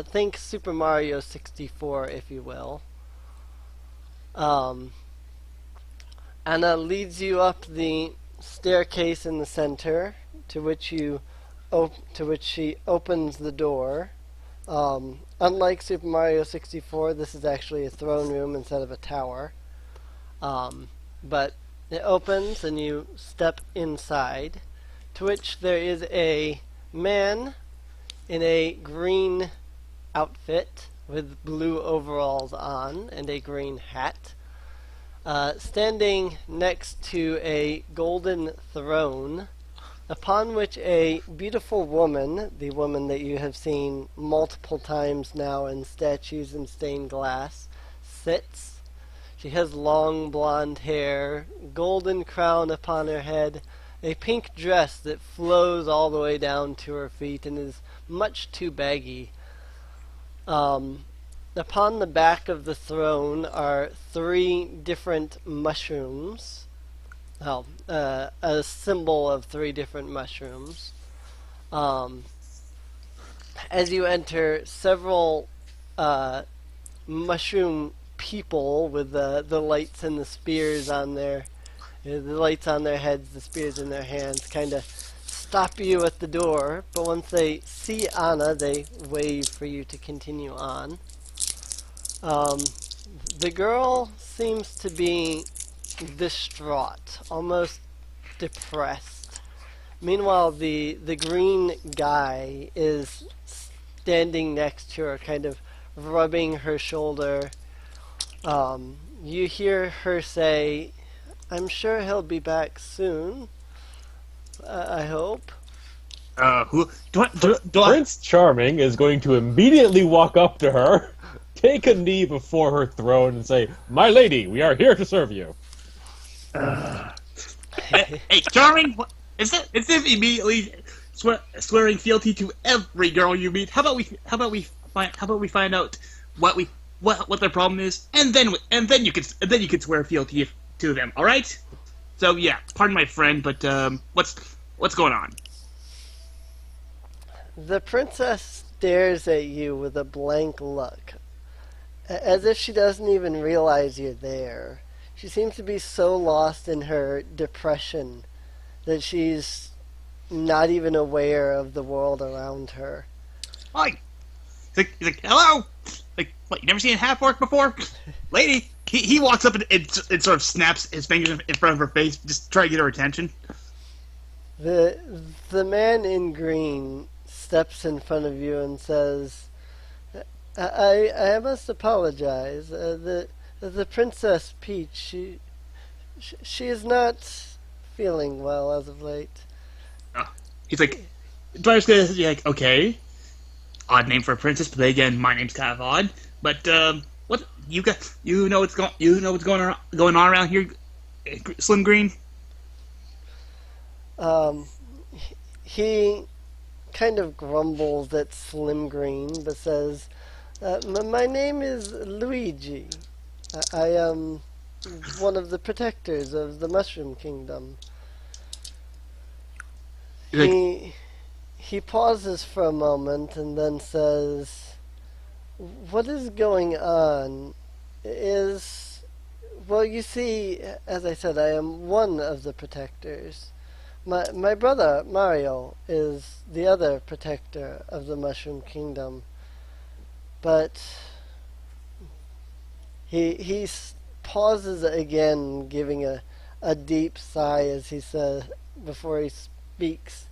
S2: Think Super Mario 64, if you will. Anna leads you up the staircase in the center, to which she opens the door. Unlike Super Mario 64, this is actually a throne room instead of a tower. But it opens and you step inside, to which there is a man in a green outfit with blue overalls on and a green hat, standing next to a golden throne, upon which a beautiful woman, the woman that you have seen multiple times now in statues in stained glass, sits. She has long blonde hair, golden crown upon her head, a pink dress that flows all the way down to her feet and is much too baggy. Upon the back of the throne are three different mushrooms. A symbol of three different mushrooms. As you enter, several mushroom people with the lights and the spears on their heads, the spears in their hands, kind of stop you at the door. But once they see Anna, they wave for you to continue on. The girl seems to be distraught, almost depressed. Meanwhile, the green guy is standing next to her, kind of rubbing her shoulder. You hear her say, "I'm sure he'll be back soon. I hope."
S3: Who do I?
S5: Prince Charming is going to immediately walk up to her, take a knee before her throne, and say, "My lady, we are here to serve you."
S3: Hey, Charming, is this immediately swearing fealty to every girl you meet? How about we find out what their problem is, and then you could swear fealty to them. All right? So yeah, pardon my friend, but what's going on?
S2: The princess stares at you with a blank look, as if she doesn't even realize you're there. she seems to be so lost in her depression that she's not even aware of the world around her.
S3: Hi. He's like, hello. Like, what? You never seen a half orc before, lady? He walks up and sort of snaps his fingers in front of her face, just to try to get her attention.
S2: The man in green steps in front of you and says, I must apologize. The Princess Peach, she is not feeling well as of late.
S3: He's like, Dwyer's gonna be like, okay, odd name for a princess, but again, my name's kind of odd. But what you know what's going on around here, Slim Green?
S2: He kind of grumbles at Slim Green, but says, my name is Luigi. I am one of the protectors of the Mushroom Kingdom. He pauses for a moment and then says, what is going on is, well, you see, as I said, I am one of the protectors. My brother, Mario, is the other protector of the Mushroom Kingdom. But he pauses again, giving a deep sigh as he says, before he speaks.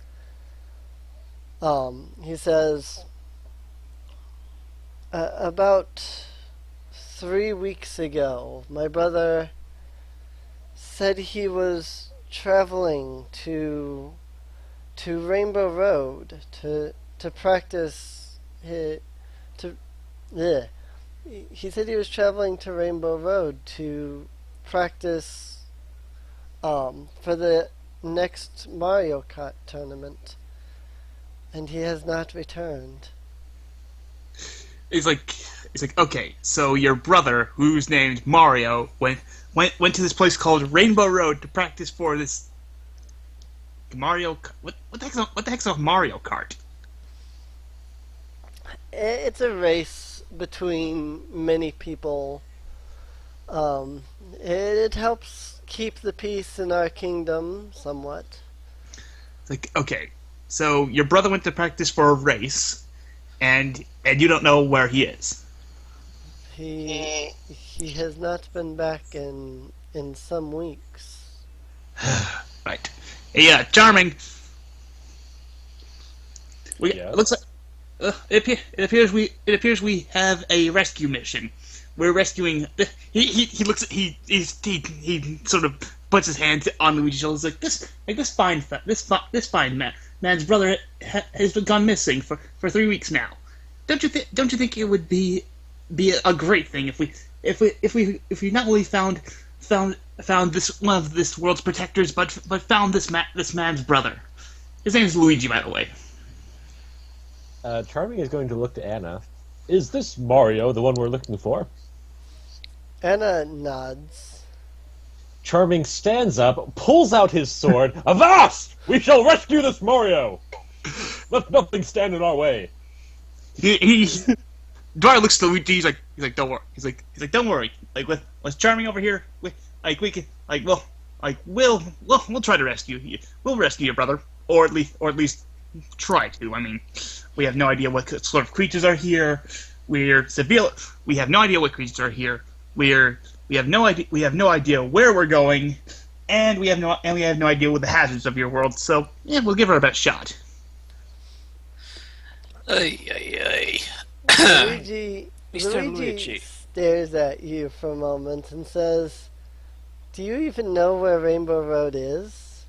S2: He says, about 3 weeks ago, my brother said he was traveling to Rainbow Road to practice he said he was traveling to Rainbow Road to practice for the next Mario Kart tournament, and he has not returned.
S3: He's like, okay, so your brother, who's named Mario, went to this place called Rainbow Road to practice for this Mario. What the heck's a Mario Kart?
S2: It's a race between many people. It helps keep the peace in our kingdom somewhat.
S3: It's like, okay, so your brother went to practice for a race, and you don't know where he is.
S2: He has not been back in some weeks.
S3: Right. Yeah, charming.
S5: Yeah.
S3: It looks like it appears we have a rescue mission. We're rescuing. He looks at he sort of puts his hand on Luigi's shoulder. He's like this fine man's brother has been gone missing for 3 weeks now. Don't you think it would be a great thing if we not only found this one of this world's protectors, but found this man's brother. His name is Luigi, by the way.
S5: Charming is going to look to Anna. Is this Mario the one we're looking for?
S2: Anna nods.
S5: Charming stands up, pulls out his sword. Avast! We shall rescue this Mario! Let nothing stand in our way.
S3: Dwyer looks to Luigi. He's like, don't worry. He's like, don't worry. Like with Charming over here, we can we'll try to rescue you. We'll rescue your brother, or at least try to. I mean, we have no idea what sort of creatures are here. We're civil. We have no idea what creatures are here. We have no idea. We have no idea where we're going, and we have no idea what the hazards of your world. So yeah, we'll give her our best shot.
S6: Ay.
S2: Luigi
S4: Mr. Luigi.
S2: stares at you for a moment and says, do you even know where Rainbow Road is?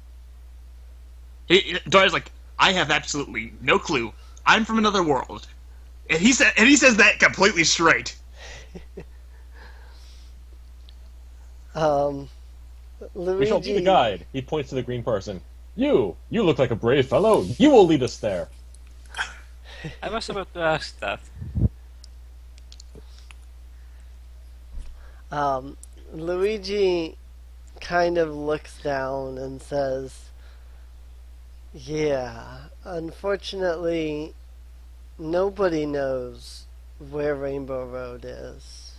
S3: Dwyer's like, I have absolutely no clue. I'm from another world, and he says that completely straight.
S2: Luigi,
S5: We shall be the guide. He points to the green person. You look like a brave fellow. You will lead us there.
S4: I was about to ask that.
S2: Luigi kind of looks down and says, yeah, unfortunately, nobody knows where Rainbow Road is.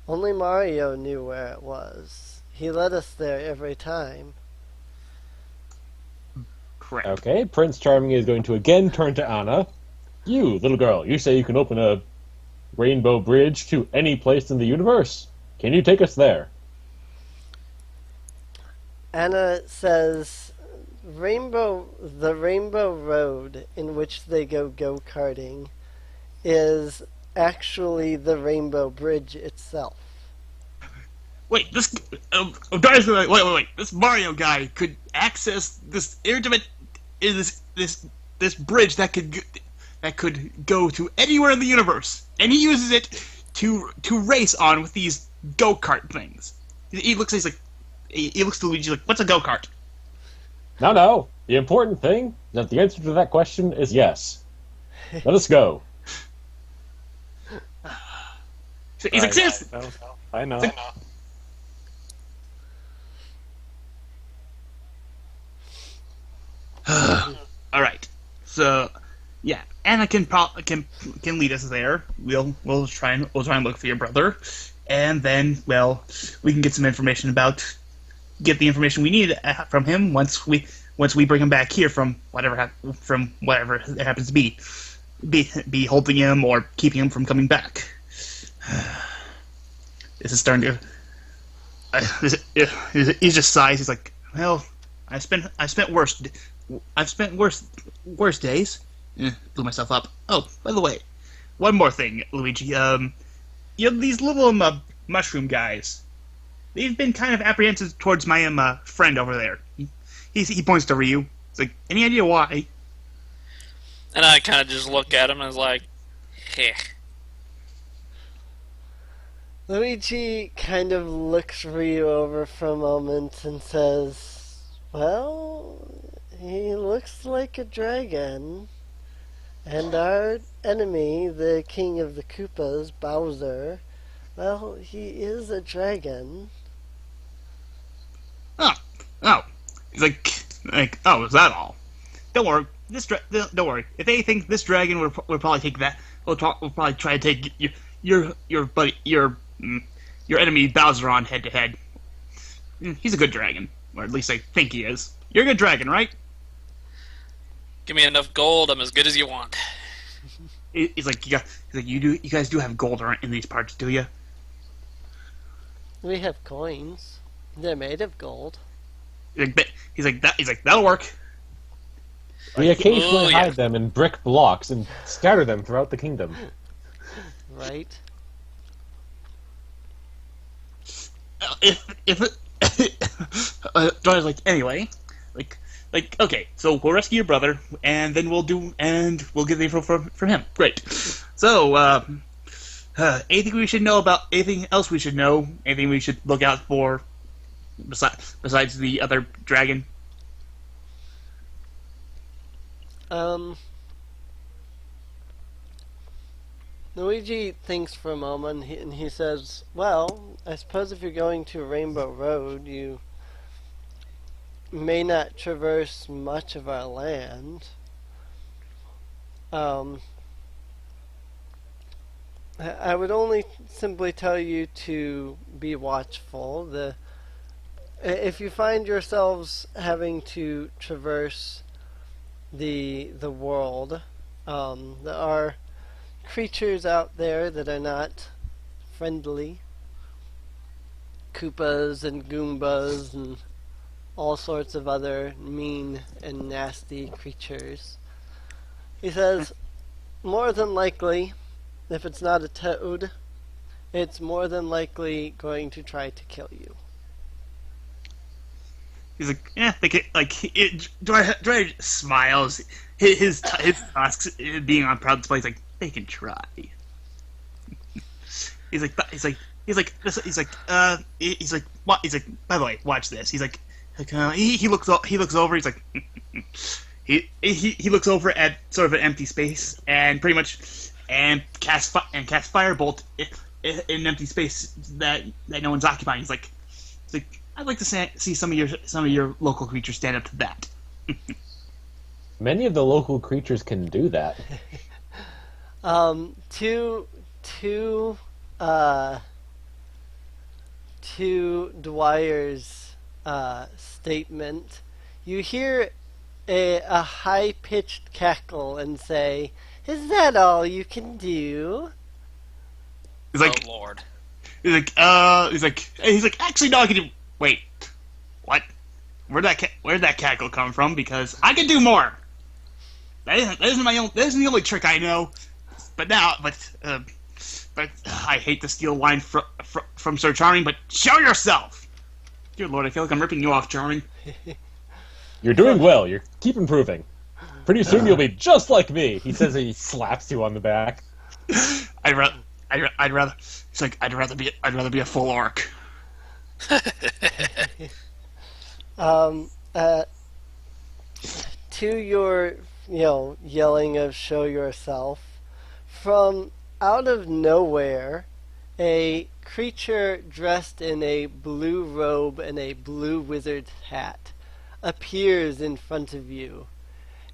S2: Only Mario knew where it was. He led us there every time.
S3: Correct.
S5: Okay, Prince Charming is going to again turn to Anna. You, little girl, you say you can open a rainbow bridge to any place in the universe. Can you take us there?
S2: Anna says, the Rainbow Road in which they go go-karting is actually the Rainbow Bridge itself.
S3: Wait, this Darius, wait. This Mario guy could access this this bridge that could go to anywhere in the universe, and he uses it to race on with these go kart things. He looks to Luigi like, what's a go kart?
S5: No. The important thing is that the answer to that question is yes. Let us go.
S3: So he's like, seriously.
S4: I know.
S3: All right. So, yeah, Anna can lead us there. We'll try and look for your brother, and then we can get some information get the information we need from him once we bring him back here from whatever it happens to be holding him or keeping him from coming back. This is starting to. He just sighs. He's like, well, I've spent worse days. Blew myself up. Oh, by the way, one more thing, Luigi. These little mushroom guys. They've been kind of apprehensive towards my friend over there. He points to Ryu. It's like, any idea why?
S6: And I kind of just look at him and was like, heh.
S2: Luigi kind of looks Ryu over for a moment and says, well, he looks like a dragon. And our enemy, the king of the Koopas, Bowser, well, he is a dragon.
S3: Oh. He's like, oh, is that all? Don't worry. Don't worry. If anything, this dragon will probably take that. We'll probably try to take your enemy Bowser on head to head. He's a good dragon, or at least I think he is. You're a good dragon, right?
S6: Give me enough gold, I'm as good as you want.
S3: He's like, you guys do have gold in these parts, do you?
S2: We have coins. They're made of gold.
S3: He's like, that'll work.
S5: We occasionally
S6: yeah.
S5: hide them in brick blocks and scatter them throughout the kingdom.
S2: Right?
S3: Johnny's like, anyway, okay, so we'll rescue your brother, and then we'll get the info from him. Great. So, anything else we should know? Anything we should look out for besides the other dragon?
S2: Luigi thinks for a moment and he says, well, I suppose if you're going to Rainbow Road, you may not traverse much of our land. I would only simply tell you to be watchful. If you find yourselves having to traverse the world, there are creatures out there that are not friendly. Koopas and Goombas and all sorts of other mean and nasty creatures. He says, more than likely, if it's not a toad, it's more than likely going to try to kill you.
S3: He's like, yeah, Dry smiles. His tasks being on proud display. He's like, they can try. He's like, what? He's like, by the way, watch this. He's like he looks over. He's like, he looks over at sort of an empty space and pretty much casts firebolt in an empty space that no one's occupying. He's like, I'd like to see some of your local creatures stand up to that.
S5: Many of the local creatures can do that.
S2: Two to Dwyer's statement, you hear a high-pitched cackle and say, "Is that all you can do?"
S3: He's like,
S6: oh Lord.
S3: he's like, actually, no, I can do. Wait, what? Where'd that cackle come from? Because I can do more. That isn't the only trick I know. But I hate to steal line from Sir Charming, but show yourself. Dear Lord, I feel like I'm ripping you off, Charming.
S5: You're doing well. You keep improving. Pretty soon you'll be just like me. He says he slaps you on the back.
S3: I'd rather. It's like I'd rather be a full orc.
S2: To your, yelling of "show yourself," from out of nowhere, a creature dressed in a blue robe and a blue wizard's hat appears in front of you.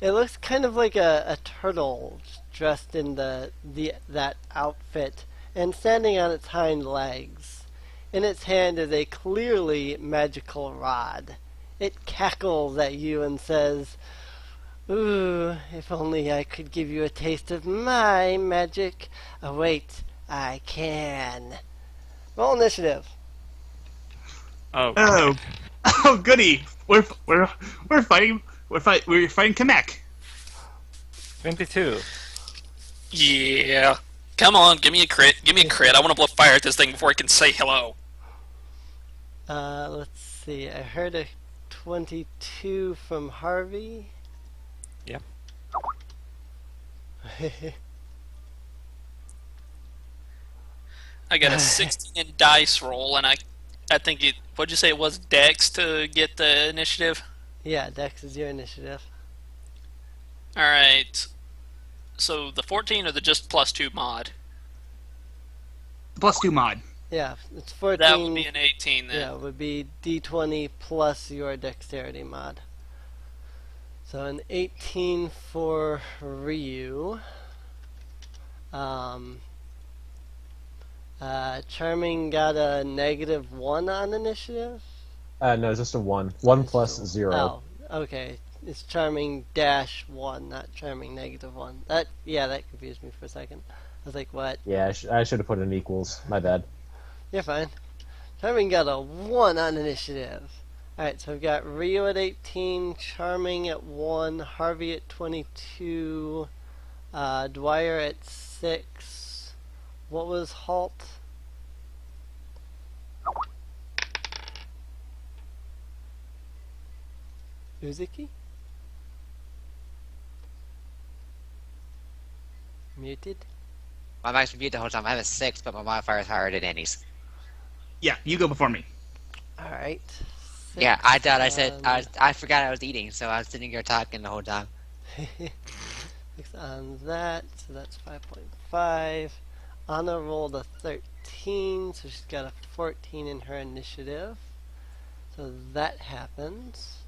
S2: It looks kind of like a turtle dressed in that outfit and standing on its hind legs. In its hand is a clearly magical rod. It cackles at you and says, "Ooh, if only I could give you a taste of my magic. Oh, wait, I can." Roll initiative.
S3: Oh, goody! We're fighting Kamek.
S4: 22.
S6: Yeah. Come on, give me a crit. Give me a crit. I want to blow fire at this thing before I can say hello.
S2: Let's see. I heard a 22 from Harvey.
S4: Yep.
S6: I got a 16 in dice roll, and I think it. What'd you say it was? Dex to get the initiative.
S2: Yeah, Dex is your initiative.
S6: All right. So the 14 or the just +2 mod?
S3: +2 mod.
S2: Yeah, it's 14.
S6: That would be an 18 then.
S2: Yeah, it would be D20 plus your dexterity mod. So an 18 for Ryu. Charming got a -1 on initiative.
S5: No, it's just a 1. 1 plus 0.
S2: Oh, okay. It's Charming -1, not Charming -1. That confused me for a second. I was like, what?
S5: Yeah, I should have put in equals. My bad.
S2: You're fine. Charming got a 1 on initiative. Alright, so we've got Rio at 18, Charming at 1, Harvey at 22, Dwyer at 6. What was Halt? Uzuki? Muted?
S1: My mic's been muted the whole time. I have a 6, but my modifier is higher than Annie's.
S3: Yeah, you go before me.
S2: Alright.
S1: Yeah, I thought I said I forgot I was eating, so I was sitting here talking the whole time.
S2: 6 on that, so that's 5.5. Anna rolled a 13, so she's got a 14 in her initiative. So that happens.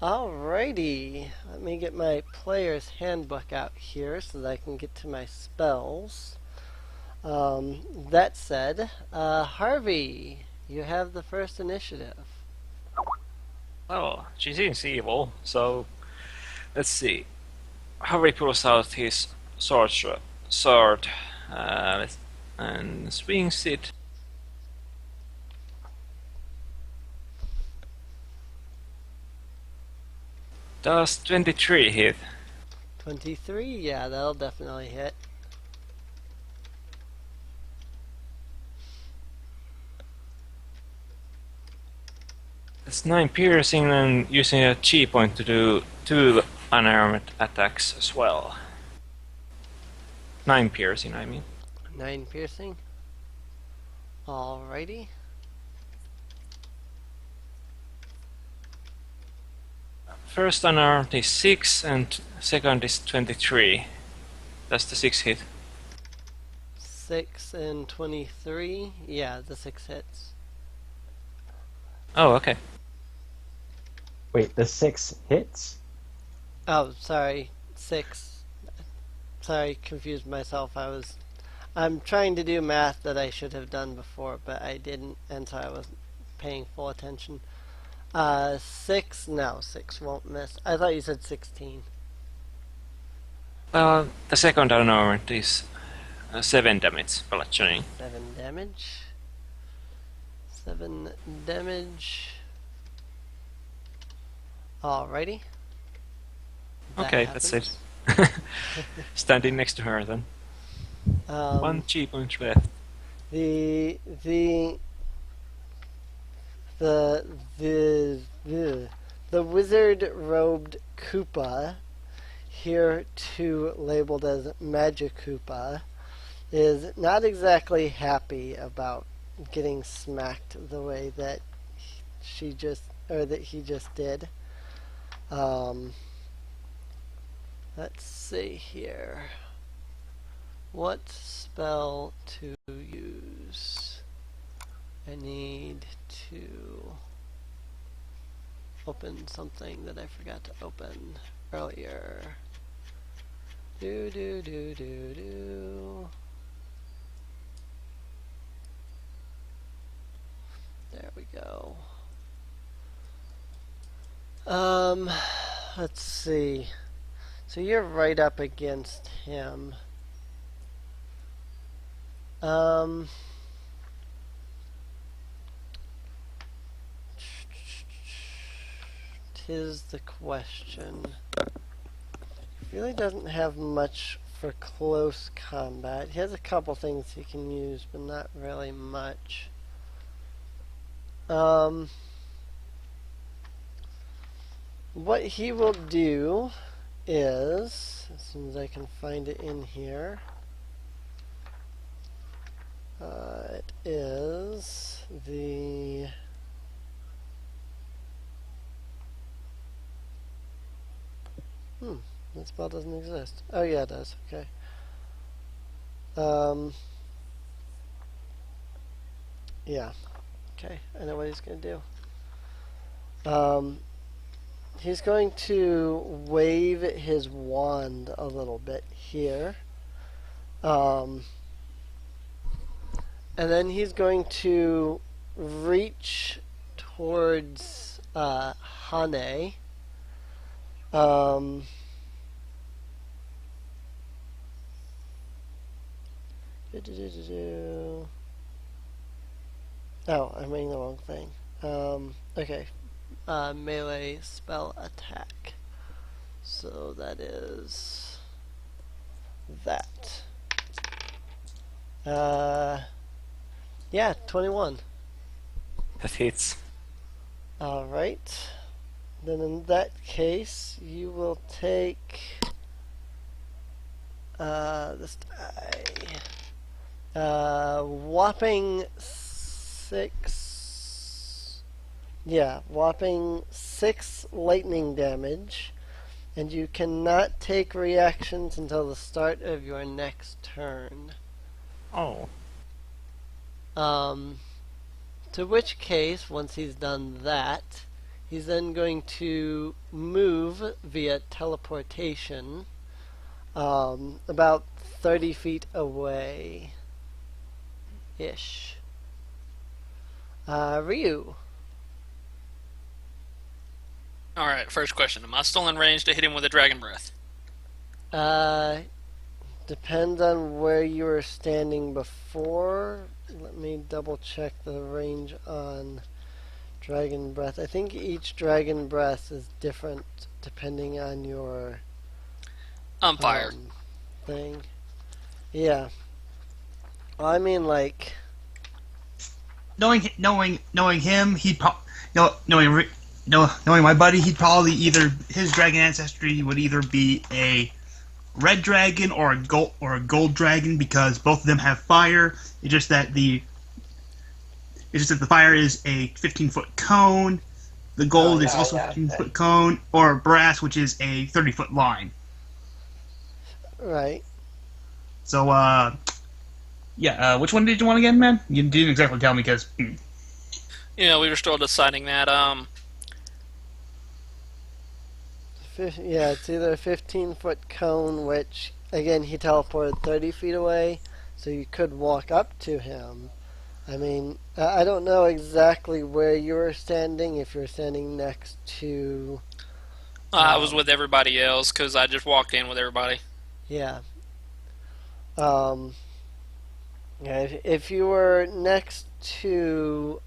S2: Alrighty, let me get my player's handbook out here so that I can get to my spells. That said, Harvey, you have the first initiative.
S4: Well, she seems evil, so let's see. Harry pulls out his sword and swings it. Does 23 hit?
S2: 23? Yeah, that'll definitely hit.
S4: That's 9 piercing and using a chi point to do 2 unarmed attacks as well. 9 piercing, I mean.
S2: 9 piercing. Alrighty.
S4: First unarmed is 6 and second is 23. That's the 6 hit.
S2: 6 and 23. Yeah, the 6 hits.
S4: Oh, okay.
S5: Wait, the 6 hits?
S2: Oh, sorry. 6. Sorry, confused myself. I'm trying to do math that I should have done before, but I didn't, and so I wasn't paying full attention. 6? No, 6 won't miss. I thought you said 16.
S4: Well, the second unarmed is 7 damage bludgeoning.
S2: 7 damage. 7 damage. Alrighty. That
S4: Okay, that's
S2: happens.
S4: it. Standing next to her then.
S2: Um,
S4: 1 G punch left.
S2: the the the the wizard robed Koopa, here too labeled as Magikoopa, is not exactly happy about getting smacked the way that he just did. Let's see here. What spell to use? I need to open something that I forgot to open earlier. Do. There we go. Let's see. So you're right up against him. Tis the question. He really doesn't have much for close combat. He has a couple things he can use, but not really much. What he will do is, as soon as I can find it in here, it is the that spell doesn't exist. Oh yeah, it does. Okay. Yeah. Okay, I know what he's gonna do. He's going to wave his wand a little bit here. And then he's going to reach towards Hane. Oh, I'm reading the wrong thing. Okay. Melee spell attack. So that is that. Yeah, 21.
S4: That hits.
S2: Alright. Then in that case, you will take this die. Whopping 6. Yeah, whopping 6 lightning damage. And you cannot take reactions until the start of your next turn.
S4: Oh.
S2: To which case, once he's done that, he's then going to move via teleportation about 30 feet away. Ish. Ryu.
S6: Alright, first question. Am I still in range to hit him with a Dragon Breath?
S2: Depends on where you were standing before. Let me double check the range on Dragon Breath. I think each Dragon Breath is different depending on your
S6: I'm fired.
S2: thing. Yeah. Well, I mean, like,
S3: Knowing him, knowing my buddy, he'd probably either his dragon ancestry would either be a red dragon or a gold dragon, because both of them have fire. It's just that the fire is a 15-foot cone. The gold is also a 15-foot cone, or brass, which is a 30-foot line.
S2: right.
S3: So, which one did you want again, man? You didn't exactly tell me because.
S6: Yeah, we were still deciding that.
S2: Yeah, it's either a 15-foot cone, which, again, he teleported 30 feet away, so you could walk up to him. I mean, I don't know exactly where you were standing. If you're standing next to,
S6: I was with everybody else because I just walked in with everybody.
S2: yeah, um, yeah. If you were next to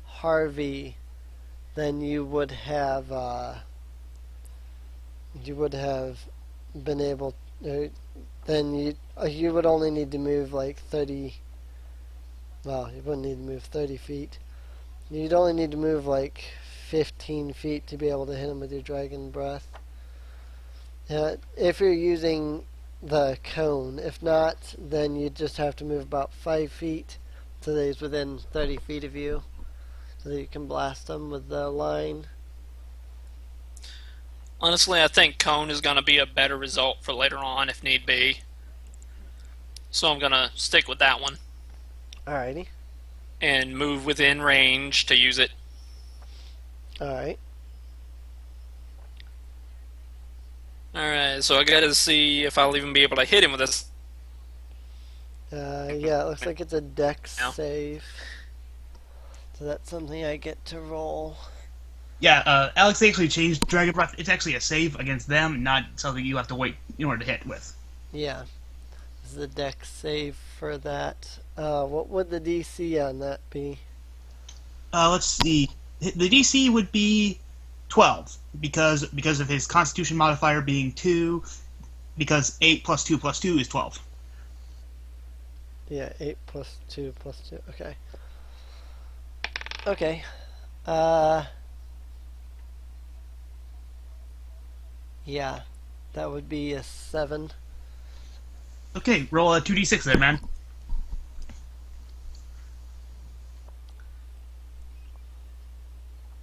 S2: Harvey, then you would have been able. Then you would only need to move like 30. Well, you wouldn't need to move 30 feet. You'd only need to move like 15 feet to be able to hit him with your dragon breath. If you're using the cone. If not, then you just have to move about 5 feet so that he's within 30 feet of you, so that you can blast him with the line.
S6: Honestly, I think cone is going to be a better result for later on if need be. So I'm going to stick with that one
S2: Alrighty.
S6: and move within range to use it.
S2: Alright.
S6: Alright, so I gotta see if I'll even be able to hit him with this.
S2: Yeah, it looks like it's a dex
S6: No.
S2: save. So that's something I get to roll.
S3: Yeah, Alex actually changed Dragon Breath. It's actually a save against them, not something you have to wait in order to hit with.
S2: Yeah. This is a dex save for that. What would the DC on that be?
S3: Let's see. The DC would be 12 because of his Constitution modifier being 2. Because 8 plus 2 plus 2 is 12.
S2: Yeah, 8 plus 2 plus 2. Okay. Okay. Yeah. That would be a 7.
S3: Okay, roll a 2d6 there, man.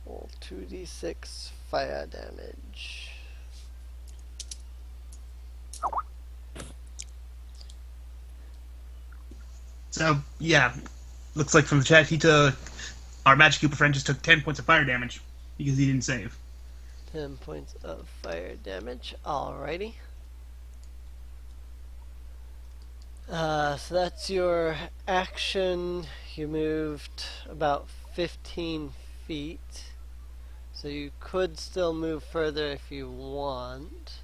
S2: Roll 2d6 fire damage.
S3: So, yeah, looks like from the chat he took... Our Magic Cooper friend just took 10 points of fire damage because he didn't save.
S2: 10 points of fire damage. Alrighty. So that's your action. You moved about 15 feet. So you could still move further if you want.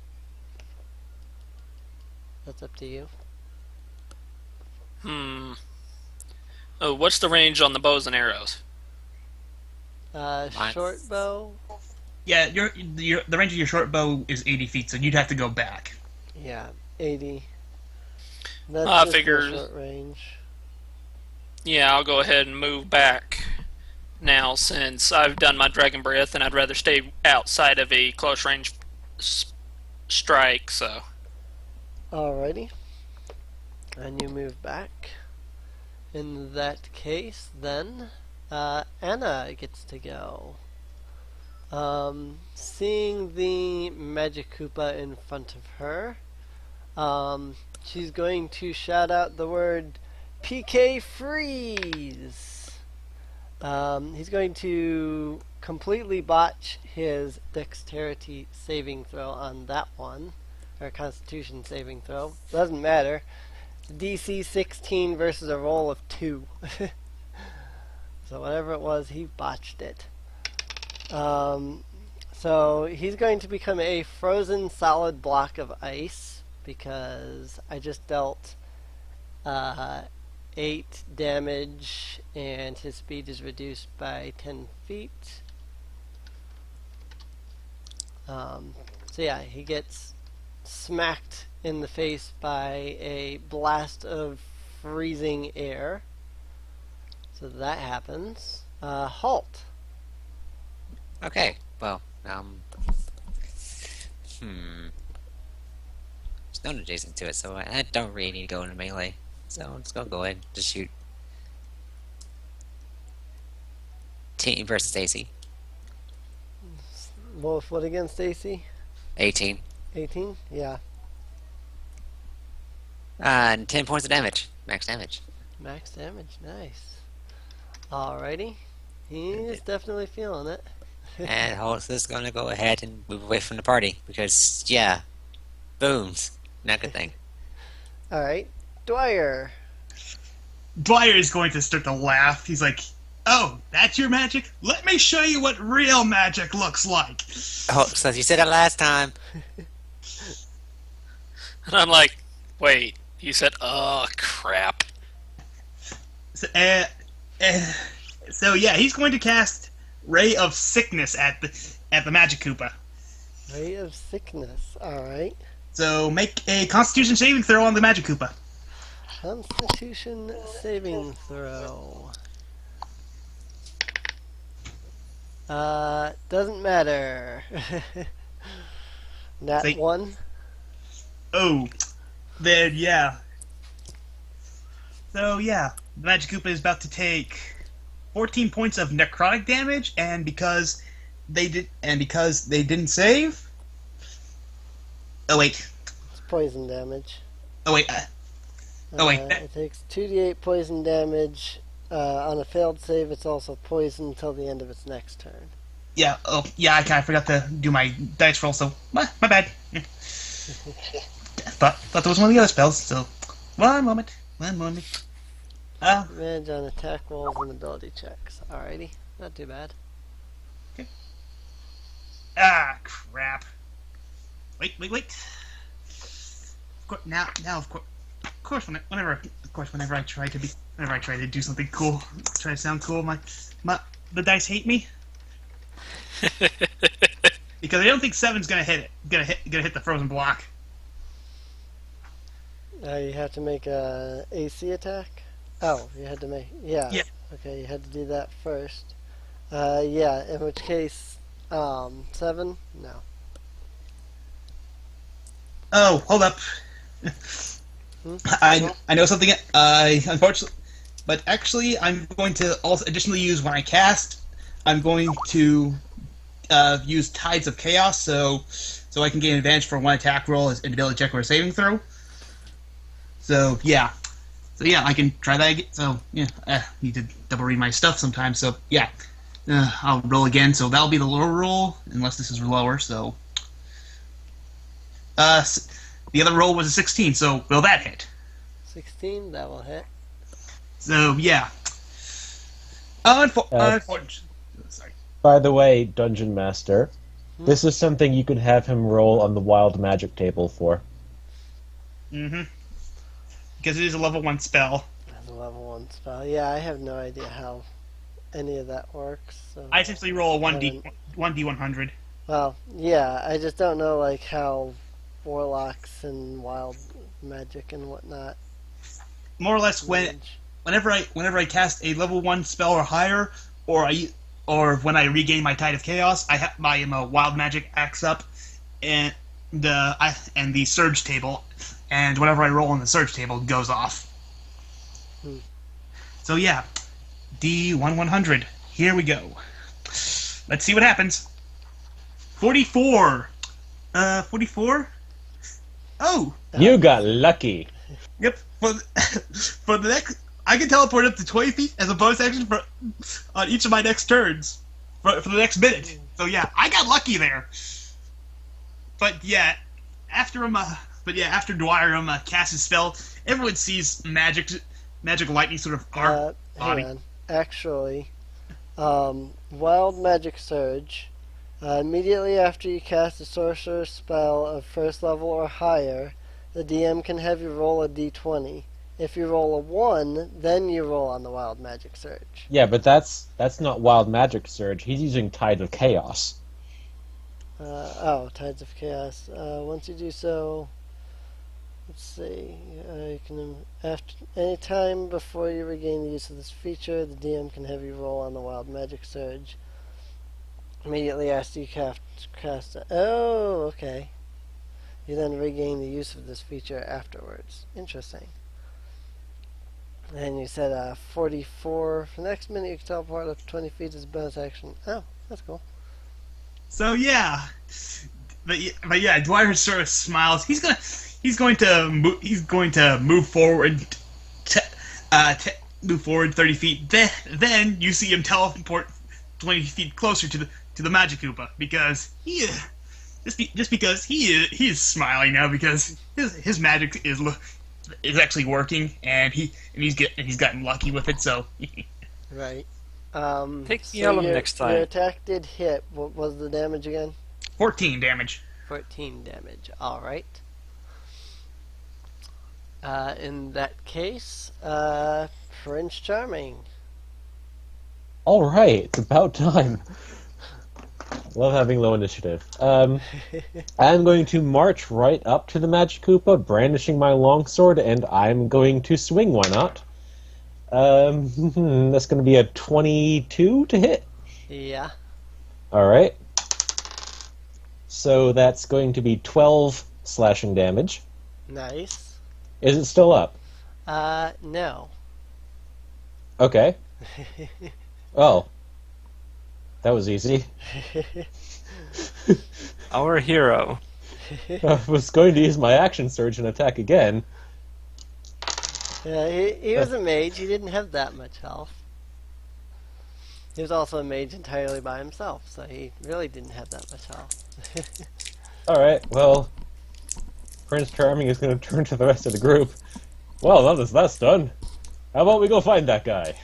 S2: That's up to you.
S6: Oh, what's the range on the bows and arrows?
S2: Short bow.
S3: Yeah, the range of your short bow is 80 feet, so you'd have to go back.
S2: Yeah, 80. That's
S6: I
S2: just
S6: figure-
S2: your short range.
S6: Yeah, I'll go ahead and move back now since I've done my Dragon Breath and I'd rather stay outside of a close range strike, so.
S2: Alrighty. And you move back. In that case, then, Anna gets to go. Seeing the Magic Koopa in front of her, she's going to shout out the word PK Freeze! He's going to completely botch his dexterity saving throw on that one, or constitution saving throw. Doesn't matter. DC 16 versus a roll of 2. So whatever it was, he botched it. So he's going to become a frozen solid block of ice because I just dealt 8 damage and his speed is reduced by 10 feet. So yeah, he gets smacked in the face by a blast of freezing air. So that happens. Halt.
S1: Okay, well, there's no one adjacent to it, so I don't really need to go into melee. So I'm just gonna go ahead and just shoot. Team versus AC.
S2: Wolf, what against Stacy?
S1: 18.
S2: 18? Yeah.
S1: And 10 points of damage. Max damage.
S2: Max damage. Nice. Alrighty. He's definitely feeling it.
S1: And Holtz is gonna go ahead and move away from the party because, yeah, booms. Not a good thing.
S2: Alright. Dwyer.
S3: Dwyer is going to start to laugh. He's like, "Oh, that's your magic? Let me show you what real magic looks like."
S1: Oh, so you said it last time.
S6: And I'm like, wait, you said, oh, crap.
S3: So, so yeah, he's going to cast Ray of Sickness at the Magic Koopa.
S2: Ray of Sickness. Alright.
S3: So make a Constitution saving throw on the Magic Koopa.
S2: Constitution saving throw. Doesn't matter. Nat
S3: Say-
S2: 1.
S3: Oh, then yeah. So yeah, the Magic Koopa is about to take 14 points of necrotic damage, and because they didn't save. Oh wait.
S2: It's poison damage.
S3: Oh wait. Oh wait.
S2: It takes 2d8 poison damage. On a failed save, it's also poisoned until the end of its next turn.
S3: Yeah. Oh yeah. I kind of forgot to do my dice roll, so my bad. Thought there was one of the other spells. So one moment.
S2: Advantage on attack rolls and ability checks. Alrighty, not too bad.
S3: Ah, crap. Wait. Now, of course, whenever I try to do something cool, try to sound cool, the dice hate me because I don't think 7's gonna hit it. Gonna hit the frozen block.
S2: You have to make a AC attack. Oh, you had to make yeah. Okay, you had to do that first. Yeah. In which case, 7. No.
S3: Oh, hold up. I know something. Unfortunately, but actually, I'm going to also additionally use when I cast. I'm going to use Tides of Chaos, so I can gain advantage for one attack roll as an ability check or a saving throw. So yeah, I can try that again. So yeah, need to double read my stuff sometimes. So yeah, I'll roll again. So that'll be the lower roll, unless this is lower. So the other roll was a 16. So will that hit?
S2: 16. That will hit.
S3: So yeah. Unfortunately, sorry.
S5: By the way, Dungeon Master, this is something you could have him roll on the Wild Magic table for.
S3: Mm-hmm. Because it is a level 1 spell.
S2: That's a level 1 spell. Yeah, I have no idea how any of that works. So.
S3: I essentially roll a 1d100.
S2: Well, yeah, I just don't know like how warlocks and wild magic and whatnot.
S3: More or less, whenever I cast a level 1 spell or higher, or when I regain my Tide of Chaos, I have my wild magic axe up, and the surge table, and whatever I roll on the surge table goes off. So yeah, D100. Here we go. Let's see what happens. 44. 44. Oh.
S5: You got lucky.
S3: Yep. For the next, I can teleport up to 20 feet as a bonus action on each of my next turns for the next minute. So yeah, I got lucky there. But yeah, after Dwyer casts his spell, everyone sees magic lightning sort of arc body.
S2: Hang on. Actually, Wild Magic Surge. Immediately after you cast a sorcerer's spell of first level or higher, the DM can have you roll a d20. If you roll a 1, then you roll on the Wild Magic Surge.
S5: Yeah, but that's not Wild Magic Surge. He's using Tide of Chaos.
S2: Tides of Chaos. Once you do so, let's see. You can after any time before you regain the use of this feature, the DM can have you roll on the Wild Magic Surge. Immediately after you cast it. Oh, okay. You then regain the use of this feature afterwards. Interesting. And you said 44. For the next minute, you can teleport up 20 feet as a bonus action. Oh, that's cool.
S3: So yeah, but yeah, Dwyer sort of smiles. He's going to move forward, move forward 30 feet. Then you see him teleport 20 feet closer to the Magic Koopa because because he is smiling now because his magic is is actually working, and he's gotten lucky with it. So
S2: Right.
S4: Take the
S2: so
S4: yellow
S2: your,
S4: next
S2: Your
S4: time.
S2: attack did hit. What was the damage again?
S3: 14 damage.
S2: 14 damage. All right. In that case, Prince Charming.
S5: All right, it's about time. Love having low initiative. I'm going to march right up to the Magic Koopa, brandishing my longsword, and I'm going to swing. Why not? That's going to be a 22 to hit.
S2: Yeah.
S5: All right. So that's going to be 12 slashing damage.
S2: Nice.
S5: Is it still up?
S2: No.
S5: Okay. Oh. That was easy.
S4: Our hero.
S5: I was going to use my action surge and attack again.
S2: Yeah, he was a mage. He didn't have that much health. He was also a mage entirely by himself, so he really didn't have that much health.
S5: Alright, well, Prince Charming is going to turn to the rest of the group. Well, now that that's done, how about we go find that guy?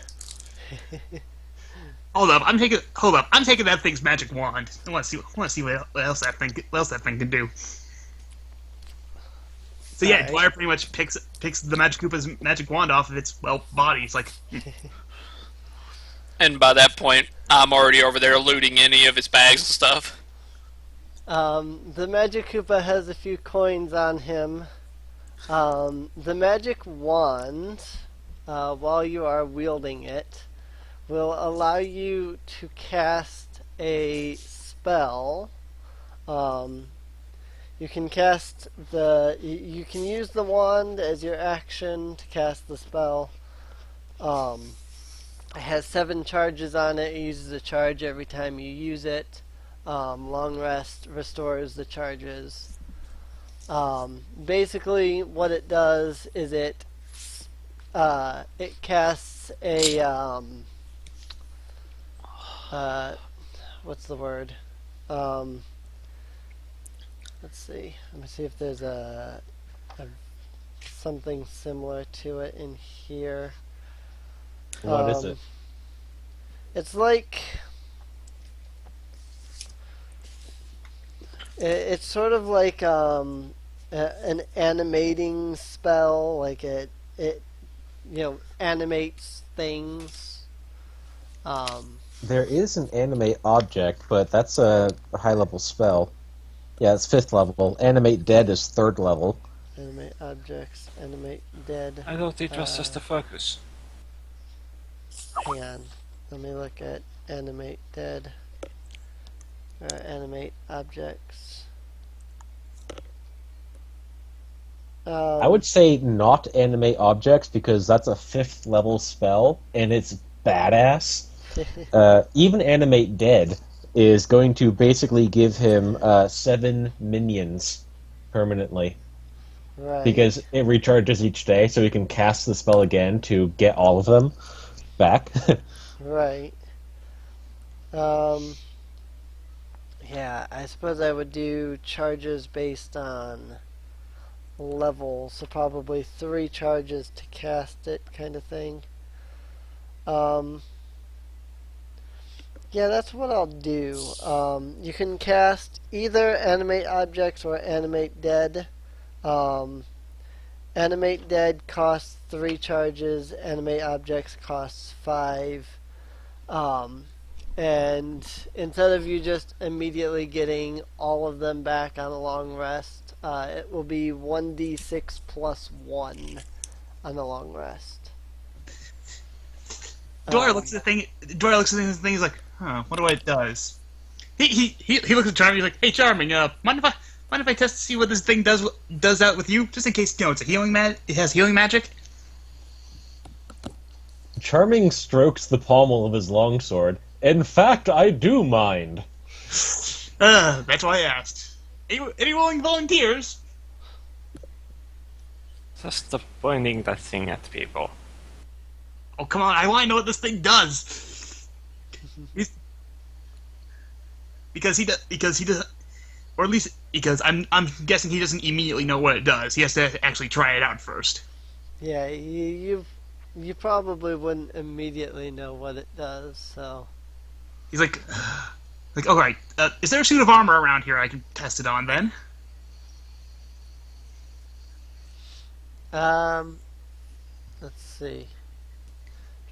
S3: Hold up, I'm taking that thing's magic wand. I want to see what else that thing can do. So yeah,
S2: Alright.
S3: Dwyer pretty much picks the Magic Koopa's magic wand off of its body. It's like,
S6: And by that point, I'm already over there looting any of his bags and stuff.
S2: The Magic Koopa has a few coins on him. The magic wand, while you are wielding it, will allow you to cast a spell. You can cast you can use the wand as your action to cast the spell. It has 7 charges on it. It uses a charge every time you use it. Long rest restores the charges. Basically, what it does is it casts a what's the word? Let's see. Let me see if there's a something similar to it in here.
S5: What is it?
S2: It's like it's sort of like an animating spell. Like it animates things.
S5: There is an animate object, but that's a high level spell. Yeah, it's 5th level. Animate Dead is 3rd level.
S2: Animate objects. Animate dead.
S4: I thought it was just a focus.
S2: Hang on. Let me look at animate dead. Or animate objects.
S5: I would say not animate objects because that's a 5th level spell and it's badass. Even Animate Dead is going to basically give him 7 minions permanently
S2: right.
S5: because it recharges each day, so he can cast the spell again to get all of them back.
S2: Right. Yeah, I suppose I would do charges based on level, so probably 3 charges to cast it, kind of thing. Yeah, that's what I'll do. You can cast either Animate Objects or Animate Dead. Animate Dead costs 3 charges, Animate Objects costs 5. And instead of you just immediately getting all of them back on a long rest, it will be 1d6 plus 1 on a long rest.
S3: Dwyer looks at the thing. Dwyer looks at the thing. He's like, "Huh, wonder what it does." He looks at Charming. He's like, "Hey, Charming, mind if I test to see what this thing does out with you, just in case it's a healing it has healing magic."
S5: Charming strokes the pommel of his longsword. In fact, I do mind.
S3: That's why I asked. Any willing volunteers?
S4: Just stop pointing that thing at people.
S3: Oh, come on! I want to know what this thing does. Because he does, or at least because I'm guessing he doesn't immediately know what it does. He has to actually try it out first.
S2: Yeah, you probably wouldn't immediately know what it does. So,
S3: He's like, all right, is there a suit of armor around here I can test it on then?
S2: um, let's see.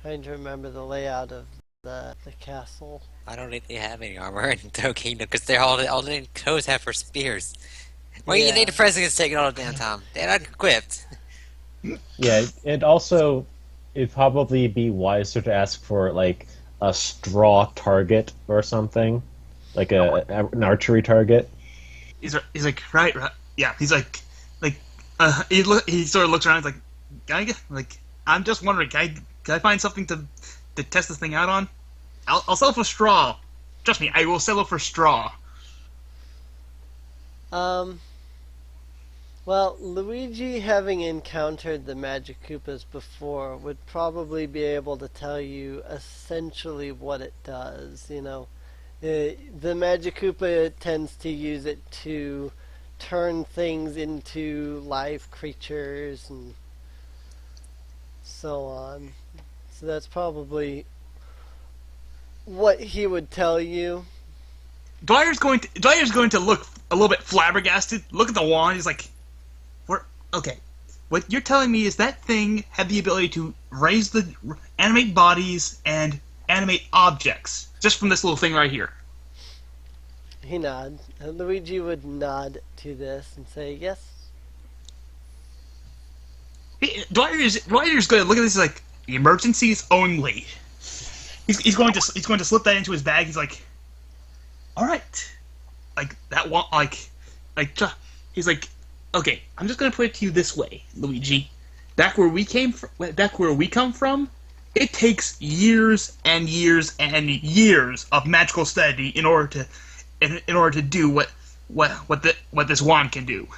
S2: Trying to remember the layout of the castle.
S1: I don't think they have any armor in Toe Kingdom because they're all the toes have for spears. Well, you need
S2: Yeah.
S1: the presidents taking all the damn time. They're not equipped.
S5: Yeah, and also it'd probably be wiser to ask for like a straw target or something, like an archery target.
S3: He's like, right, yeah. He's like, he sort of looks around. He's like, I'm just wondering, can I find something to test this thing out on? I'll sell for straw. Trust me, I will sell it for straw.
S2: Um. Well, Luigi, having encountered the Magic Koopas before, would probably be able to tell you essentially what it does. The Magic Koopa tends to use it to turn things into live creatures and so on. So that's probably what he would tell you.
S3: Dwyer's going to look a little bit flabbergasted. Look at the wand. He's like, "We're okay. What you're telling me is that thing had the ability to animate bodies and animate objects just from this little thing right here."
S2: He nods. Luigi would nod to this and say, yes.
S3: Dwyer's going to look at this like emergencies only. He's going to slip that into his bag. He's like, all right, like that one, he's like, okay, I'm just gonna put it to you this way, Luigi. Back where we come from, it takes years and years and years of magical study in order to do what this wand can do.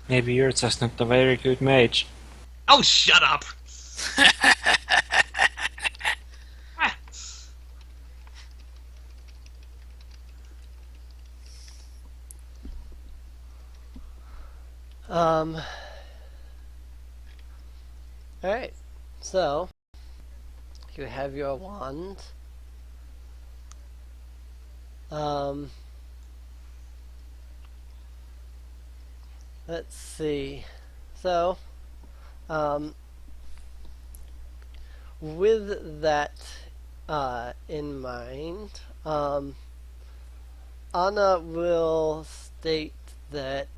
S4: Maybe you're just not a very good mage.
S3: Oh, shut up! Ah,
S2: Um. Alright. So, you have your wand. Um. Let's see. So, with that in mind, Anna will state that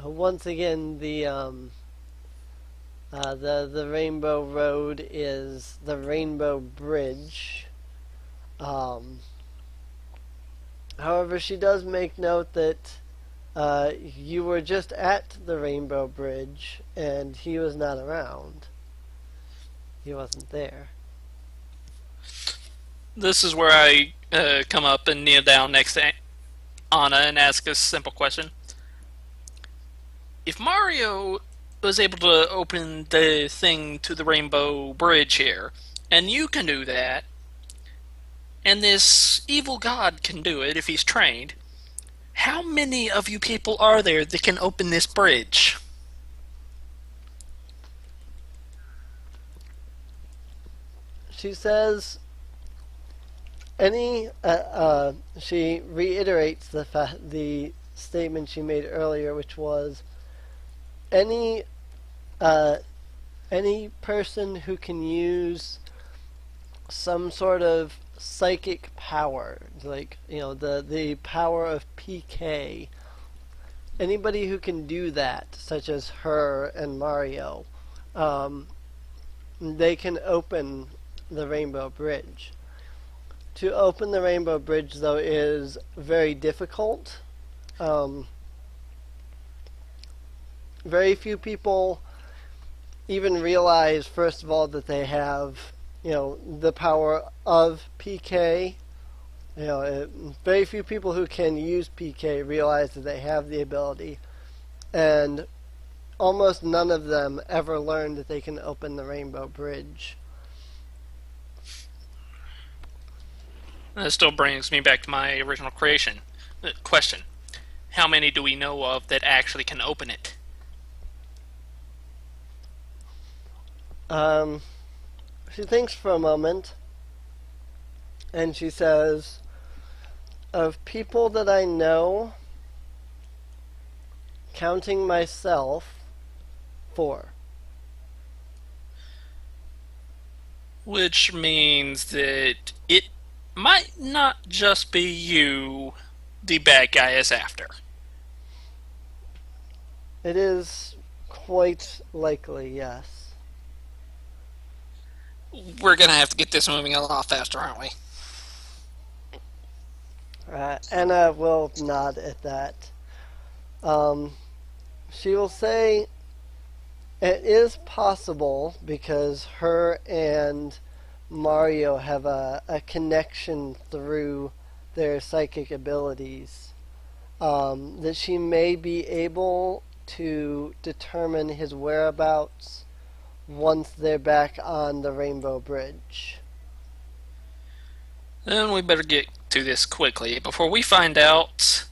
S2: once again the Rainbow Road is the Rainbow Bridge. However, she does make note that you were just at the Rainbow Bridge and he was not around. He wasn't there.
S6: This is where I come up and kneel down next to Anna and ask a simple question. If Mario was able to open the thing to the Rainbow Bridge here, and you can do that, and this evil god can do it if he's trained, how many of you people are there that can open this bridge?
S2: She says she reiterates the statement she made earlier, which was any person who can use some sort of psychic power, like the power of PK. Anybody who can do that, such as her and Mario, they can open the Rainbow Bridge. To open the Rainbow Bridge, though, is very difficult. Very few people even realize, first of all, that they have, the power of PK. Very few people who can use PK realize that they have the ability, and almost none of them ever learn that they can open the Rainbow Bridge.
S6: That still brings me back to my original question. How many do we know of that actually can open it?
S2: She thinks for a moment, and she says, of people that I know, counting myself, 4.
S6: Which means that it might not just be you the bad guy is after.
S2: It is quite likely, yes.
S6: We're gonna have to get this moving a lot faster, aren't we?
S2: Anna will nod at that. She will say it is possible because her and Mario have a connection through their psychic abilities. That she may be able to determine his whereabouts once they're back on the Rainbow Bridge.
S6: Then we better get to this quickly before we find out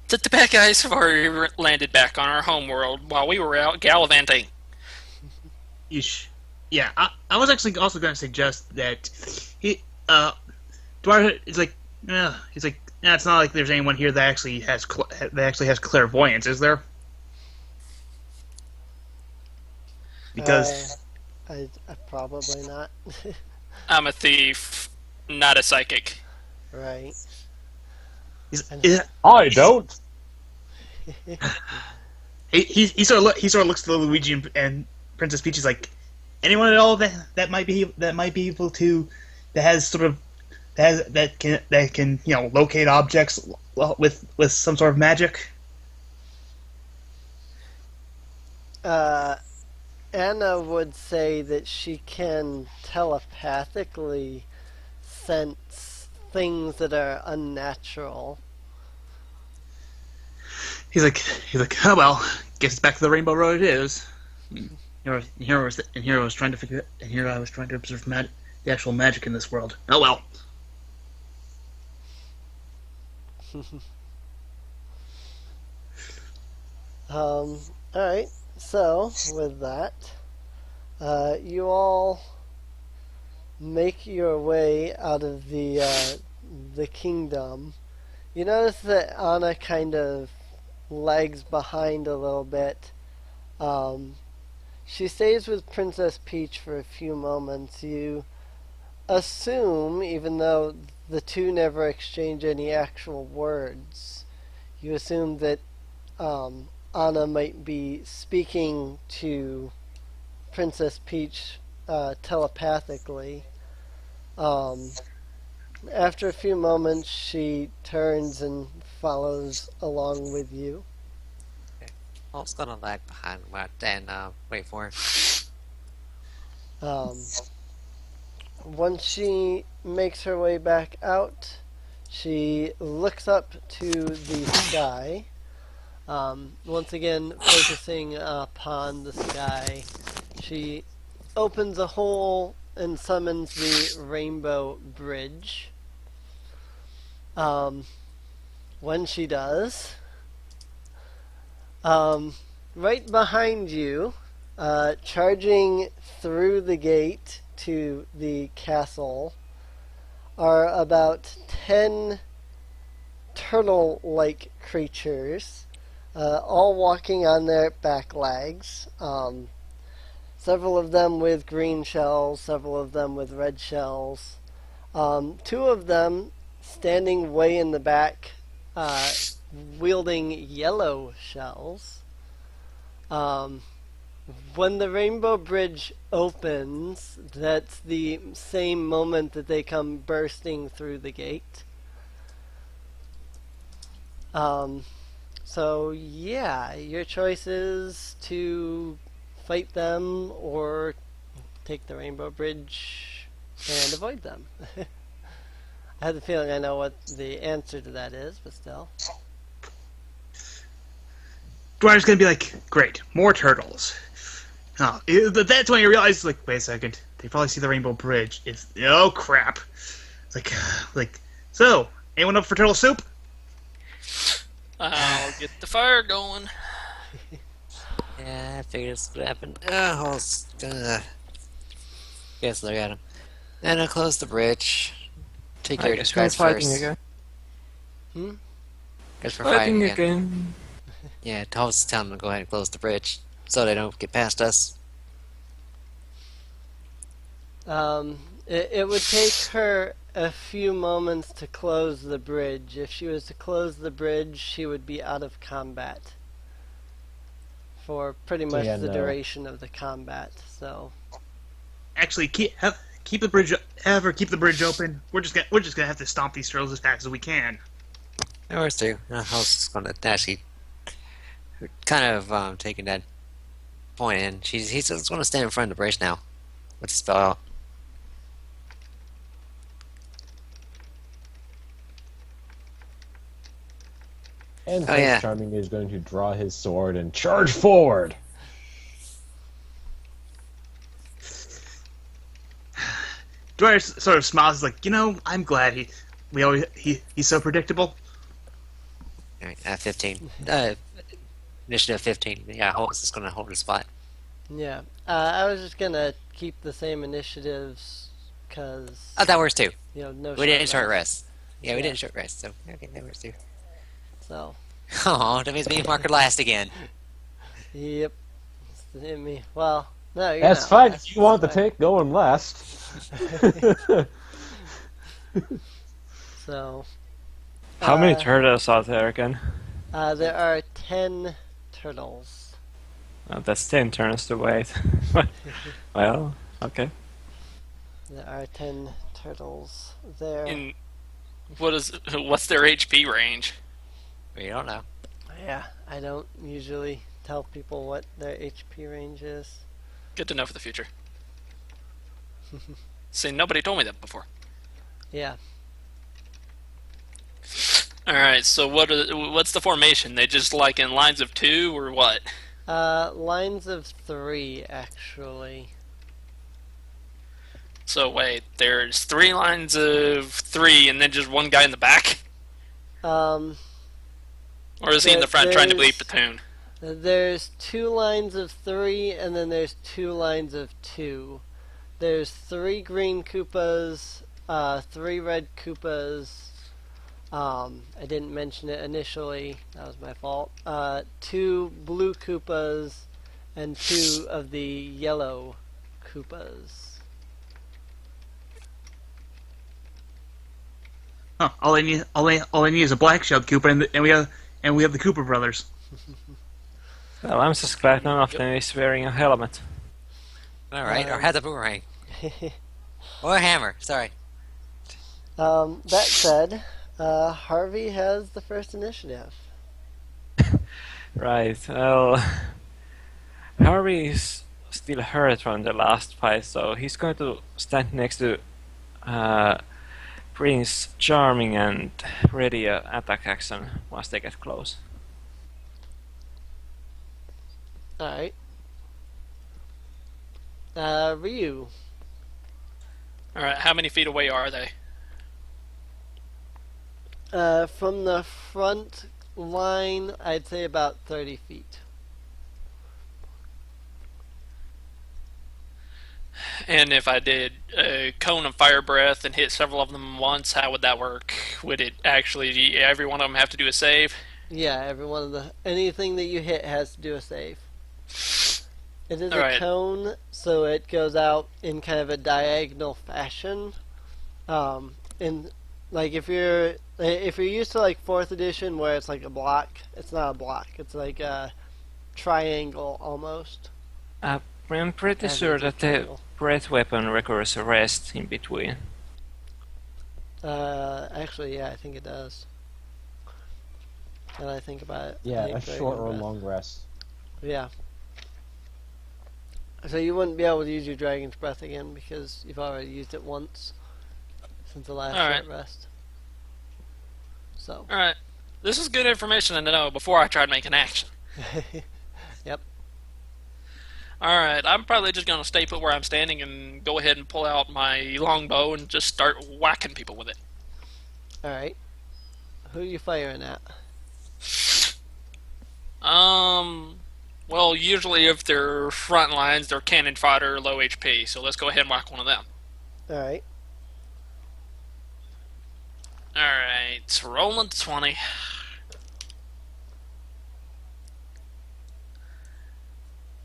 S6: that the bad guys have already landed back on our homeworld while we were out gallivanting.
S3: Yeah, I was actually also going to suggest that Dwyer is like, he's like, it's not like there's anyone here that actually has clairvoyance, is there? Because
S2: I probably not.
S6: I'm a thief, not a psychic.
S2: Right.
S5: I don't.
S3: he sort of looks to Luigi and Princess Peach. He's like, anyone at all that might be able to that can locate objects with some sort of magic.
S2: Anna would say that she can telepathically sense things that are unnatural.
S3: He's like, oh well, guess it's back to the Rainbow Road it is. Here I was trying to observe the actual magic in this world. Oh well.
S2: Alright, so with that, you all make your way out of the kingdom. You notice that Anna kind of lags behind a little bit. She stays with Princess Peach for a few moments. You assume, even though the two never exchange any actual words, you assume that Anna might be speaking to Princess Peach telepathically. After a few moments, she turns and follows along with you.
S1: I was gonna lag behind and wait for him.
S2: Once she makes her way back out, she looks up to the sky. Once again, focusing upon the sky, she opens a hole and summons the Rainbow Bridge. When she does, right behind you, charging through the gate to the castle, are about 10 turtle-like creatures, all walking on their back legs. Several of them with green shells, several of them with red shells. 2 of them standing way in the back, wielding yellow shells. When the Rainbow Bridge opens, that's the same moment that they come bursting through the gate. So yeah, your choice is to fight them or take the Rainbow Bridge and avoid them. I have the feeling I know what the answer to that is, but still.
S3: Dwyer's gonna be like, great, more turtles. Oh, that's when you realize, like, wait a second, they probably see the Rainbow Bridge. Oh crap! It's like So, anyone up for turtle soup?
S6: I'll get the fire going.
S1: Yeah, I figured this would happen. Guess look at him. Then I'll close the bridge. Take care
S4: I
S1: of
S4: guess
S1: these
S4: we're
S1: guys
S4: fighting
S1: first.
S4: again.
S1: Guess we're
S4: Fighting
S1: fighting again.
S4: again.
S1: Yeah, Thomas is telling them to go ahead and close the bridge so they don't get past us.
S2: It would take her a few moments to close the bridge. If she was to close the bridge, she would be out of combat for pretty much
S5: yeah,
S2: the
S5: no.
S2: duration of the combat. So
S3: Actually, keep the bridge. Have her keep the bridge open. We're just gonna have to stomp these turtles as fast as we can.
S1: No worries, too. I was just going to actually kind of taking that point in. He's just going to stand in front of the bridge now. What's his spell out?
S5: And
S1: Oh,
S5: Prince
S1: yeah.
S5: Charming is going to draw his sword and charge forward.
S3: Dwyer sort of smiles, like, I'm glad he's so predictable.
S1: All right, 15. Initiative 15. Yeah, Holt's just going to hold his spot.
S2: yeah, I was just gonna keep the same initiatives because
S1: Oh, that works too.
S2: no.
S1: We didn't short
S2: rest.
S1: rest. Yeah, we
S2: Yeah.
S1: didn't short rest, so okay, that works too.
S2: So
S1: Oh, that means me and Mark are last again.
S2: yep, it's hit me. Well, no, you're
S5: That's
S2: not
S5: fine.
S2: last.
S5: If you want the
S2: It's fine.
S5: take going last.
S2: So
S4: How many
S2: Uh,
S4: turtles are there again?
S2: there are 10 turtles.
S4: That's 10 turns to wait. Well, okay.
S2: There are 10 turtles there.
S6: And what's their HP range?
S1: We don't know.
S2: Yeah, I don't usually tell people what their HP range is.
S6: Good to know for the future. See, nobody told me that before.
S2: Yeah.
S6: All right, so what's the formation? They just like in lines of 2 or what?
S2: Lines of 3, actually.
S6: So wait, there's 3 lines of 3 and then just one guy in the back?
S2: Um,
S6: Or is he in the front trying to bleed
S2: There's-
S6: platoon?
S2: there's 2 lines of 3, and then there's 2 lines of 2. There's 3 green Koopas, 3 red Koopas. I didn't mention it initially. That was my fault. 2 blue Koopas, and 2 of the yellow Koopas.
S3: Huh, all I need is a black-shelled Koopa, and we have the Koopa brothers.
S4: Well, I'm just glad none of them is wearing a helmet.
S1: Alright, or has a boomerang. Or a hammer, sorry.
S2: That said, Harvey has the first initiative.
S4: Right, well... Harvey is still hurt from the last fight, so he's going to stand next to Prince Charming and ready a attack action once they get close.
S2: Alright. Ryu.
S6: All right, how many feet away are they?
S2: From the front line, I'd say about 30 feet.
S6: And if I did a cone of fire breath and hit several of them once, how would that work? Would it actually every one of them have to do a save?
S2: Yeah, every one of the anything that you hit has to do a save. It is a
S6: Alright.
S2: cone, so it goes out in kind of a diagonal fashion. In like if you're used to like 4th edition where it's like a block, it's not a block. It's like a triangle almost.
S4: I'm pretty
S2: As
S4: sure
S2: it's a
S4: that the
S2: triangle.
S4: breath weapon requires a rest in between.
S2: Actually, yeah, I think it does. Now that I think about it.
S5: Yeah,
S2: I
S5: a
S2: think very
S5: short
S2: good
S5: or
S2: breath.
S5: long rest.
S2: Yeah. So you wouldn't be able to use your dragon's breath again because you've already used it once since the last
S6: Alright.
S2: short rest. So.
S6: All right, this is good information to know before I try to make an action.
S2: Yep.
S6: All right, I'm probably just gonna stay put where I'm standing and go ahead and pull out my longbow and just start whacking people with it.
S2: Alright. Who are you firing at?
S6: Well, usually if they're front lines, they're cannon fodder, low HP. So let's go ahead and whack one of them.
S2: Alright.
S6: All right, rolling 20.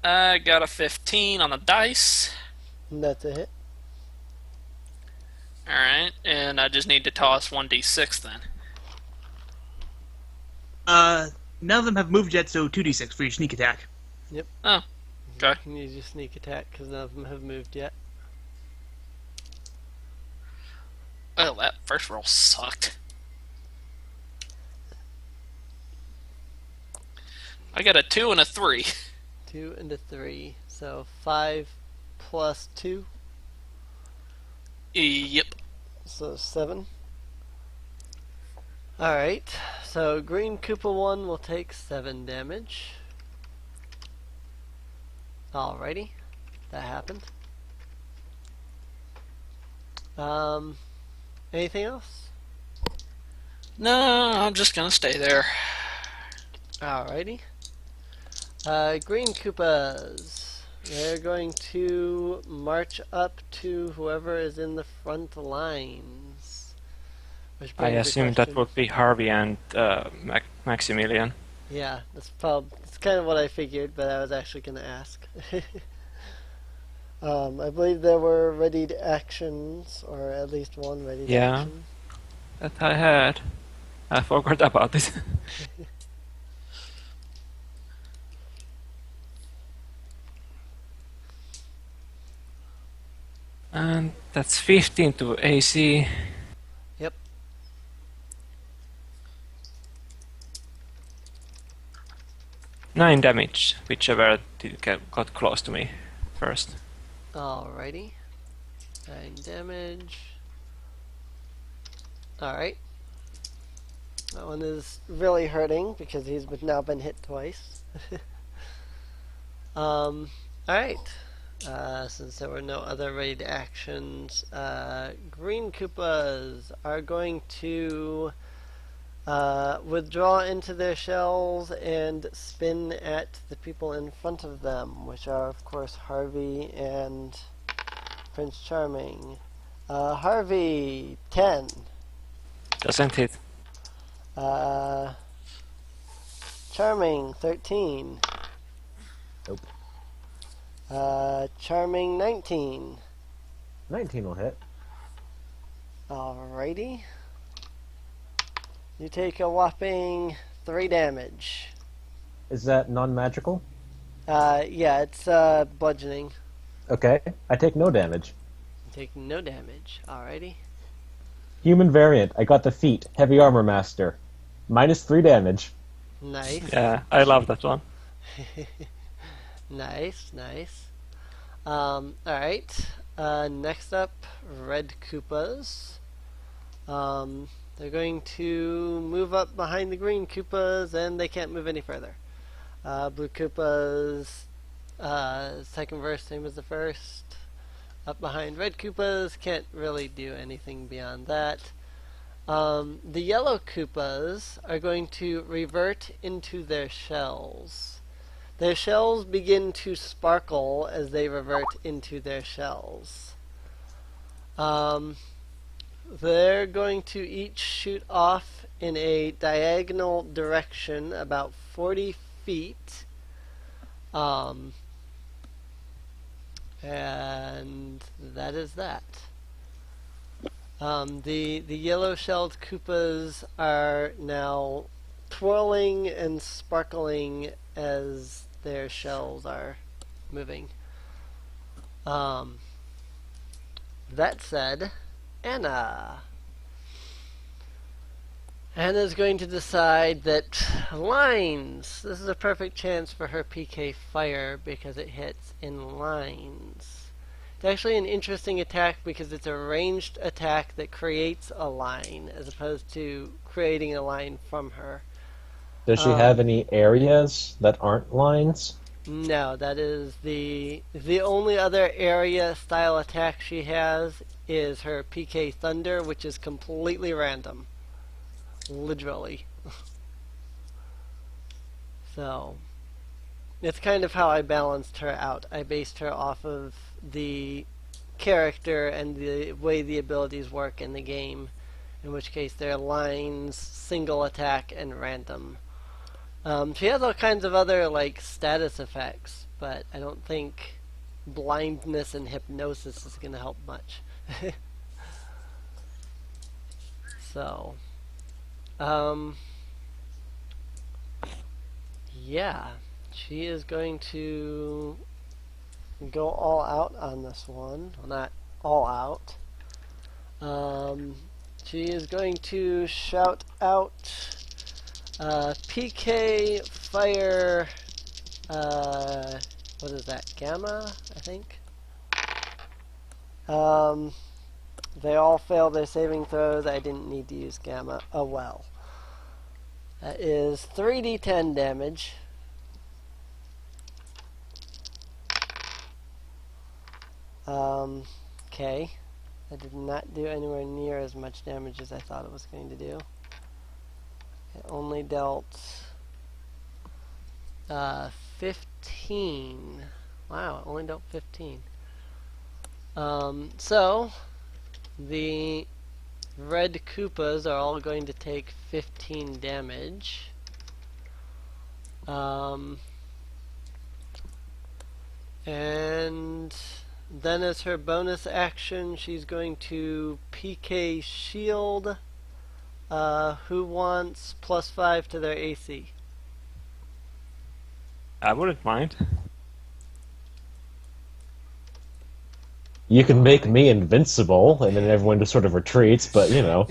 S6: I got a 15 on the dice.
S2: That's a hit.
S6: All right, and I just need to toss 1d6 then.
S3: None of them have moved yet, so 2d6 for your sneak attack.
S6: Oh, okay.
S2: You can use your sneak attack because none of them have moved yet.
S6: Well, that first roll sucked. I got a 2 and a 3.
S2: 2 and a 3. So 5 plus 2.
S6: Yep.
S2: So 7. Alright. So Green Koopa 1 will take 7 damage. Alrighty. That happened. Anything else?
S6: No, I'm just gonna stay there.
S2: Alrighty. Green Koopas. They're going to march up to whoever is in the front lines. Which
S4: I
S2: brings the
S4: assume that
S2: question-
S4: would be Harvey and Maximilian.
S2: Yeah, that's kind of what I figured, but I was actually going to ask. I believe there were readied actions, or at least one readied
S4: Yeah.
S2: action.
S4: That I had. I forgot about it. And that's 15 to AC.
S2: Yep.
S4: 9 damage, whichever got close to me first.
S2: Alrighty. 9 damage. Alright. That one is really hurting because he's now been hit twice. Alright. Since there were no other raid actions, Green Koopas are going to withdraw into their shells and spin at the people in front of them, which are, of course, Harvey and Prince Charming. Harvey, 10.
S4: Doesn't hit.
S2: Charming, 13.
S5: Nope.
S2: Charming, 19.
S5: 19 will hit.
S2: Alrighty. You take a whopping 3 damage.
S5: Is that non-magical?
S2: Yeah, it's bludgeoning.
S5: Okay, I take no damage.
S2: You take no damage. Alrighty.
S5: Human variant, I got the feat, Heavy Armor Master. -3 damage.
S2: Nice.
S4: Yeah, I love that one.
S2: Nice. Alright. Next up, Red Koopas. They're going to move up behind the Green Koopas, and they can't move any further. Blue Koopas, second verse, same as the first. Up behind Red Koopas, can't really do anything beyond that. The Yellow Koopas are going to revert into their shells. Their shells begin to sparkle as they revert into their shells. They're going to each shoot off in a diagonal direction about 40 feet. And that is that. The yellow-shelled Koopas are now twirling and sparkling as their shells are moving. That said, Anna's going to decide that lines. This is a perfect chance for her PK Fire because it hits in lines. It's actually an interesting attack because it's a ranged attack that creates a line as opposed to creating a line from her.
S5: Does she have any areas that aren't lines?
S2: No, that is the only other area style attack she has is her PK Thunder, which is completely random. literally. So, it's kind of how I balanced her out. I based her off of the character and the way the abilities work in the game, in which case they're lines, single attack, and random. She has all kinds of other like status effects, but I don't think blindness and hypnosis is going to help much. So, um, yeah, she is going to go all out on this one. Well, not all out. She is going to shout out PK Fire. What is that? Gamma, I think. They all failed their saving throws. I didn't need to use Gamma. Oh well. That is 3d10 damage. Okay. That did not do anywhere near as much damage as I thought it was going to do. It only dealt 15. Wow, it only dealt 15. So the red Koopas are all going to take 15 damage. And then as her bonus action, she's going to PK Shield. Who wants +5 to their AC?
S4: I wouldn't mind.
S5: You can make me invincible, and then everyone just sort of retreats, but, you know.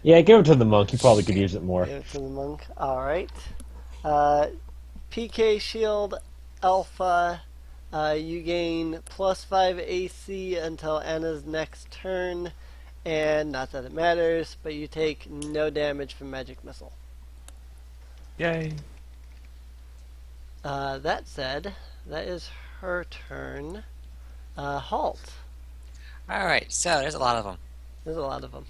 S5: Yeah, give it to the monk. He probably could use it more.
S2: Give it to the monk. Alright. PK Shield Alpha. You gain +5 AC until Anna's next turn. And not that it matters, but you take no damage from Magic Missile.
S4: Yay.
S2: That said, that is her turn. Halt.
S1: Alright, so there's a lot of them.
S2: There's a lot of them.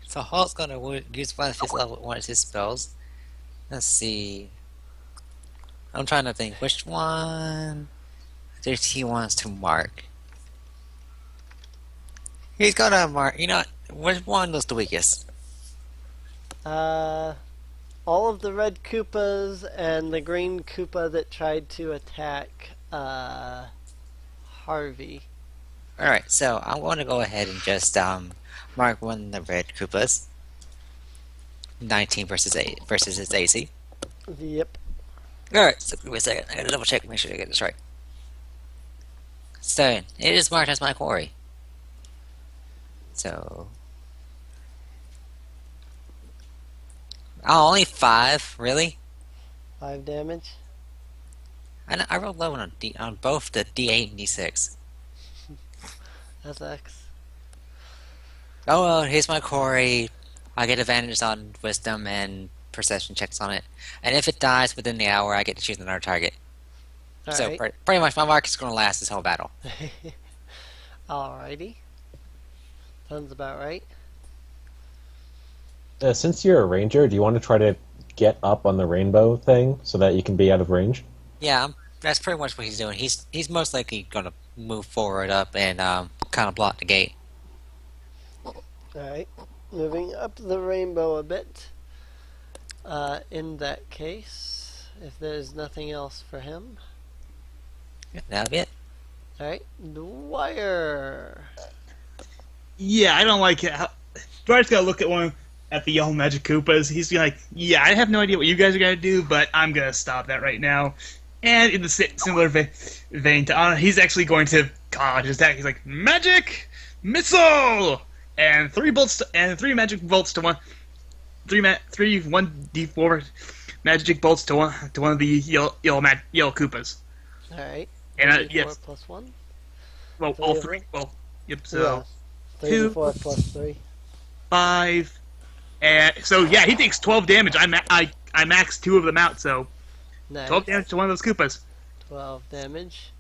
S1: So Halt's gonna use one of his spells. Let's see. I'm trying to think which one that he wants to mark. He's gonna mark. You know which one was the weakest?
S2: All of the red Koopas and the green Koopa that tried to attack Harvey.
S1: All right, so I'm going to go ahead and just mark one of the red Koopas. 19 versus 8 versus his AC.
S2: Yep.
S1: All right, so give me a second. I gotta double check, make sure I get this right. So it is marked as my quarry. So, oh, only 5, really?
S2: 5 damage.
S1: I rolled low on both the D8 and D6.
S2: That sucks.
S1: Oh well, here's my quarry. I get advantage on wisdom and perception checks on it, and if it dies within the hour, I get to choose another target. So
S2: Alright.
S1: pretty much, my mark is going to last this whole battle.
S2: Alrighty. Sounds about right.
S5: Since you're a ranger, do you want to try to get up on the rainbow thing so that you can be out of range?
S1: Yeah, that's pretty much what he's doing. He's most likely going to move forward up and kind of block the gate.
S2: Alright. Moving up the rainbow a bit. In that case, if there's nothing else for him.
S1: Yeah, that'll be it.
S2: Alright. Dwyer.
S3: Yeah, I don't like it. Dwyer's gotta look at the yellow magic Koopas. He's like, yeah, I have no idea what you guys are gonna do, but I'm gonna stop that right now. And in the similar vein to Anna, he's actually going to his attack. He's like, magic missile, and 3 magic bolts to one, 1d4 magic bolts to one of the yellow Koopas.
S2: Alright.
S3: And
S2: 4
S3: yes,
S2: plus 1.
S3: well,
S2: Three
S3: all
S2: of
S3: 3.
S2: them?
S3: Well, yep. So.
S2: Yeah.
S3: 2
S2: 4 plus 3.
S3: 5, and so yeah, he takes 12 damage. I maxed 2 of them out, so
S2: Nice.
S3: 12 damage to one of those Koopas.
S2: 12 damage.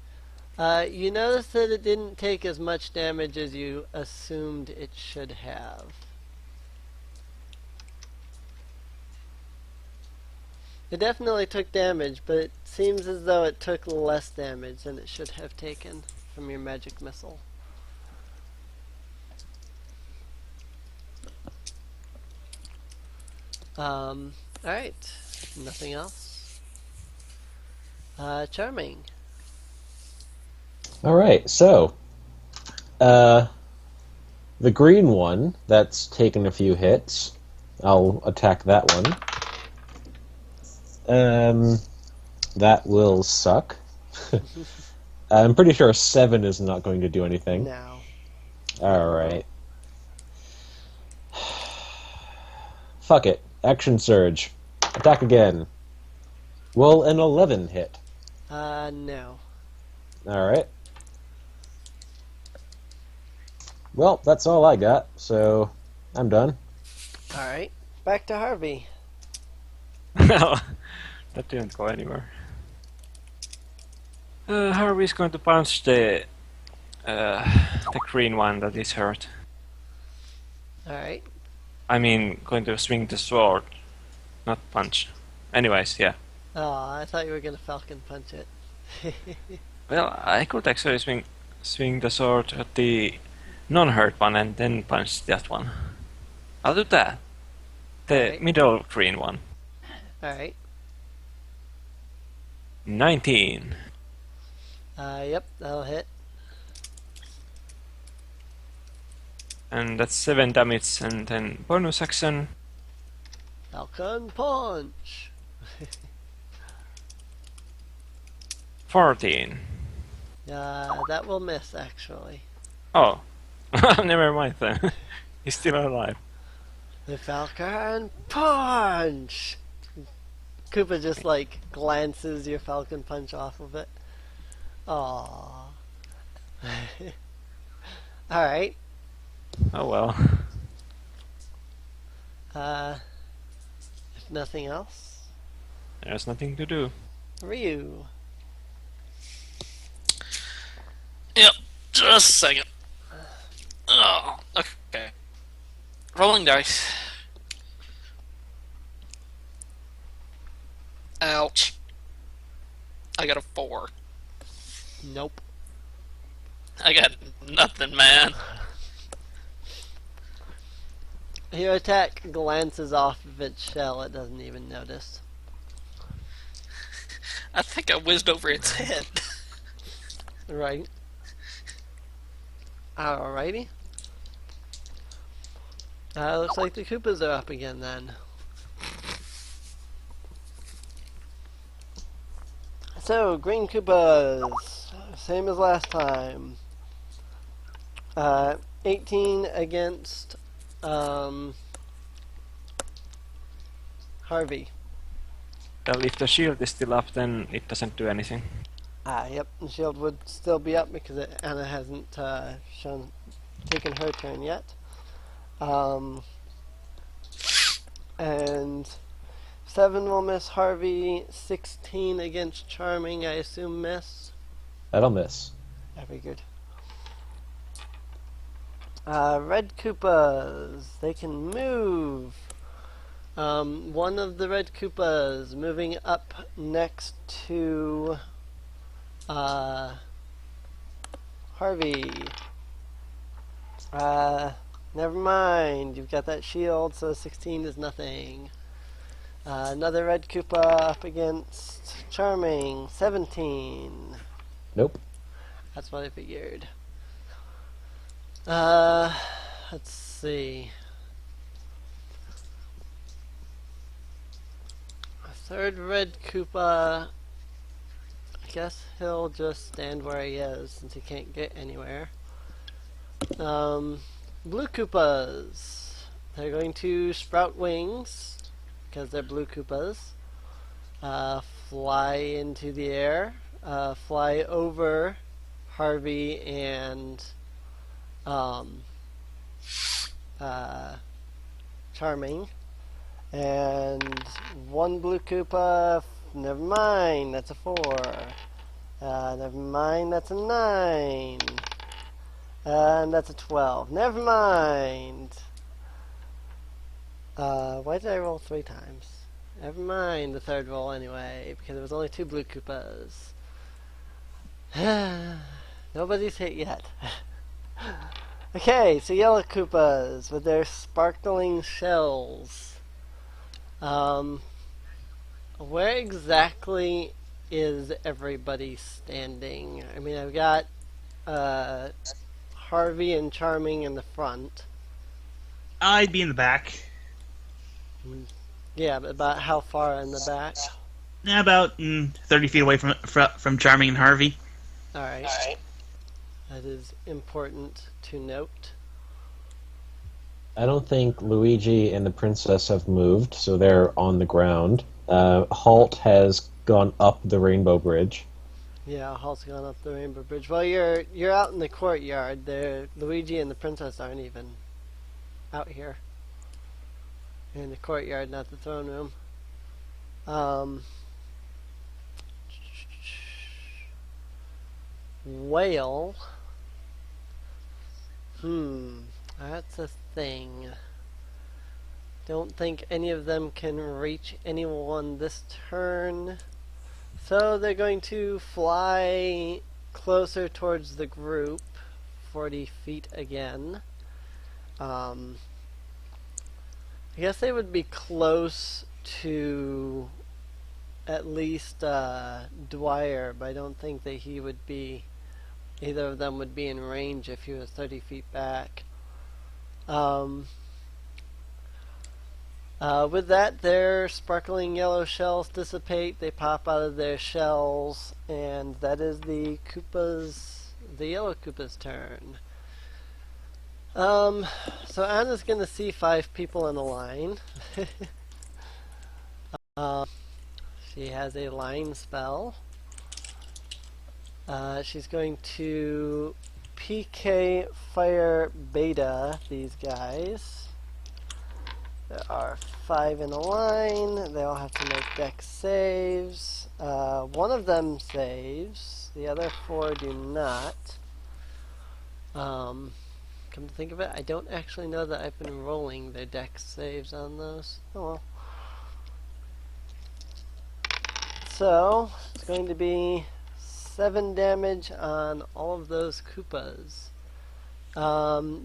S2: You notice that it didn't take as much damage as you assumed it should have. It definitely took damage, but it seems as though it took less damage than it should have taken from your magic missile. Alright. Nothing else? Charming.
S5: Alright, so the green one that's taken a few hits, I'll attack that one. That will suck. I'm pretty sure 7 is not going to do anything.
S2: Now.
S5: Alright. Fuck it. Action surge. Attack again. Will an 11 hit?
S2: No.
S5: Alright. Well, that's all I got, so I'm done.
S2: Alright. Back to Harvey.
S4: No, that didn't go anywhere. Harvey's going to punch the green one that is hurt.
S2: Alright.
S4: I mean, going to swing the sword, not punch. Anyways, yeah.
S2: Oh, I thought you were gonna Falcon Punch it.
S4: Well, I could actually swing the sword at the non-hurt one and then punch that one. I'll do that. The
S2: Alright.
S4: middle green one.
S2: Alright.
S4: 19.
S2: Yep, that'll hit.
S4: And that's 7 damage, and then bonus action.
S2: Falcon Punch!
S4: 14.
S2: That will miss, actually.
S4: Oh. Never mind then. He's still alive.
S2: The Falcon Punch! Koopa just, like, glances your Falcon Punch off of it. Aww. Alright.
S4: Oh well.
S2: If nothing else,
S4: There's nothing to do.
S2: Ryu.
S6: Yep, just a second. Oh, okay. Rolling dice. Ouch. I got a 4.
S2: Nope.
S6: I got nothing, man.
S2: Your attack glances off of its shell, it doesn't even notice.
S6: I think I whizzed over its head.
S2: Right. Alrighty. Looks like the Koopas are up again then. So, green Koopas, same as last time. 18 against Harvey.
S4: Well, if the shield is still up, then it doesn't do anything.
S2: Yep, the shield would still be up because Anna hasn't taken her turn yet. And 7 will miss Harvey, 16 against Charming, I assume miss.
S5: That'll miss.
S2: Very good. Red Koopas, they can move. One of the Red Koopas moving up next to Harvey. Never mind, you've got that shield, so 16 is nothing. Another Red Koopa up against Charming, 17.
S5: Nope.
S2: That's what I figured. Let's see. A third Red Koopa. I guess he'll just stand where he is since he can't get anywhere. Blue Koopas. They're going to sprout wings because they're blue Koopas. Fly into the air. Fly over Harvey and Charming. And one blue Koopa. Never mind, that's a 4. Never mind, that's a 9. And that's a 12. Never mind. Why did I roll 3 times? Never mind the third roll anyway, because there was only 2 blue Koopas. Nobody's hit yet. Okay, so yellow Koopas with their sparkling shells. Where exactly is everybody standing? I mean, I've got Harvey and Charming in the front.
S3: I'd be in the back.
S2: Yeah, but about how far in the back?
S3: About 30 feet away from Charming and Harvey.
S2: Alright. That is important to note.
S5: I don't think Luigi and the princess have moved, so they're on the ground. Halt has gone up the Rainbow Bridge.
S2: Yeah, Halt's gone up the Rainbow Bridge. Well, you're out in the courtyard. There, Luigi and the princess aren't even out here. You're in the courtyard, not the throne room. Whale. That's a thing. Don't think any of them can reach anyone this turn. So they're going to fly closer towards the group, 40 feet again. I guess they would be close to at least Dwyer, but I don't think that he would be, either of them would be in range if he was 30 feet back. With that, their sparkling yellow shells dissipate. They pop out of their shells, and that is the yellow Koopa's turn. So Anna's gonna see 5 people in a line. She has a line spell. She's going to PK Fire Beta these guys. There are 5 in a line. They all have to make dex saves. One of them saves. The other 4 do not. Come to think of it, I don't actually know that I've been rolling their dex saves on those. Oh well. So, it's going to be 7 damage on all of those Koopas.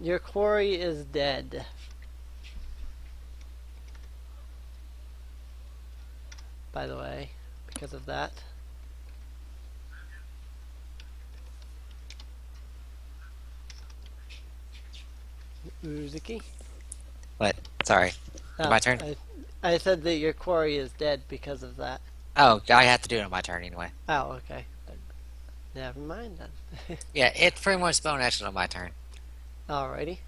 S2: Your quarry is dead. By the way, because of that. Uzuki?
S1: What? Sorry. My turn?
S2: I said that your quarry is dead because of that.
S1: Oh, I have to do it on my turn anyway.
S2: Oh, okay. Never mind then.
S1: Yeah, it's pretty much bone action on my turn.
S2: Alrighty.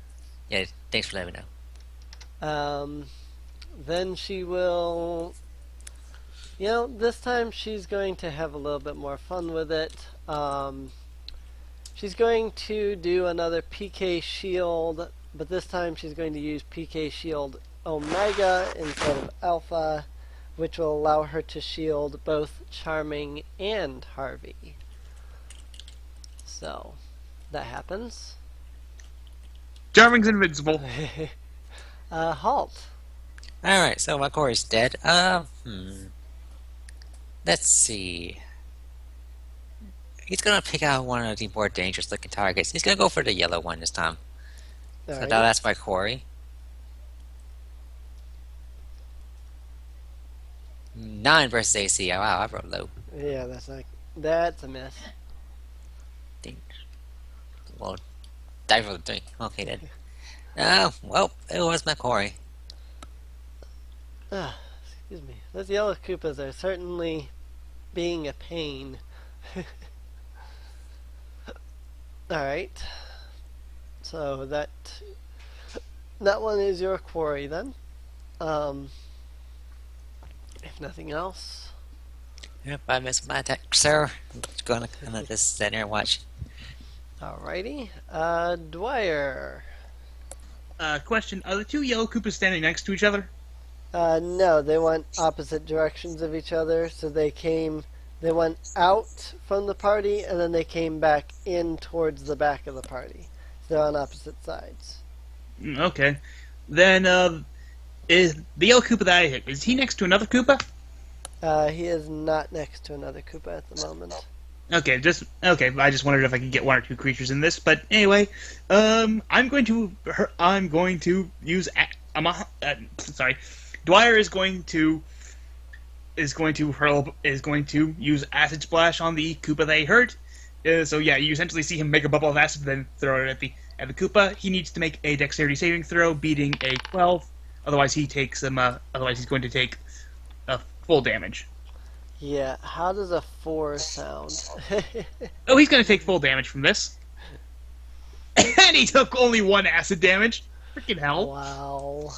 S1: Yeah, thanks for letting me know.
S2: Then she will... You know, this time she's going to have a little bit more fun with it. She's going to do another PK Shield, but this time she's going to use PK Shield Omega instead of Alpha, which will allow her to shield both Charming and Harvey. So, that happens.
S3: Charming's invincible.
S2: Halt.
S1: Alright, so my core is dead. Let's see. He's gonna pick out one of the more dangerous looking targets. He's gonna go for the yellow one this time. So now that's my quarry. 9 versus AC. Oh, wow, I rolled low.
S2: Yeah, that's a miss.
S1: Ding. Well, die for the 3. Okay then. Oh, well, it was my quarry.
S2: Excuse me. Those yellow Koopas are certainly being a pain. Alright. So that one is your quarry then. If nothing else.
S1: Yep, I missed my attack, sir. I'm just gonna just stand there and watch.
S2: Alrighty. Dwyer.
S3: Question: are the 2 yellow Koopas standing next to each other?
S2: No, they went opposite directions of each other, so they went out from the party, and then they came back in towards the back of the party. They're on opposite sides.
S3: Okay. Then, is the yellow Koopa that I hit? Is he next to another Koopa?
S2: He is not next to another Koopa at the moment.
S3: Okay, I just wondered if I could get one or two creatures in this, but anyway, I'm going to use. Sorry, Dwyer is going to use Acid Splash on the Koopa that he hurt. So yeah, you essentially see him make a bubble of acid, then throw it at the Koopa. He needs to make a Dexterity saving throw, beating a 12. Otherwise, he's going to take full damage.
S2: Yeah, how does a 4 sound?
S3: Oh, he's going to take full damage from this. And he took only 1 acid damage. Freaking hell.
S2: Wow.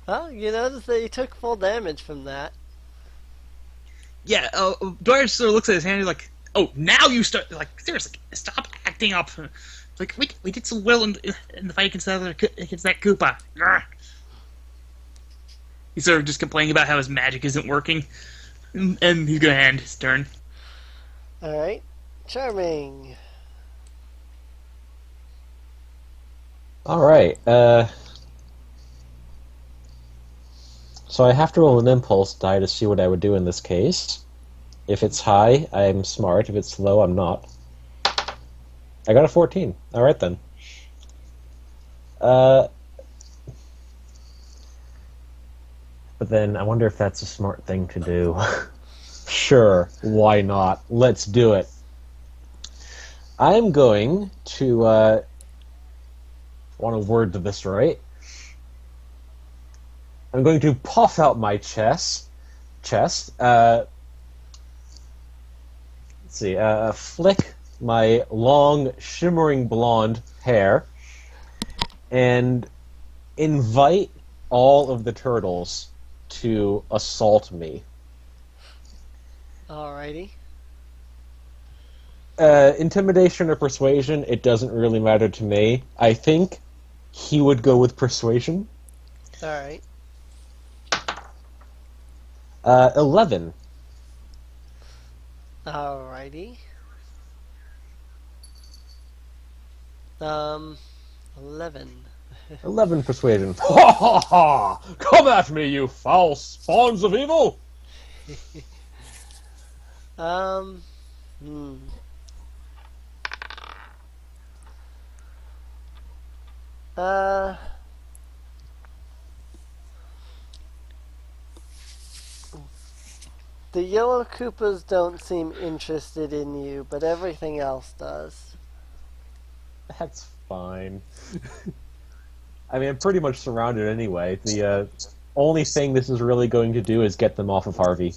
S2: Well, you notice that he took full damage from that.
S3: Yeah, Dwyer sort of looks at his hand and he's like, oh, now you start, like, seriously, stop acting up. Like, we did so well in the fight against that Koopa. Grr. He's sort of just complaining about how his magic isn't working. And he's going to end his turn.
S2: Alright. Charming.
S5: Alright, so I have to roll an impulse die to see what I would do in this case. If it's high, I'm smart. If it's low, I'm not. I got a 14. Alright then. But then I wonder if that's a smart thing to do. Sure, why not? Let's do it. I'm going to want to word this right. I'm going to puff out my chest. Let's see. Flick my long, shimmering blonde hair, and invite all of the turtles to assault me.
S2: Alrighty.
S5: Intimidation or persuasion, it doesn't really matter to me. I think he would go with persuasion.
S2: Alright.
S5: 11.
S2: Alrighty. 11.
S5: 11 persuasion. Ha ha ha! Come at me, you foul spawns of evil!
S2: Hmm. The yellow Koopas don't seem interested in you, but everything else does.
S5: That's fine. I mean, I'm pretty much surrounded anyway. The only thing this is really going to do is get them off of Harvey.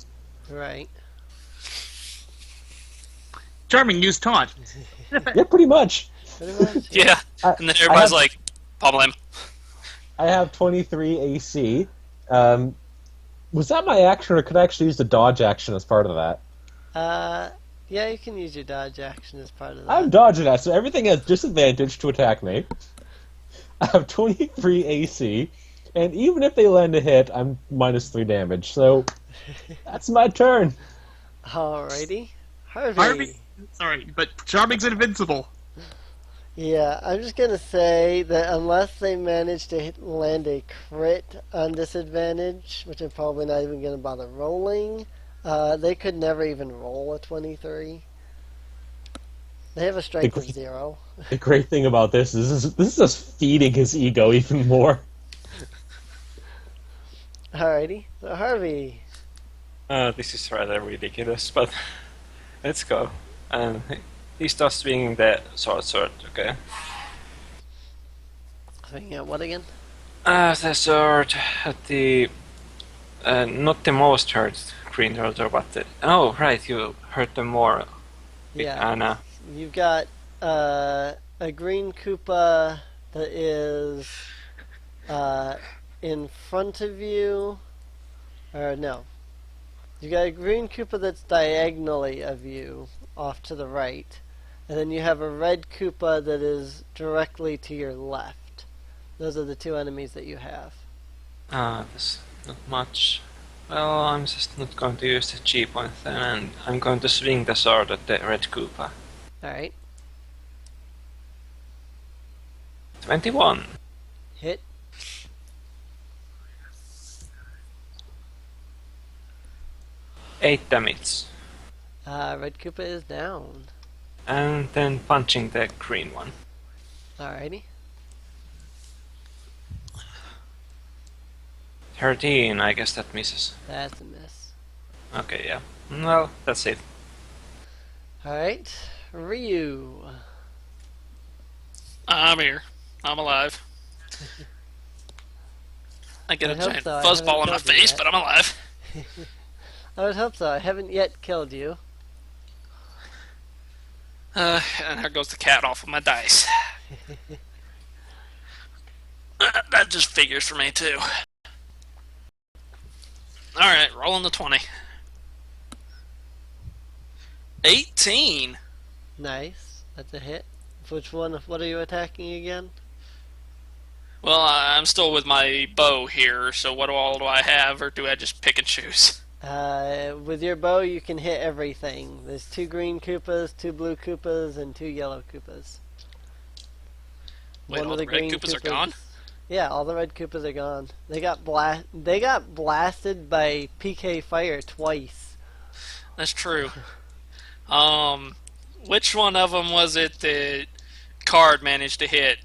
S2: Right.
S3: Charming used taunt.
S5: Yeah, pretty much.
S2: Pretty much.
S6: Yeah,
S5: I-
S6: and then everybody's
S5: have-
S6: like, pummel him.
S5: I have 23 AC. Was that my action, or could I actually use the dodge action as part of that?
S2: Yeah, you can use your dodge action as part of that.
S5: I'm dodging that, so everything has disadvantage to attack me. I have 23 AC, and even if they land a hit, I'm minus 3 damage, so that's my turn.
S2: Alrighty. Harvey.
S3: Harvey, sorry, but Charming's invincible.
S2: Yeah, I'm just gonna say that unless they manage to land a crit on disadvantage, which I'm probably not even gonna bother rolling, they could never even roll a 23. They have a strength of 0.
S5: The great thing about this is just feeding his ego even more.
S2: Alrighty, so Harvey.
S4: This is rather ridiculous, but let's go. And he starts swinging the sword, okay?
S2: Swinging at what again?
S4: The sword at the... not the most hurt green turtle, but the... Oh, right, you hurt them more with
S2: Yeah.
S4: Anna.
S2: You've got a green Koopa that is in front of you. Or no. You got a green Koopa that's diagonally of you, off to the right. And then you have a red Koopa that is directly to your left. Those are the two enemies that you have.
S4: There's not much. Well, I'm just not going to use the cheap one then, and I'm going to swing the sword at the red Koopa.
S2: Alright.
S4: 21.
S2: Hit.
S4: 8 damage.
S2: Red Koopa is down.
S4: And then punching the green one.
S2: Alrighty.
S4: 13, I guess that misses.
S2: That's a miss.
S4: Okay, yeah. Well, that's it.
S2: Alright. Ryu.
S6: I'm here. I'm alive. I get a
S2: I hope
S6: giant
S2: so. I
S6: fuzzball in
S2: haven't
S6: my
S2: killed you
S6: face,
S2: yet.
S6: but I'm alive.
S2: I would hope so. I haven't yet killed you.
S6: And here goes the cat off of my dice. That just figures for me, too. Alright, rolling the 20. 18!
S2: Nice. That's a hit. Which one? What are you attacking again?
S6: Well, I'm still with my bow here, so what all do I have, or do I just pick and choose?
S2: With your bow, you can hit everything. There's 2 green Koopas, 2 blue Koopas, and 2 yellow Koopas.
S6: Wait,
S2: One
S6: all
S2: of
S6: the red
S2: green
S6: Koopas are gone?
S2: Yeah, all the red Koopas are gone. They got blasted by PK Fire twice.
S6: That's true. Which one of them was it that Card managed to hit?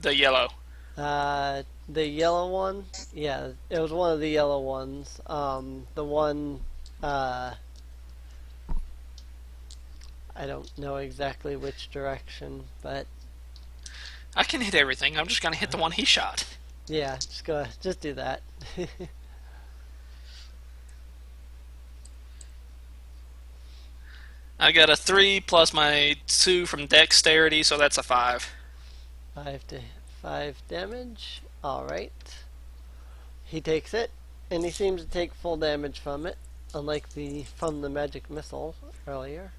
S6: The yellow.
S2: The yellow one? Yeah, it was one of the yellow ones. The one, I don't know exactly which direction, but
S6: I can hit everything. I'm just gonna hit the one he shot.
S2: yeah, just do that.
S6: I got a 3 plus my 2 from dexterity, so that's a 5.
S2: 5 damage. Alright. He takes it, and he seems to take full damage from it, unlike from the magic missile earlier.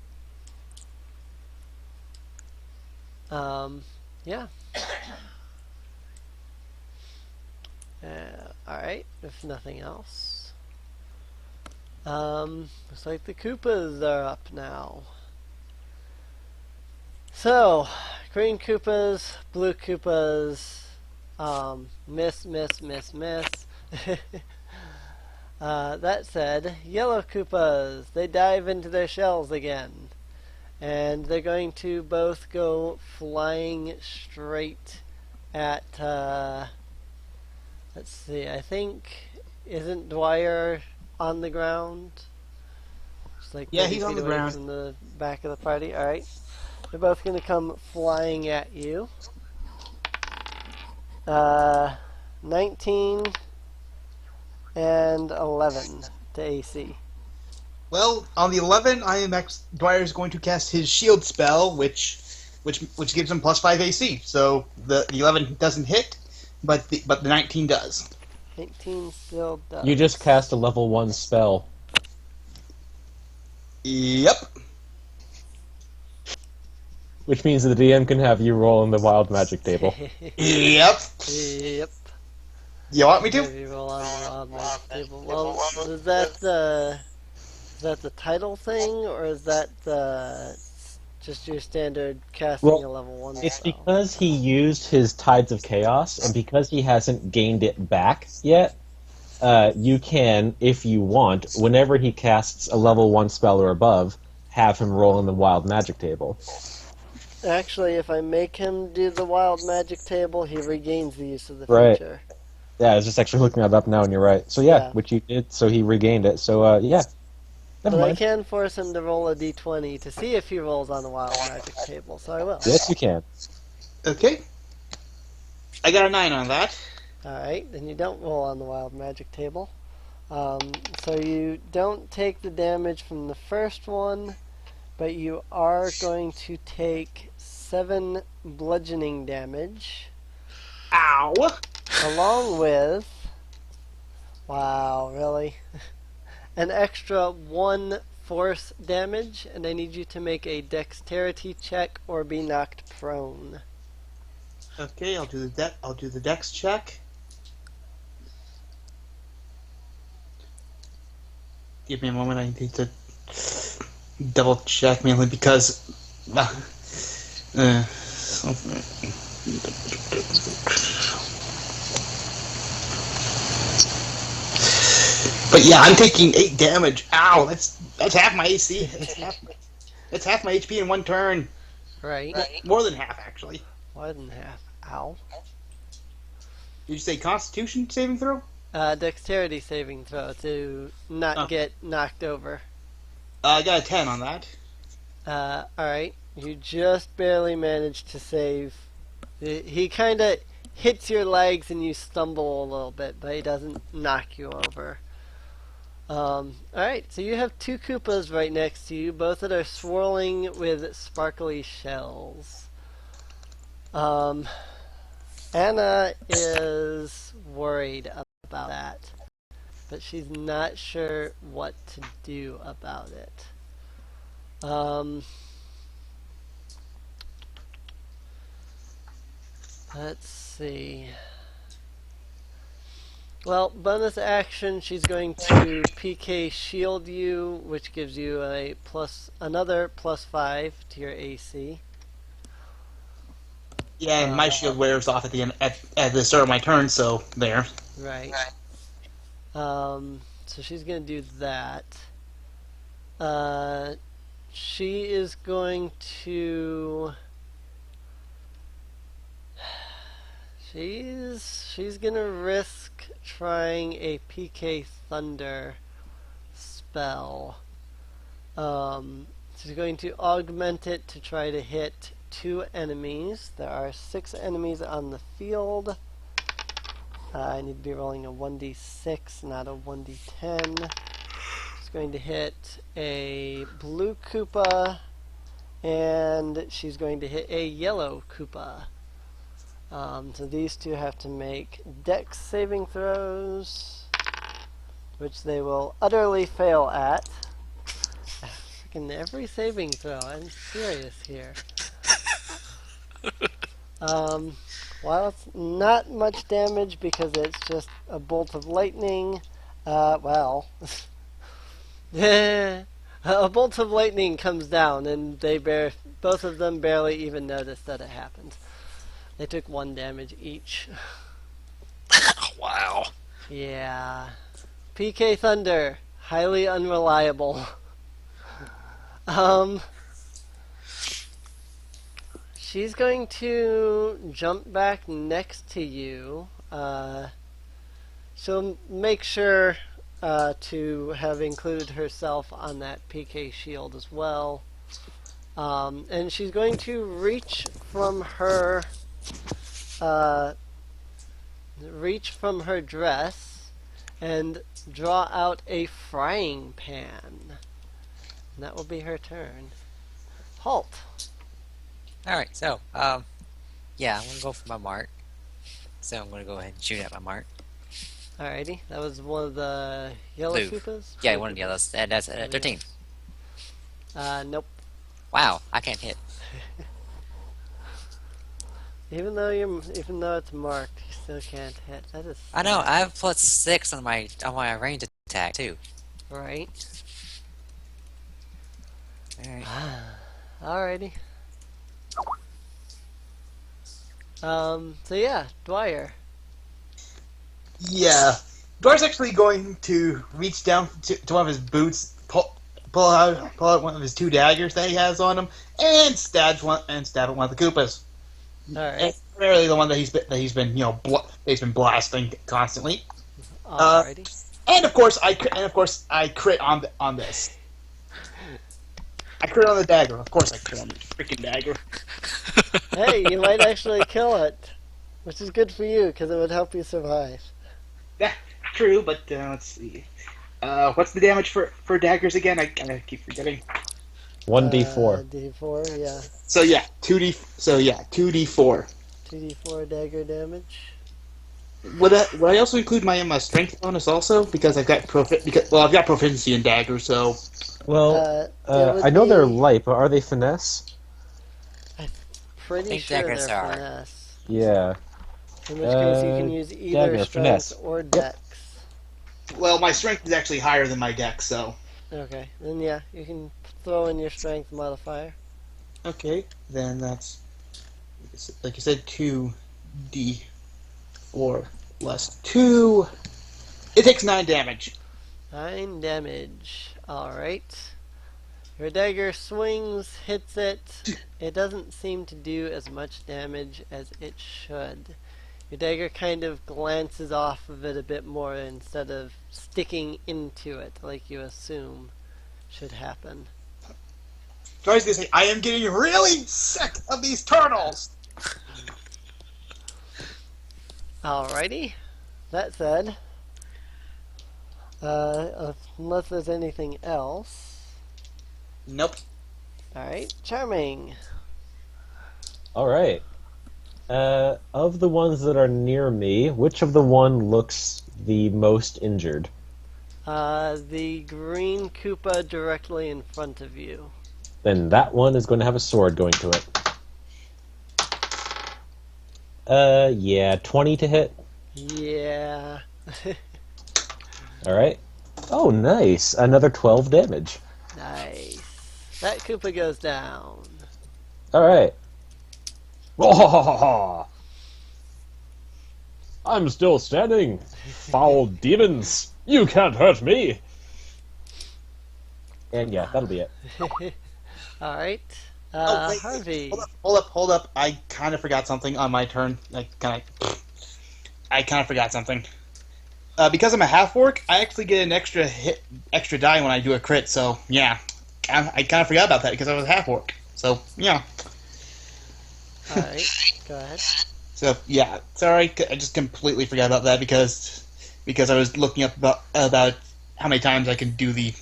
S2: Yeah. Alright, if nothing else. Looks like the Koopas are up now. So, green Koopas, blue Koopas, miss. That said, yellow Koopas, they dive into their shells again. And they're going to both go flying straight at, let's see, I think, isn't Dwyer on the ground? Just like
S3: Yeah,
S2: 30
S3: he's on
S2: feet
S3: the
S2: away
S3: ground.
S2: from the back of the party. Alright. They're both going to come flying at you. 19 and 11 to AC.
S3: Well, on the 11, Dwyer is going to cast his shield spell, which gives him +5 AC. So the 11 doesn't hit, but the 19 does.
S2: 19 still does.
S5: You just cast a level 1 spell.
S3: Yep.
S5: Which means that the DM can have you roll in the wild magic table.
S3: Yep.
S2: Yep.
S3: You want me to?
S2: Maybe roll on the wild magic table. Well, is that the title thing, or is that just your standard casting
S5: Well,
S2: a level 1
S5: It's
S2: spell?
S5: because he used his Tides of Chaos, and because he hasn't gained it back yet, you can, if you want, whenever he casts a level 1 spell or above, have him roll in the wild magic table.
S2: Actually, if I make him do the wild magic table, he regains the use of the
S5: Right.
S2: feature.
S5: Yeah, I was just actually looking that up now, and you're right. So yeah,
S2: Yeah.
S5: which you did, so he regained it. So yeah. Never
S2: But I
S5: mind.
S2: can force him to roll a d20 to see if he rolls on the wild magic table, so I will.
S5: Yes, you can.
S3: Okay. I got a 9 on that.
S2: Alright, then you don't roll on the wild magic table. So you don't take the damage from the first one, but you are going to take 7 bludgeoning damage,
S3: Ow!
S2: along with... Wow, really? An extra 1 force damage, and I need you to make a dexterity check or be knocked prone.
S3: Okay, I'll do the dex check. Give me a moment. I need to double check mainly because. But yeah, I'm taking 8 damage. Ow, that's half my AC. That's half my HP in one turn.
S2: Right.
S3: More than half, actually.
S2: More than half. Ow.
S3: Did you say Constitution saving throw?
S2: Dexterity saving throw to not get knocked over.
S3: I got a 10 on that.
S2: Alright. You just barely managed to save. He kind of hits your legs and you stumble a little bit, but he doesn't knock you over. Alright, so you have 2 Koopas right next to you, both that are swirling with sparkly shells. Anna is worried about that, but she's not sure what to do about it. Let's see. Well, bonus action, she's going to PK shield you, which gives you another +5 to your AC.
S3: Yeah, and my shield wears off at the end at the start of my turn, so there.
S2: Right. So she's gonna do that. She is going to. She's gonna risk trying a PK Thunder spell. She's going to augment it to try to hit 2 enemies. There are 6 enemies on the field. I need to be rolling a 1d6, not a 1d10. She's going to hit a blue Koopa, and she's going to hit a yellow Koopa. So these 2 have to make Dex saving throws, which they will utterly fail at. Freaking every saving throw, I'm serious here. While it's not much damage because it's just a bolt of lightning, well, a bolt of lightning comes down and both of them barely even notice that it happened. They took 1 damage each.
S6: Wow.
S2: Yeah. PK Thunder, highly unreliable. She's going to jump back next to you. She'll make sure to have included herself on that PK shield as well. And she's going to reach from her dress and draw out a frying pan. And that will be her turn. Halt.
S1: Alright, so, yeah, I'm gonna go for my mark. So I'm gonna go ahead and shoot at my mark.
S2: Alrighty, that was one of the yellow
S1: Blue.
S2: Koopas?
S1: Yeah, one of the yellows. And that's 13.
S2: Nope.
S1: Wow, I can't hit.
S2: Even though it's marked, you still can't hit. That is
S1: I know,
S2: sad.
S1: I have +6 on my range attack too.
S2: Right.
S1: Alright.
S2: Alrighty. So yeah, Dwyer.
S3: Yeah. Dwar's actually going to reach down to one of his boots, pull out one of his 2 daggers that he has on him, and stab at one of the Koopas.
S2: Alright.
S3: And primarily the one that he's been blasting constantly.
S2: Alrighty.
S3: And of course I crit on this. I crit on the dagger. Of course I crit on the freaking dagger.
S2: Hey, you might actually kill it. Which is good for you, because it would help you survive.
S3: That's true, but let's see. What's the damage for daggers again? I keep forgetting.
S5: 1d4.
S2: D4, yeah.
S3: So yeah, 2d4.
S2: 2d4 dagger damage.
S3: Would I also include my strength bonus also because I've got proficiency in daggers, so
S5: Well,
S2: it would
S5: I know they're
S2: be-
S5: light, but are they finesse?
S2: Pretty
S1: think
S2: sure
S1: daggers
S2: they're
S1: are.
S2: finesse.
S5: Yeah.
S2: In which case you can use either
S5: dagger,
S2: strength
S5: finesse.
S2: or dex.
S3: well my strength is actually higher than my dex, so
S2: Okay, then yeah, you can throw in your strength modifier.
S3: okay, then that's like you said 2d4 plus 2. It takes 9 damage.
S2: 9 damage. Alright. Your dagger swings, hits it. It doesn't seem to do as much damage as it should. Your dagger kind of glances off of it a bit more instead of sticking into it like you assume should happen.
S3: So I was gonna say, I am getting really sick of these turtles.
S2: Alrighty. That said, unless there's anything else.
S3: Nope.
S2: Alright, Charming.
S5: All right. Of the ones that are near me, which of the one looks the most injured?
S2: The green Koopa directly in front of you.
S5: Then that one is going to have a sword going to it. Yeah, 20 to hit.
S2: Yeah.
S5: All right. Oh, nice. Another 12 damage.
S2: Nice. That Koopa goes down.
S5: All right. I'm still standing. Foul demons. You can't hurt me. And yeah, that'll be it.
S2: Alright.
S3: Oh, wait,
S2: Harvey.
S3: Hold up. I kind of forgot something on my turn. I kind of forgot something. Because I'm a half orc, I actually get an extra die when I do a crit. So yeah, I kind of forgot about that because I was a half orc. So yeah.
S2: Alright, go ahead.
S3: So yeah, sorry, I just completely forgot about that because I was looking up about how many times I can do the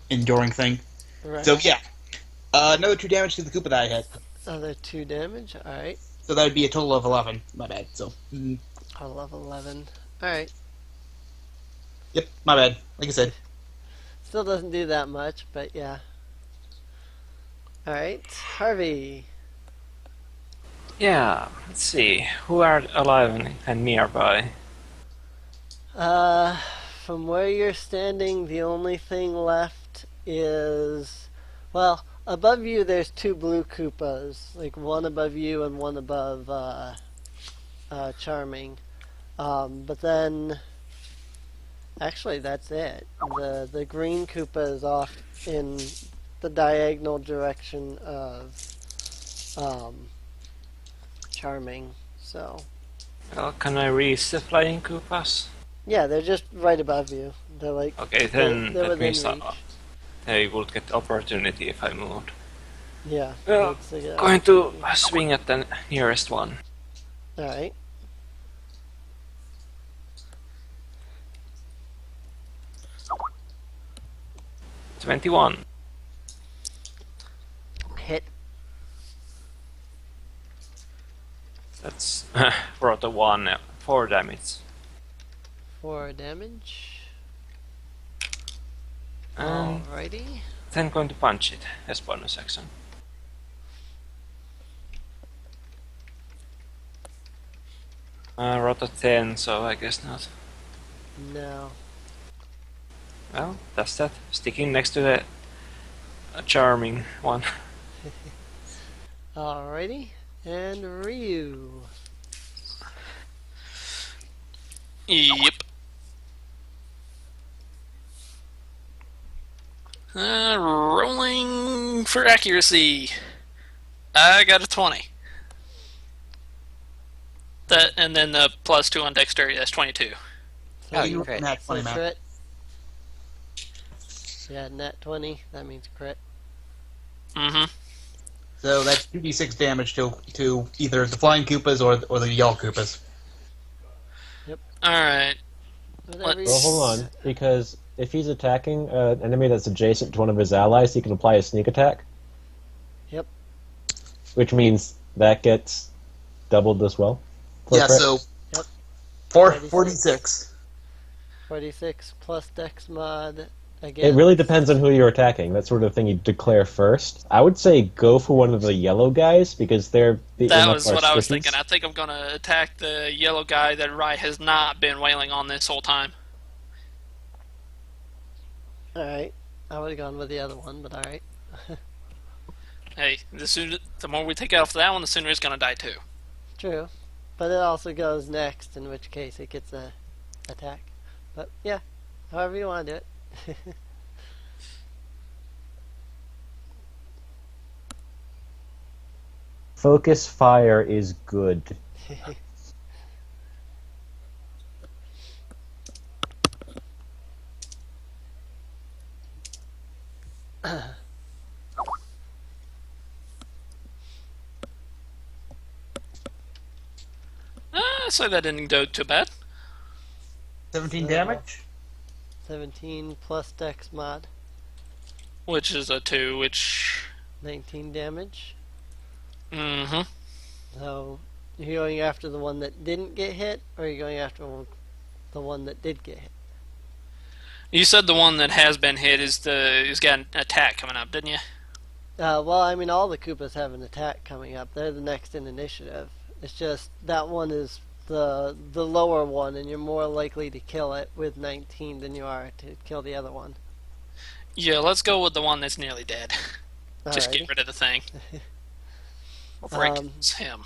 S3: enduring thing.
S2: Right.
S3: So yeah, another 2 damage to the Koopa that I hit.
S2: Other 2 damage. Alright.
S3: So that would be a total of 11. My bad. So
S2: I love 11. Alright.
S3: yep, my bad. Like I said.
S2: Still doesn't do that much, but yeah. Alright. Harvey.
S4: Yeah, let's see. Who are alive and nearby?
S2: From where you're standing, the only thing left is, well, above you there's 2 blue Koopas, like one above you and one above Charming. But then, actually, that's it. The green Koopa is off in the diagonal direction of Charming. So,
S4: Well, can I reach the flying Koopas?
S2: yeah, they're just right above you. They're like
S4: Okay, then
S2: they're
S4: that
S2: within
S4: means
S2: reach.
S4: they would get opportunity if I moved.
S2: Yeah.
S4: Well, going to swing at the nearest one.
S2: Alright.
S4: $21.
S2: Hit.
S4: That's for the 4 damage.
S2: 4 damage.
S4: And
S2: Alrighty.
S4: then going to punch it as bonus action. I rolled a 10, so I guess not.
S2: No.
S4: Well, that's that. Sticking next to the charming one.
S2: Alrighty. And Ryu.
S6: Yep. Rolling for accuracy. I got a 20. That and then the +2 on dexterity. That's 22.
S2: So
S1: Oh,
S2: you
S1: you crit.
S3: Nat 20,
S2: so
S3: man.
S2: crit. Yeah, nat 20. That means crit.
S6: Mm-hmm.
S3: So that's 2d6 damage to either the flying Koopas or the yellow Koopas.
S6: All right.
S2: Whatever
S6: Let's-
S5: Well, hold on, because if he's attacking an enemy that's adjacent to one of his allies, he can apply a sneak attack.
S2: Yep.
S5: Which means that gets doubled as well. for
S3: Yeah,
S5: crit.
S3: so
S2: Yep.
S3: 46.
S2: 46 plus dex mod.
S5: It
S2: Again.
S5: really depends on who you're attacking. That sort of thing you declare first. I would say go for one of the yellow guys because they're beating
S6: That
S5: up
S6: was
S5: our
S6: what I was
S5: squishies.
S6: thinking. I think I'm gonna attack the yellow guy that Rai has not been wailing on this whole time.
S2: Alright. I would have gone with the other one, but alright.
S6: Hey, the more we take off that one, the sooner he's gonna die too.
S2: True. But it also goes next, in which case it gets a attack. But yeah, however you want to do it.
S5: Focus fire is good.
S6: So that didn't go too bad.
S3: 17
S2: So-
S3: damage.
S2: 17 plus Dex mod,
S6: Which is a 2, which.
S2: 19 damage.
S6: Mm-hmm.
S2: So you're going after the one that didn't get hit, or you're going after the one that did get hit?
S6: You said the one that has been hit is got an attack coming up, didn't you?
S2: Well, I mean, all the Koopas have an attack coming up. They're the next in initiative. It's just that one is the lower one, and you're more likely to kill it with 19 than you are to kill the other one.
S6: Yeah, let's go with the one that's nearly dead. Just
S2: Alrighty.
S6: get rid of the thing. Before it
S2: Um,
S6: kills him.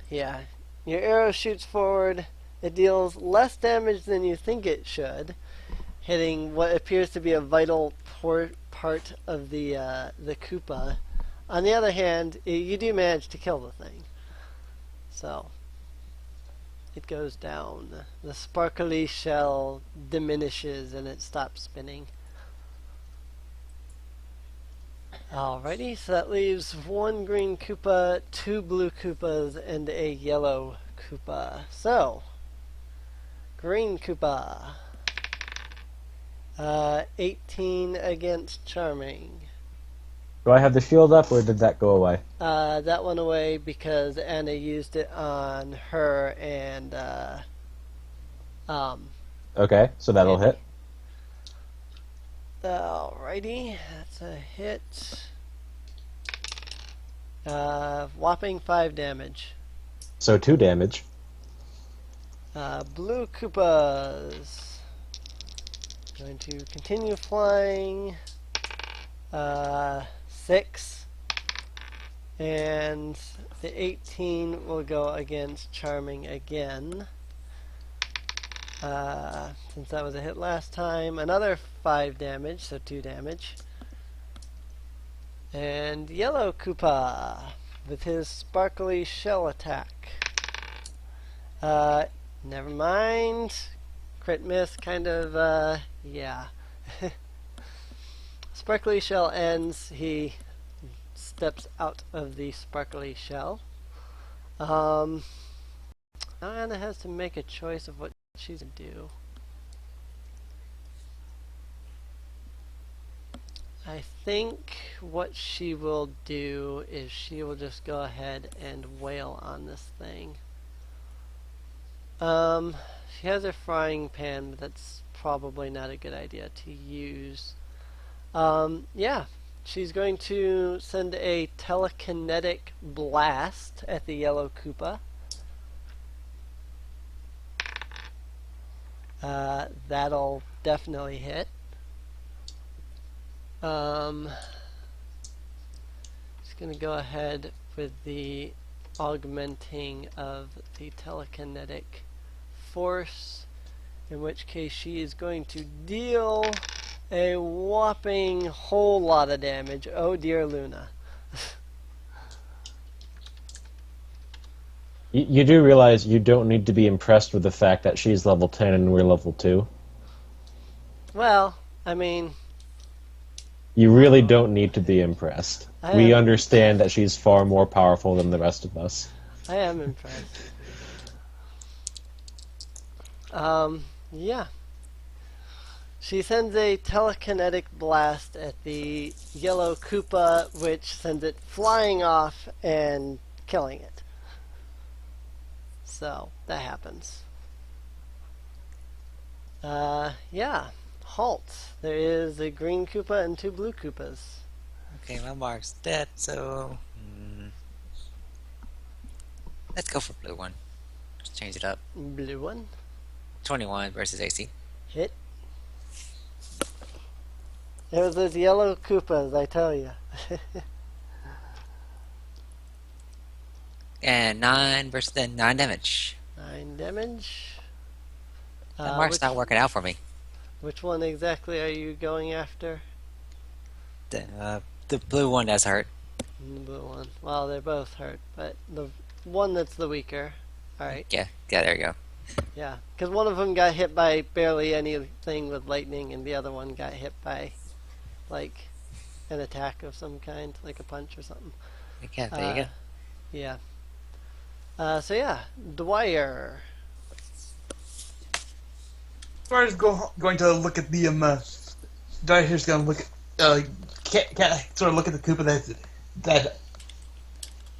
S2: Yeah. Your arrow shoots forward. It deals less damage than you think it should, hitting what appears to be a vital part of the Koopa. On the other hand, you do manage to kill the thing. So, it goes down. The sparkly shell diminishes and it stops spinning. Alrighty, so that leaves one green Koopa, two blue Koopas, and a yellow Koopa. So, green Koopa. 18 against Charming.
S5: Do I have the shield up, or did that go away?
S2: That went away because Anna used it on her and,
S5: Okay, so that'll hit.
S2: alrighty, that's a hit. Whopping 5 damage.
S5: So 2 damage.
S2: Blue Koopas. Going to continue flying. 6. And the 18 will go against Charming again. Since that was a hit last time. Another 5 damage, so 2 damage. And Yellow Koopa with his sparkly shell attack. Never mind. Crit miss, kind of, yeah. Sparkly shell ends. He steps out of the sparkly shell. Now Anna has to make a choice of what she's gonna do. I think what she will do is she will just go ahead and wail on this thing. She has her frying pan, but that's probably not a good idea to use. Yeah, she's going to send a telekinetic blast at the yellow Koopa. That'll definitely hit. Just gonna go ahead with the augmenting of the telekinetic force, in which case she is going to deal a whopping whole lot of damage. Oh dear Luna.
S5: You do realize you don't need to be impressed with the fact that she's level 10 and we're level 2?
S2: Well, I mean,
S5: You really don't need to be impressed.
S2: I
S5: We
S2: am-
S5: understand that she's far more powerful than the rest of us.
S2: I am impressed. Yeah. She sends a telekinetic blast at the yellow Koopa, which sends it flying off and killing it. So, that happens. Yeah. Halt. There is a green Koopa and 2 blue Koopas.
S1: Okay, my mark's dead, so let's go for blue one. Just change it up.
S2: Blue one.
S1: 21 versus AC.
S2: Hit. It was those yellow Koopas, I tell you.
S1: And 9 versus 9 damage.
S2: 9 damage.
S1: That mark's
S2: Which-
S1: not working out for me.
S2: Which one exactly are you going after?
S1: The blue one that's hurt.
S2: The blue one. Well, they're both hurt, but the one that's the weaker. Alright,
S1: Yeah, there you go.
S2: yeah. Because one of them got hit by barely anything with lightning, and the other one got hit by, like, an attack of some kind, like a punch or something.
S1: Yeah, there you go.
S2: Yeah. So yeah, Dwyer.
S3: Dwyer's going to look at the Dwyer's going to look at sort of look at the Koopa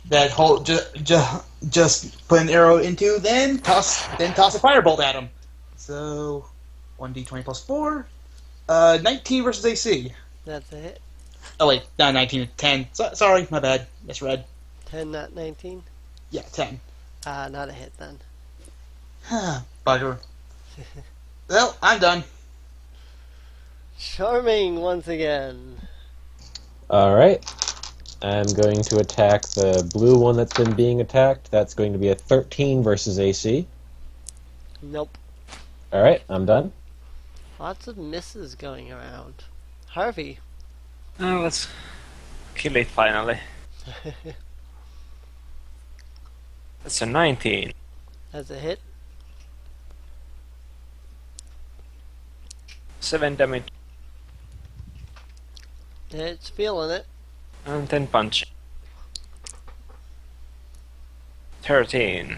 S3: that whole just put an arrow into, then toss a firebolt at him. So 1d20 plus 4, 19 versus AC.
S2: That's a hit.
S3: Oh wait, not 19, 10. Sorry, my bad. Misread.
S2: 10, not 19.
S3: Yeah, 10.
S2: Not a hit then.
S3: Bugger. Well, I'm done.
S2: Charming once again.
S5: Alright. I'm going to attack the blue one that's been being attacked. That's going to be a 13 versus AC.
S2: Nope.
S5: Alright, I'm done.
S2: Lots of misses going around. Harvey.
S4: Oh, let's kill it finally. That's a 19.
S2: That's a hit.
S4: 7 damage
S2: It's feeling it.
S4: and 10 punch. 13.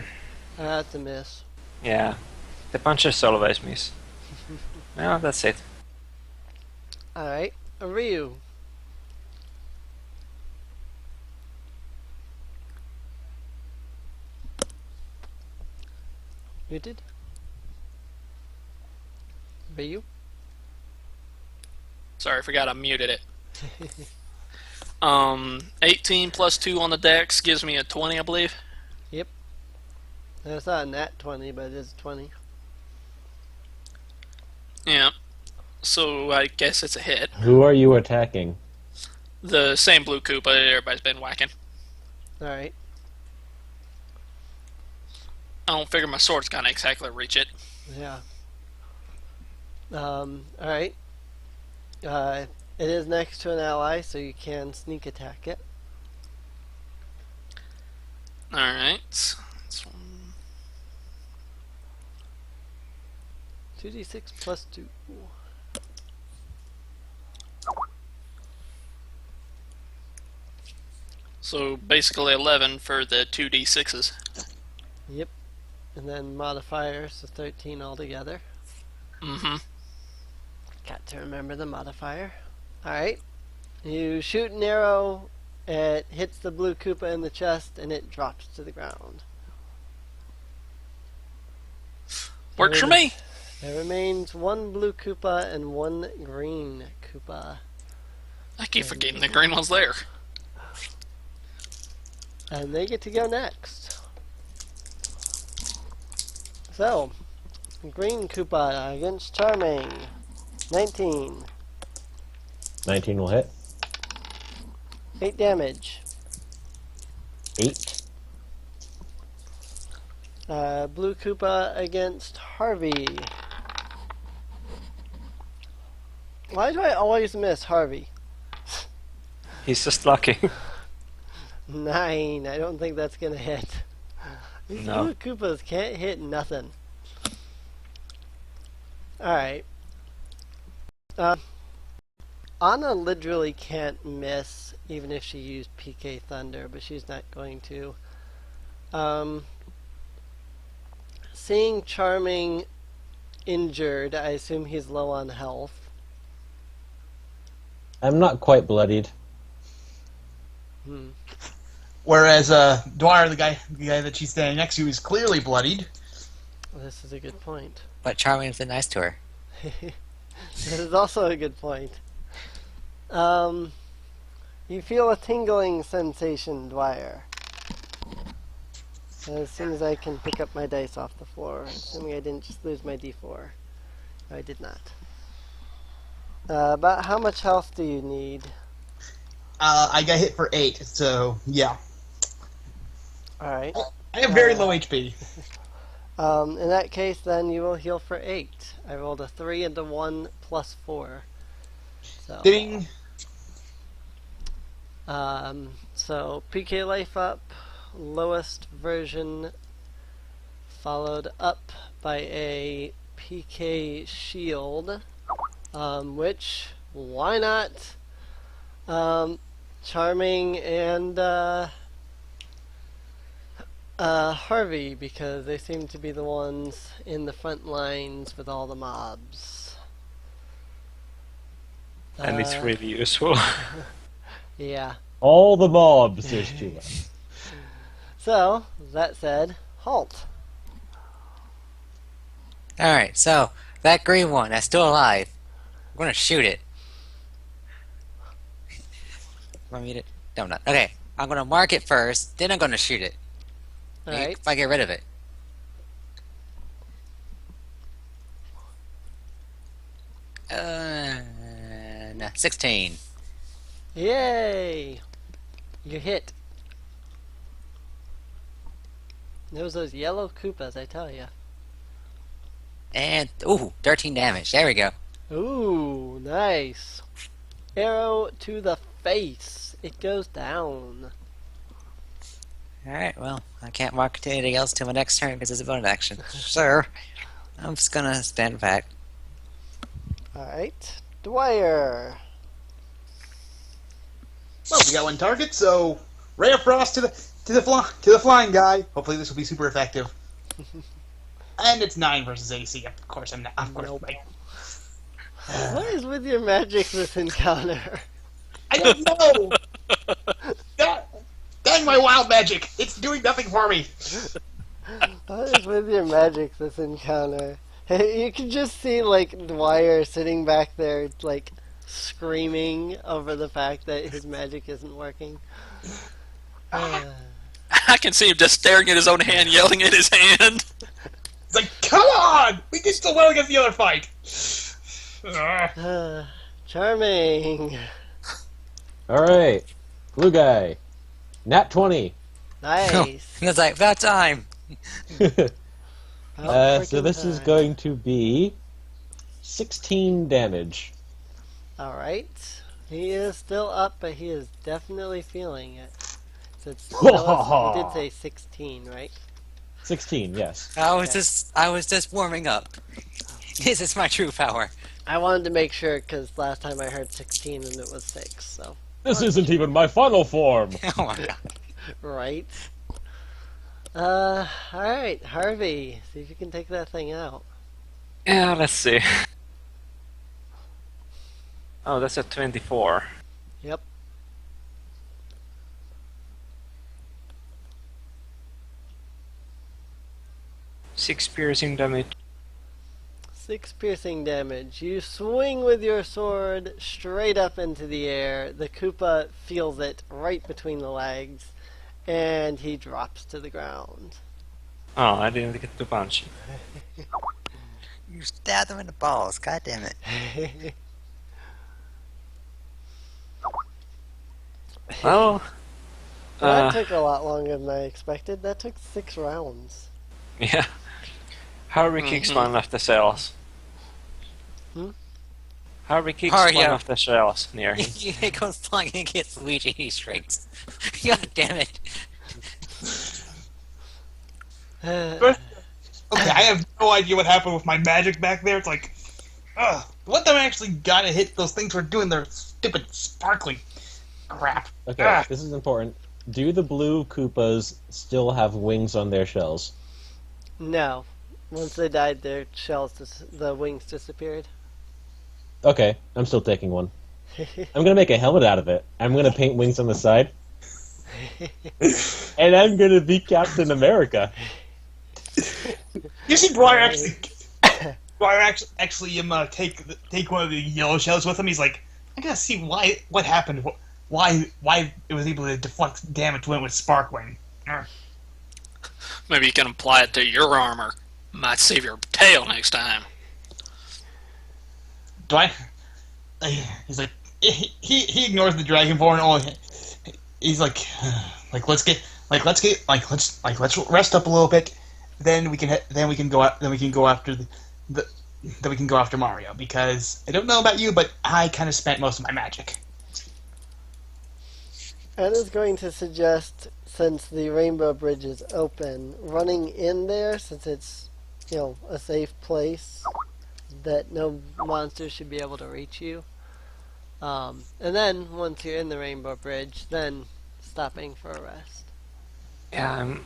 S2: That's a miss.
S4: Yeah, the punches always miss. Well, that's it.
S2: Alright. Ryu. Muted? Ryu?
S6: Sorry, I forgot I muted it. 18 plus 2 on the dex gives me a 20, I believe.
S2: It's not a nat 20, but it is 20.
S6: Yeah. So I guess it's a hit.
S5: Who are you attacking?
S6: The same blue Koopa that everybody's been whacking.
S2: Alright.
S6: I don't figure my sword's gonna exactly reach it.
S2: Yeah. Alright. It is next to an ally, so you can sneak attack it.
S6: Alright.
S2: 2d6 plus 2.
S6: So basically 11 for the 2d6s.
S2: Yep. And then modifier, so 13 altogether.
S6: Mm-hmm.
S2: Got to remember the modifier. Alright. You shoot an arrow, it hits the blue Koopa in the chest, and it drops to the ground.
S6: Works for me.
S2: There remains one blue Koopa and one green Koopa.
S6: I keep forgetting the green one's there.
S2: And they get to go next. So, green Koopa against Charming. 19.
S5: 19 will hit.
S2: 8 damage.
S5: 8.
S2: Blue Koopa against Harvey. Why do I always miss Harvey?
S4: He's just lucky.
S2: 9. I don't think that's gonna hit. These
S4: No.
S2: blue Koopas can't hit nothing. Alright. Anna literally can't miss even if she used PK Thunder, but she's not going to. Seeing Charming injured, I assume he's low on health.
S5: I'm not quite bloodied.
S3: Whereas Dwyer, the guy that she's standing next to, is clearly bloodied.
S2: This is a good point.
S1: But Charming's been nice to her.
S2: This is also a good point. You feel a tingling sensation, Dwyer. As soon as I can pick up my dice off the floor, assuming I didn't just lose my d4. I did not. About how much health do you need?
S3: I got hit for 8, so yeah.
S2: Alright.
S3: I have very low HP.
S2: In that case, then you will heal for 8. I rolled a 3 and a 1 plus 4. So,
S3: Ding.
S2: so PK life up, lowest version, followed up by a PK shield, which, why not? Charming and Harvey, because they seem to be the ones in the front lines with all the mobs.
S4: And it's really useful.
S2: Yeah.
S5: All the mobs, says Chula.
S2: So, that said, halt.
S1: Alright, so, that green one that's still alive, I'm gonna shoot it. Want me to? No, I'm not. Okay, I'm gonna mark it first, then I'm gonna shoot it.
S2: Alright.
S1: If I get rid of it. No, 16.
S2: Yay! You hit. There was those yellow Koopas, I tell ya.
S1: And, ooh, 13 damage. There we go.
S2: Ooh, nice. Arrow to the face. It goes down.
S1: Alright, well, I can't mark anything else till my next turn because it's a bonus action. Sir, I'm just gonna stand back.
S2: Alright. Dwyer.
S3: Well, we got one target, so Ray of Frost to the flying guy. Hopefully, this will be super effective. And it's 9 versus AC. Of course, I'm not. Of course,
S2: Nope.
S3: right.
S2: What is with your magic this encounter?
S3: I don't know. God, dang my wild magic! It's doing nothing for me.
S2: What is with your magic this encounter? You can just see, like, Dwyer sitting back there, like, screaming over the fact that his magic isn't working.
S6: I can see him just staring at his own hand, yelling at his hand.
S3: It's like, come on! We can still win against the other fight.
S2: Charming.
S5: Alright. Blue guy. Nat 20.
S2: Nice.
S1: It's like, about time!
S2: About
S5: So this
S2: freaking
S5: is
S2: time.
S5: going to be 16 damage.
S2: Alright. He is still up, but he is definitely feeling it. So it's, you did say 16, right?
S5: 16, yes.
S1: I was just warming up. This is my true power.
S2: I wanted to make sure, because last time I heard 16 and it was 6, so.
S5: This isn't even my final form.
S1: Oh my god.
S2: Right. Alright, Harvey. See if you can take that thing out.
S4: Yeah, let's see. Oh, that's a 24.
S2: Yep.
S4: Six piercing damage.
S2: 6 piercing damage. You swing with your sword straight up into the air. The Koopa feels it right between the legs, and he drops to the ground.
S4: Oh, I didn't get to punch.
S1: You stabbed him in the balls, god damn it.
S4: Well,
S2: That took a lot longer than I expected. That took 6 rounds.
S4: yeah. Harvey kicks one of the cells.
S2: Hmm?
S4: Harvey kicks
S1: Oh,
S4: one
S1: yeah.
S4: of the cells near him.
S1: He goes flying and gets Luigi, he shrinks. God damn it.
S3: Okay, I have no idea what happened with my magic back there. It's like, what them actually gotta hit those things for doing their stupid sparkling crap.
S5: Okay,
S3: Ah.
S5: this is important. Do the blue Koopas still have wings on their shells?
S2: No. Once they died, their shells, the wings disappeared.
S5: Okay, I'm still taking one. I'm gonna make a helmet out of it. I'm gonna paint wings on the side. And I'm gonna be Captain America.
S3: You see Dwyer actually take one of the yellow shells with him. He's like, I gotta see what happened, why it was able to deflect damage when it was sparkling.
S6: Maybe you can apply it to your armor. Might save your tail next time.
S3: Dwyer, he's like, he ignores the dragonborn. He's like let's rest up a little bit, then we can go after the then we can go after Mario, because I don't know about you, but I kind of spent most of my magic.
S2: Anna's going to suggest, since the Rainbow Bridge is open, running in there, since it's, a safe place that no monsters should be able to reach you. And then, once you're in the Rainbow Bridge, then stopping for a rest.
S4: Yeah, I'm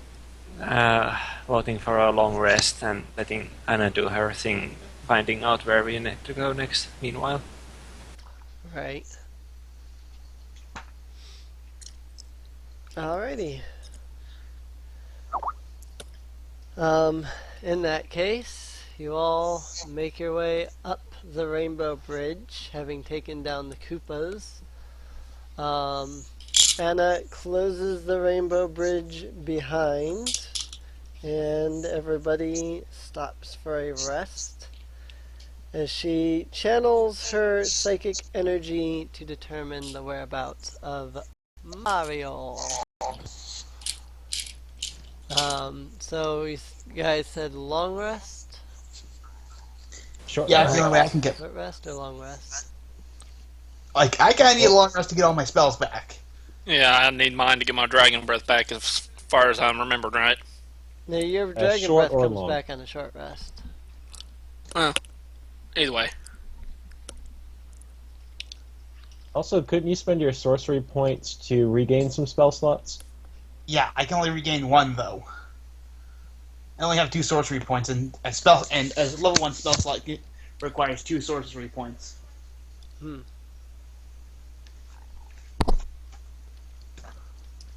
S4: voting for a long rest and letting Anna do her thing, finding out where we need to go next. Meanwhile,
S2: Right. Alrighty. In that case, you all make your way up the Rainbow Bridge, having taken down the Koopas. Anna closes the Rainbow Bridge behind, and everybody stops for a rest as she channels her psychic energy to determine the whereabouts of Mario. So you guys said long rest?
S5: Short
S3: Yeah,
S5: rest.
S3: that's the only way I can get.
S2: Short rest or long rest?
S3: Like, I kind of need a long rest to get all my spells back.
S6: Yeah, I need mine to get my dragon breath back as far as I'm remembered, right?
S2: Now your dragon
S5: short
S2: breath
S5: or
S2: comes
S5: long?
S2: back on a short rest.
S6: Either way.
S5: Also, couldn't you spend your sorcery points to regain some spell slots?
S3: Yeah, I can only regain one though. I only have 2 sorcery points, and a level 1 spell slot requires 2 sorcery points.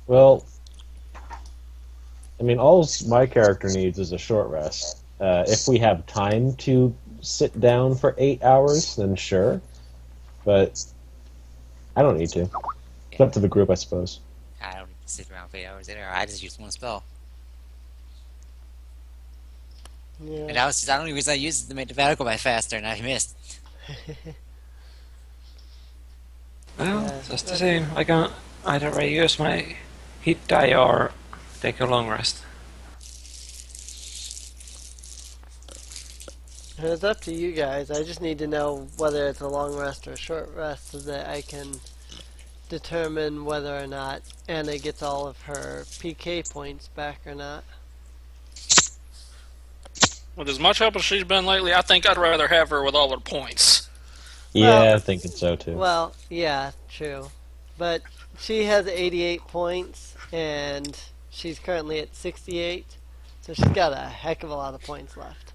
S5: Well, I mean, all my character needs is a short rest. If we have time to sit down for 8 hours, then sure. But I don't need to. It's up to the group, I suppose.
S1: I don't need to sit around for 8 hours either. I just used one spell.
S2: Yeah.
S1: And that was the only reason I used it to make the battle go by faster, and I missed.
S4: well,
S2: Yeah.
S4: just the same. I can either reuse my hit die or take a long rest.
S2: It's up to you guys. I just need to know whether it's a long rest or a short rest so that I can determine whether or not Anna gets all of her PK points back or not.
S6: With as much help as she's been lately, I think I'd rather have her with all her points.
S5: Yeah,
S2: Well-
S5: I'm thinking so too.
S2: Well, yeah, true. But she has 88 points, and she's currently at 68, so she's got a heck of a lot of points left.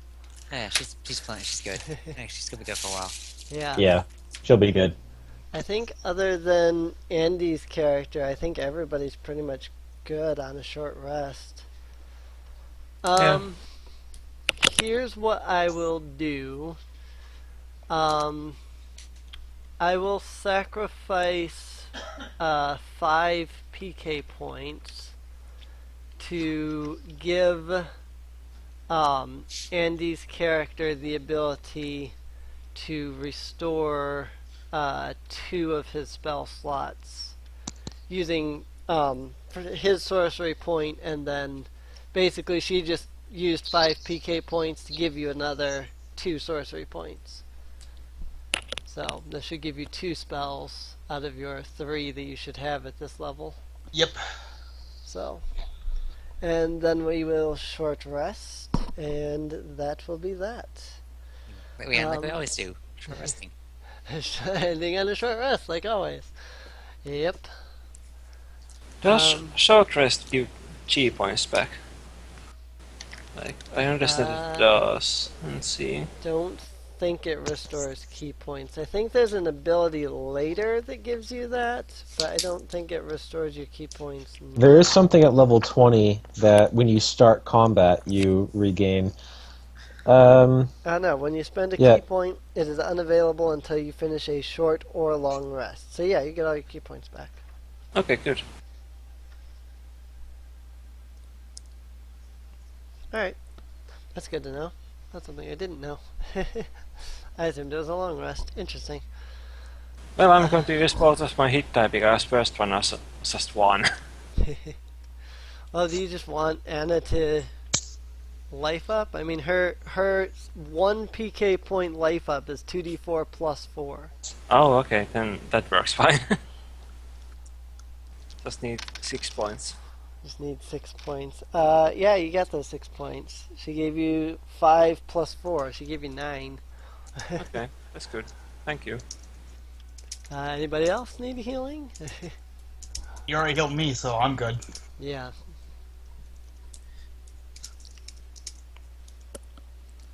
S1: Yeah, she's playing. She's good. Yeah, she's gonna be good for a while.
S2: Yeah.
S5: Yeah, she'll be good.
S2: I think other than Andy's character, I think everybody's pretty much good on a short rest. Here's what I will do. I will sacrifice 5 PK points to give Andy's character the ability to restore 2 of his spell slots using his sorcery point, and then basically she just used 5 PK points to give you another 2 sorcery points. So this should give you 2 spells out of your 3 that you should have at this level.
S3: Yep.
S2: So, and then we will short rest, and that will be that.
S1: Like we always do. Short resting.
S2: Ending on a short rest, like always. Yep.
S4: Does short rest give G points back? Like, I understand it does. Let's see.
S2: Don't think it restores key points. I think there's an ability later that gives you that, but I don't think it restores your key points.
S5: There is something at level 20 that when you start combat, you regain.
S2: I know, when you spend a
S5: Yeah.
S2: key point, it is unavailable until you finish a short or long rest. So yeah, you get all your key points back.
S4: Okay, good.
S2: Alright. That's good to know. That's something I didn't know. I assumed it was a long rest. Interesting.
S4: Well, I'm going to use both of my hit die because first one was just 1.
S2: Well, do you just want Anna to life up. I mean, her 1 PK point life up is 2d4 plus 4.
S4: Oh, okay, then that works fine. Just need 6 points.
S2: Just need 6 points. Yeah, you got those 6 points. She gave you 5 plus 4. She gave you 9.
S4: Okay, that's good. Thank you.
S2: Anybody else need healing?
S3: You already healed me, so I'm good.
S2: Yeah.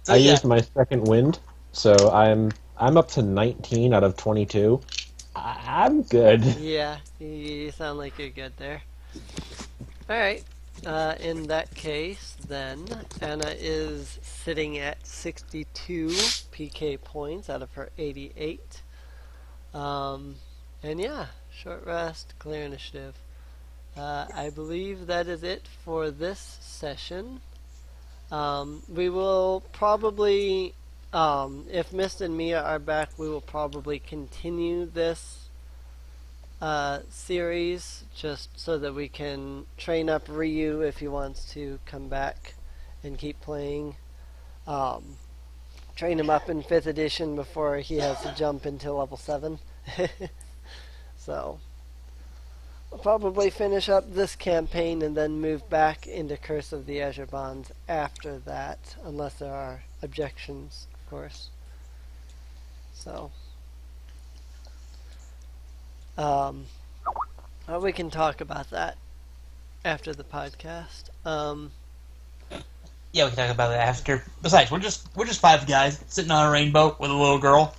S3: So,
S5: I
S3: yeah.
S5: used my second wind, so I'm up to 19 out of 22. I'm good.
S2: Yeah, you sound like you're good there. Alright, in that case, then, Anna is sitting at 62 PK points out of her 88. And yeah, short rest, clear initiative. I believe that is it for this session. We will probably, if Mist and Mia are back, we will probably continue this series just so that we can train up Ryu if he wants to come back and keep playing. Train him up in 5th edition before he has to jump into level 7. So, we'll probably finish up this campaign and then move back into Curse of the Azure Bonds after that, unless there are objections, of course. So, we can talk about that after the podcast.
S3: Yeah, we can talk about it after. Besides, we're just 5 guys sitting on a rainbow with a little girl.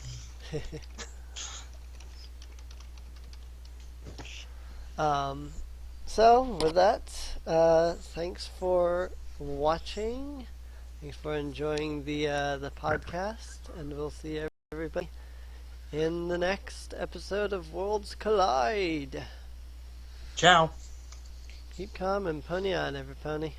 S2: So, with that, thanks for watching. Thanks for enjoying the podcast, and we'll see everybody in the next episode of Worlds Collide.
S3: Ciao.
S2: Keep calm and pony on, every pony.